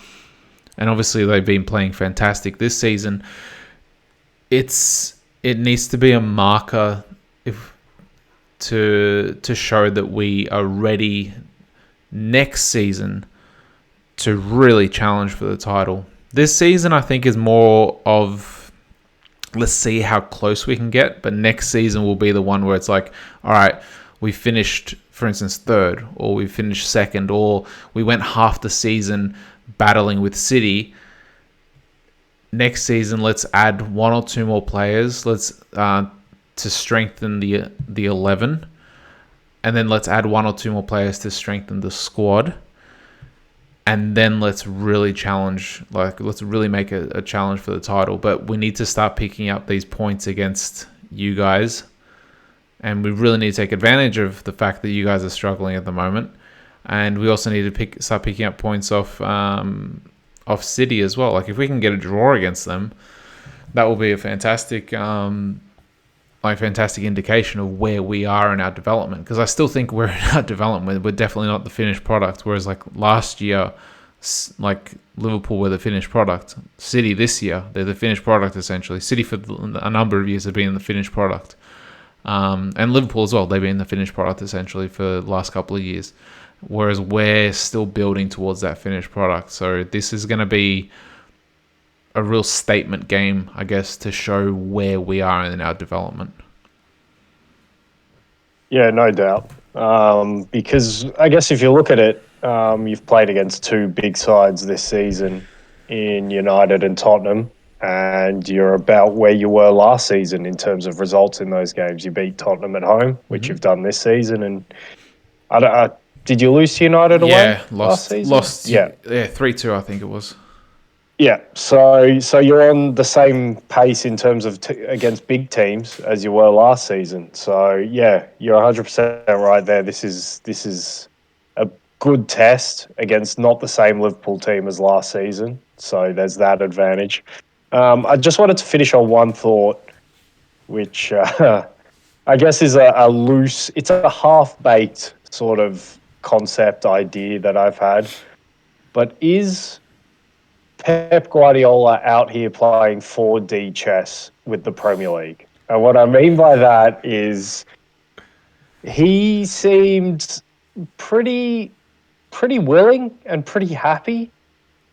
and obviously they've been playing fantastic this season. It needs to be a marker to show that we are ready next season to really challenge for the title. This season, I think, is more of, let's see how close we can get, but next season will be the one where it's like, all right, we finished, for instance, 3rd, or we finished 2nd, or we went half the season battling with City. Next season, let's add 1 or 2 more players. Let's to strengthen the 11, and then let's add 1 or 2 more players to strengthen the squad, and then let's really challenge. Like, let's really make a challenge for the title. But we need to start picking up these points against you guys, and we really need to take advantage of the fact that you guys are struggling at the moment. And we also need to start picking up points off City as well. Like, if we can get a draw against them, that will be a fantastic indication of where we are in our development. Because I still think we're in our development. We're definitely not the finished product. Whereas like last year, like Liverpool were the finished product. City this year, they're the finished product essentially. City for a number of years have been the finished product. And Liverpool as well, they've been the finished product essentially for the last couple of years. Whereas we're still building towards that finished product. So this is going to be a real statement game, I guess, to show where we are in our development. Yeah, no doubt. Because I guess if you look at it, you've played against 2 big sides this season in United and Tottenham, and you're about where you were last season in terms of results in those games. You beat Tottenham at home, which you've done this season, and did you lose to United away? Yeah, last season? Lost. Yeah, 3-2, I think it was. Yeah, so you're on the same pace in terms of against big teams as you were last season. So yeah, you're 100% right there. This is a good test against not the same Liverpool team as last season. So there's that advantage. I just wanted to finish on one thought, which I guess is a loose, it's a half-baked sort of concept idea that I've had. But is Pep Guardiola out here playing 4D chess with the Premier League? And what I mean by that is he seemed pretty willing and pretty happy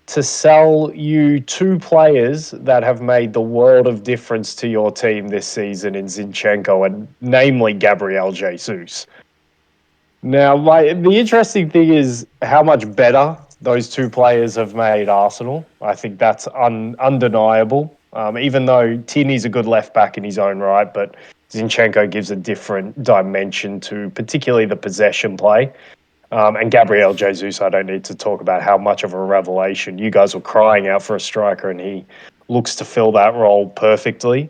to sell you 2 players that have made the world of difference to your team this season in Zinchenko and namely Gabriel Jesus. Now, the interesting thing is how much better those 2 players have made Arsenal. I think that's undeniable. Even though Tierney's a good left back in his own right, but Zinchenko gives a different dimension to particularly the possession play. And Gabriel Jesus, I don't need to talk about how much of a revelation. You guys were crying out for a striker, and he looks to fill that role perfectly.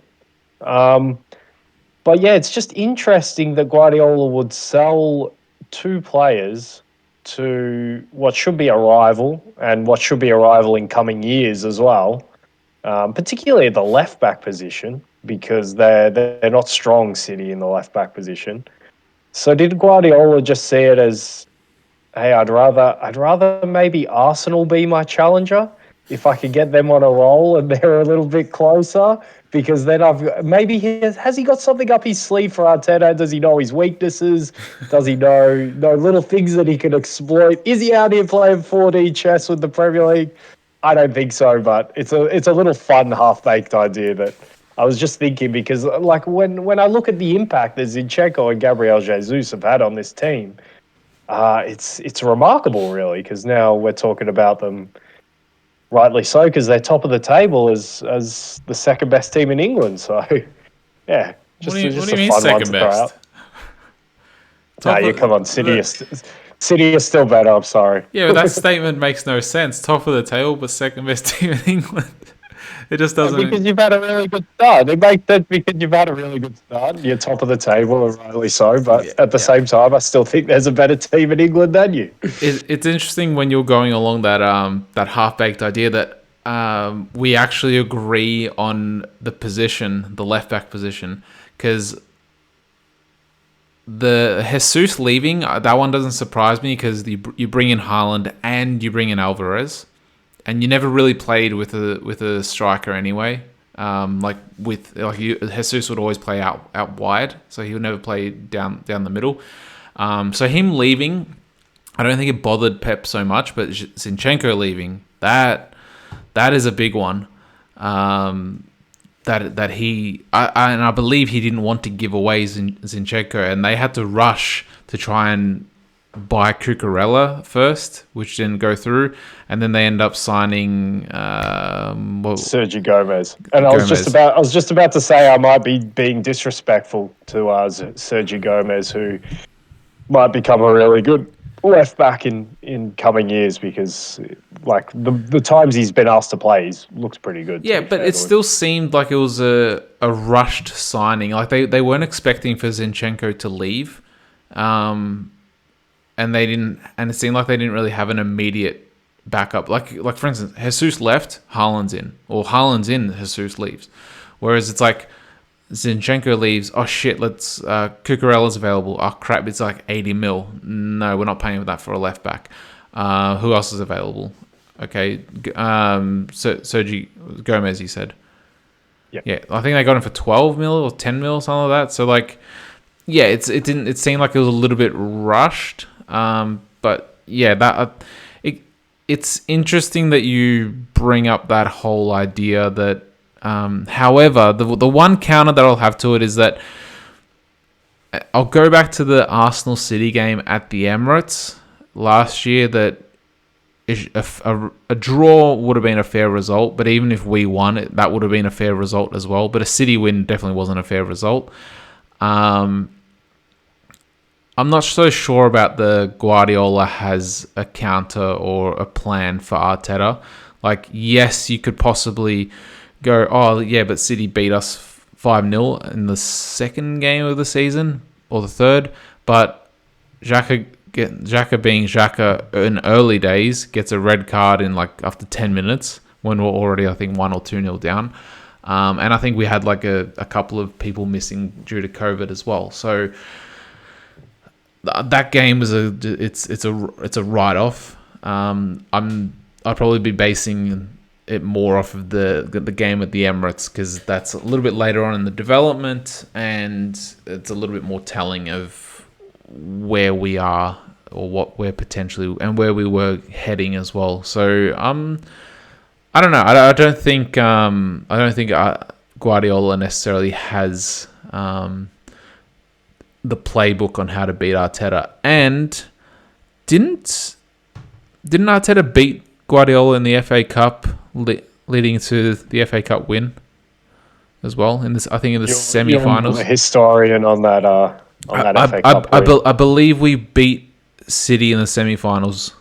But yeah, it's just interesting that Guardiola would sell two players to what should be a rival and what should be a rival in coming years as well, particularly at the left back position because they're not strong, City, in the left back position. So did Guardiola just see it as, hey, I'd rather maybe Arsenal be my challenger if I could get them on a roll and they're a little bit closer, because then maybe has he got something up his sleeve for Arteta? Does he know his weaknesses? Does he know little things that he can exploit? Is he out here playing 4D chess with the Premier League? I don't think so, but it's a little fun half baked idea that I was just thinking, because like when I look at the impact that Zinchenko and Gabriel Jesus have had on this team. It's remarkable, really, because now we're talking about them, rightly so, because they're top of the table as the second best team in England. So, yeah, What just do you a mean fun one to second throw best? out. Come on, City is still better. I'm sorry. Yeah, but that statement makes no sense. Top of the table, but second best team in England. It just doesn't. Because you've had a really good start. It makes sense because you've had a really good start. You're top of the table, and rightly so. But at the same time, I still think there's a better team in England than you. It's interesting when you're going along that half baked idea that we actually agree on the position, the left back position, because the Jesus leaving, that one doesn't surprise me because you bring in Haaland and you bring in Alvarez. And you never really played with a striker anyway. Jesus would always play out wide, so he would never play down the middle. So him leaving, I don't think it bothered Pep so much, but Zinchenko leaving, that is a big one. And I believe he didn't want to give away Zinchenko, and they had to rush to try and buy Cucurella first, which didn't go through, and then they end up signing Sergio Gomez. And I was just about to say I might be being disrespectful to Sergio Gomez, who might become a really good left back in coming years, because like the times he's been asked to play, he looks pretty good. Yeah, but it still seemed like it was a rushed signing. Like they weren't expecting for Zinchenko to leave. And they didn't, and it seemed like they didn't really have an immediate backup. Like for instance, Jesus left, Haaland's in, or Haaland's in, Jesus leaves. Whereas it's like Zinchenko leaves, oh shit, Cucurella's available. Oh crap, it's like 80 mil. No, we're not paying that for a left back. Who else is available? Okay, Sergio Gomez, you said. Yep. Yeah, I think they got him for 12 mil or 10 mil, something like that. So like, yeah, it seemed like it was a little bit rushed. But yeah, it's interesting that you bring up that whole idea that, however, the one counter that I'll have to it is that I'll go back to the Arsenal City game at the Emirates last year, that a draw would have been a fair result, but even if we won, that would have been a fair result as well. But a City win definitely wasn't a fair result. I'm not so sure about the Guardiola has a counter or a plan for Arteta. Like, yes, you could possibly go, oh, yeah, but City beat us 5-0 in the second game of the season, or the third, but Xhaka being Xhaka in early days gets a red card in like after 10 minutes when we're already, I think, 1 or 2-0 down. And I think we had like a couple of people missing due to COVID as well. So that game was it's a write-off. I'd probably be basing it more off of the game at the Emirates, because that's a little bit later on in the development, and it's a little bit more telling of where we are or what we're potentially and where we were heading as well. So I don't know. I don't think Guardiola necessarily has the playbook on how to beat Arteta. And didn't Arteta beat Guardiola in the FA Cup, leading to the FA Cup win? as well. In this, I think in the You're the semi-finals. historian on that FA Cup win. I believe we beat City in the semi-finals.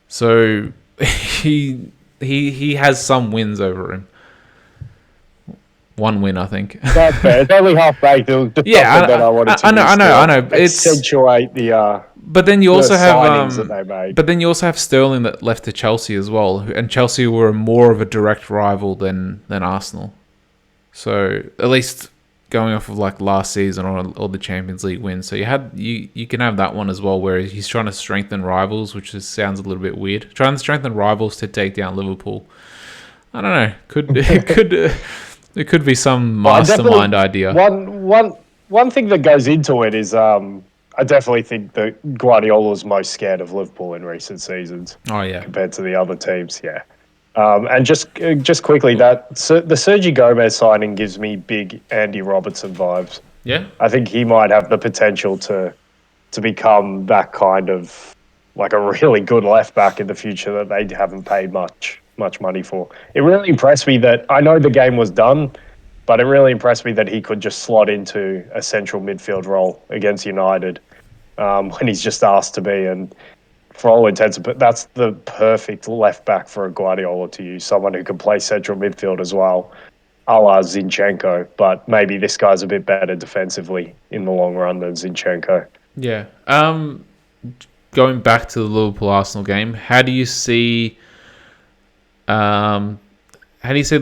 So he has some wins over him. One win, I think. That's fair. It's only half baked. Yeah, that I wanted to I know. Accentuate the but then you also have signings that they made. But then you also have Sterling that left to Chelsea as well, and Chelsea were more of a direct rival than Arsenal. So at least going off of like last season or the Champions League wins, so you can have that one as well, where he's trying to strengthen rivals, which sounds a little bit weird. Trying to strengthen rivals to take down Liverpool. I don't know. It could be some mastermind idea. One thing that goes into it is I definitely think that Guardiola was most scared of Liverpool in recent seasons. Oh yeah, compared to the other teams, yeah. And just quickly, the Sergi Gomez signing gives me big Andy Robertson vibes. Yeah, I think he might have the potential to become that kind of like a really good left back in the future that they haven't paid much money for. It really impressed me that I know the game was done, but it really impressed me that he could just slot into a central midfield role against United when he's just asked to be. And for all intents, but that's the perfect left back for a Guardiola to use, someone who can play central midfield as well, a la Zinchenko. But maybe this guy's a bit better defensively in the long run than Zinchenko. Yeah. Going back to the Liverpool Arsenal game, how do you see the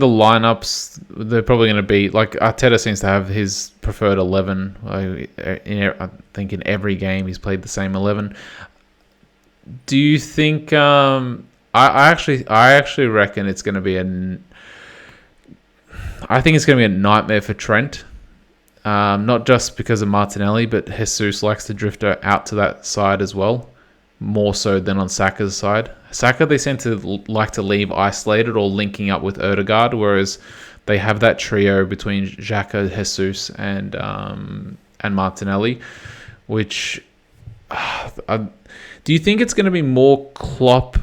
lineups? They're probably going to be like Arteta seems to have his preferred 11. I think in every game he's played the same 11. Do you think? I actually reckon it's going to be I think it's going to be a nightmare for Trent. Not just because of Martinelli, but Jesus likes to drift out to that side as well, more so than on Saka's side. Saka, they seem to like to leave isolated or linking up with Odegaard, whereas they have that trio between Xhaka, Jesus, and Martinelli, which. Do you think it's going to be more Klopp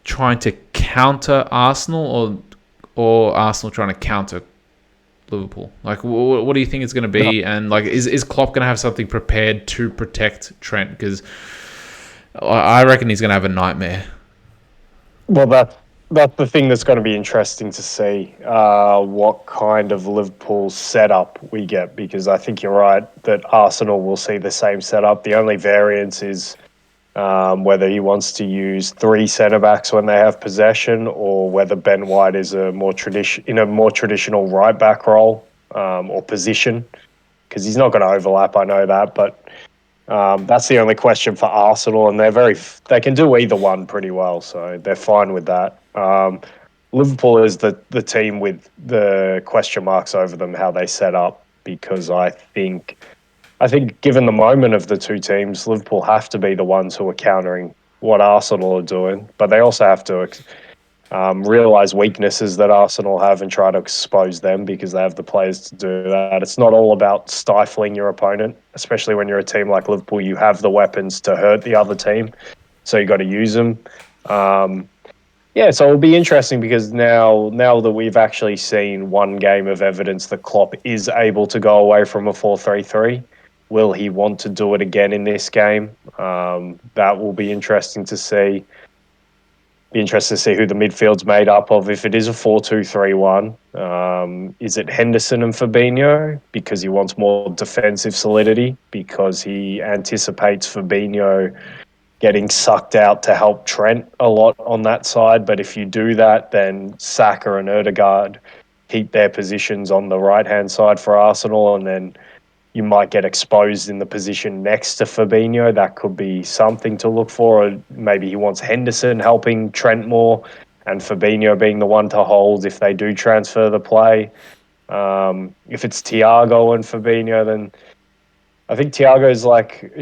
trying to counter Arsenal or Arsenal trying to counter Liverpool? Like, what do you think it's going to be? And like, is Klopp going to have something prepared to protect Trent? Because I reckon he's going to have a nightmare. Well, that's the thing that's going to be interesting to see what kind of Liverpool setup we get, because I think you're right that Arsenal will see the same setup. The only variance is whether he wants to use three centre-backs when they have possession, or whether Ben White is in a more traditional right-back role or position, because he's not going to overlap, I know that, but that's the only question for Arsenal, and they can do either one pretty well, so they're fine with that. Liverpool is the team with the question marks over them, how they set up, because I think given the moment of the two teams, Liverpool have to be the ones who are countering what Arsenal are doing, but they also have to realise weaknesses that Arsenal have and try to expose them, because they have the players to do that. It's not all about stifling your opponent, especially when you're a team like Liverpool. You have the weapons to hurt the other team, so you got to use them. Yeah, so it'll be interesting, because now that we've actually seen one game of evidence that Klopp is able to go away from a 4-3-3, will he want to do it again in this game? That will be interesting to see. Be interested to see who the midfield's made up of. If it is a 4-2-3-1, is it Henderson and Fabinho because he wants more defensive solidity, because he anticipates Fabinho getting sucked out to help Trent a lot on that side? But if you do that, then Saka and Odegaard keep their positions on the right-hand side for Arsenal, and then you might get exposed in the position next to Fabinho. That could be something to look for. Or maybe he wants Henderson helping Trent more and Fabinho being the one to hold if they do transfer the play. If it's Thiago and Fabinho, then I think Thiago's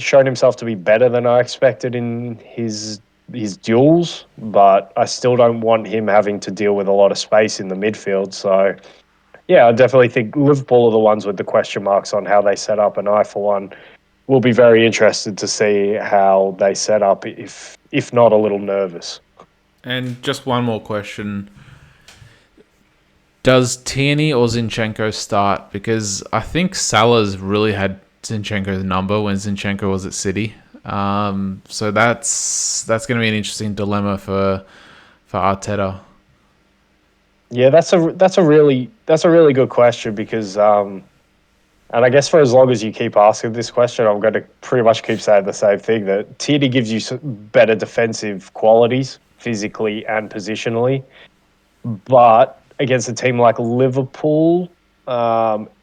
shown himself to be better than I expected in his duels, but I still don't want him having to deal with a lot of space in the midfield. So yeah, I definitely think Liverpool are the ones with the question marks on how they set up, and I, for one, will be very interested to see how they set up, if not a little nervous. And just one more question. Does Tierney or Zinchenko start? Because I think Salah's really had Zinchenko's number when Zinchenko was at City. So that's going to be an interesting dilemma for Arteta. Yeah, that's a really good question because and I guess for as long as you keep asking this question, I'm going to pretty much keep saying the same thing, that Tierney gives you better defensive qualities physically and positionally, but against a team like Liverpool,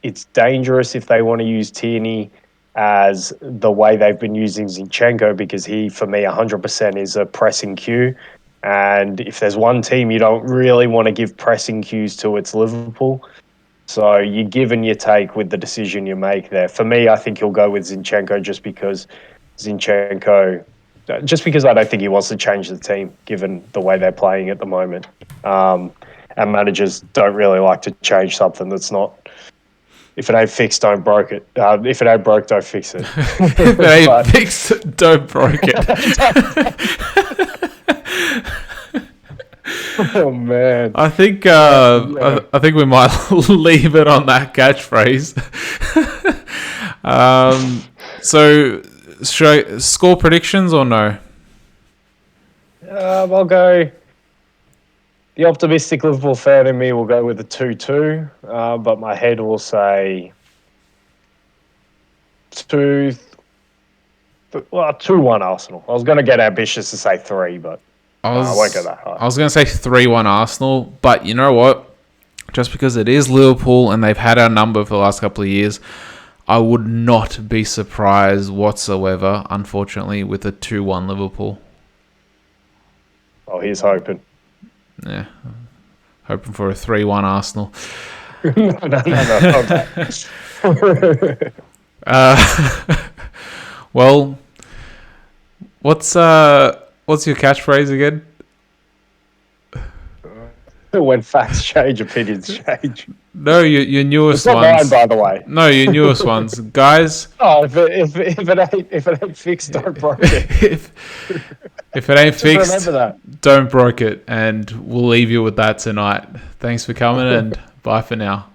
it's dangerous if they want to use Tierney as the way they've been using Zinchenko, because he, for me, 100% is a pressing cue. And if there's one team you don't really want to give pressing cues to, it's Liverpool. So you give and you take with the decision you make there. For me, I think he'll go with Zinchenko just because I don't think he wants to change the team given the way they're playing at the moment. And managers don't really like to change something that's not. If it ain't fixed, don't broke it. If it ain't broke, don't fix it. If it ain't fixed, don't broke it. Oh man! I think we might leave it on that catchphrase. So, should I score predictions or no? I'll go. The optimistic Liverpool fan in me will go with a 2-2, but my head will say 2-1 Arsenal. I was going to get ambitious to say 3, but I won't go that high. I was going to say 3-1 Arsenal, but you know what? Just because it is Liverpool and they've had our number for the last couple of years, I would not be surprised whatsoever, unfortunately, with a 2-1 Liverpool. Oh, he's hoping. Yeah. Hoping for a 3-1 Arsenal. No. Well, what's your catchphrase again? When facts change, opinions change. No, your newest it's not ones. mine, by the way. No, your newest ones, guys. Oh, if it ain't fixed, don't broke it. If it ain't fixed, remember that. Don't broke it, and we'll leave you with that tonight. Thanks for coming, and bye for now.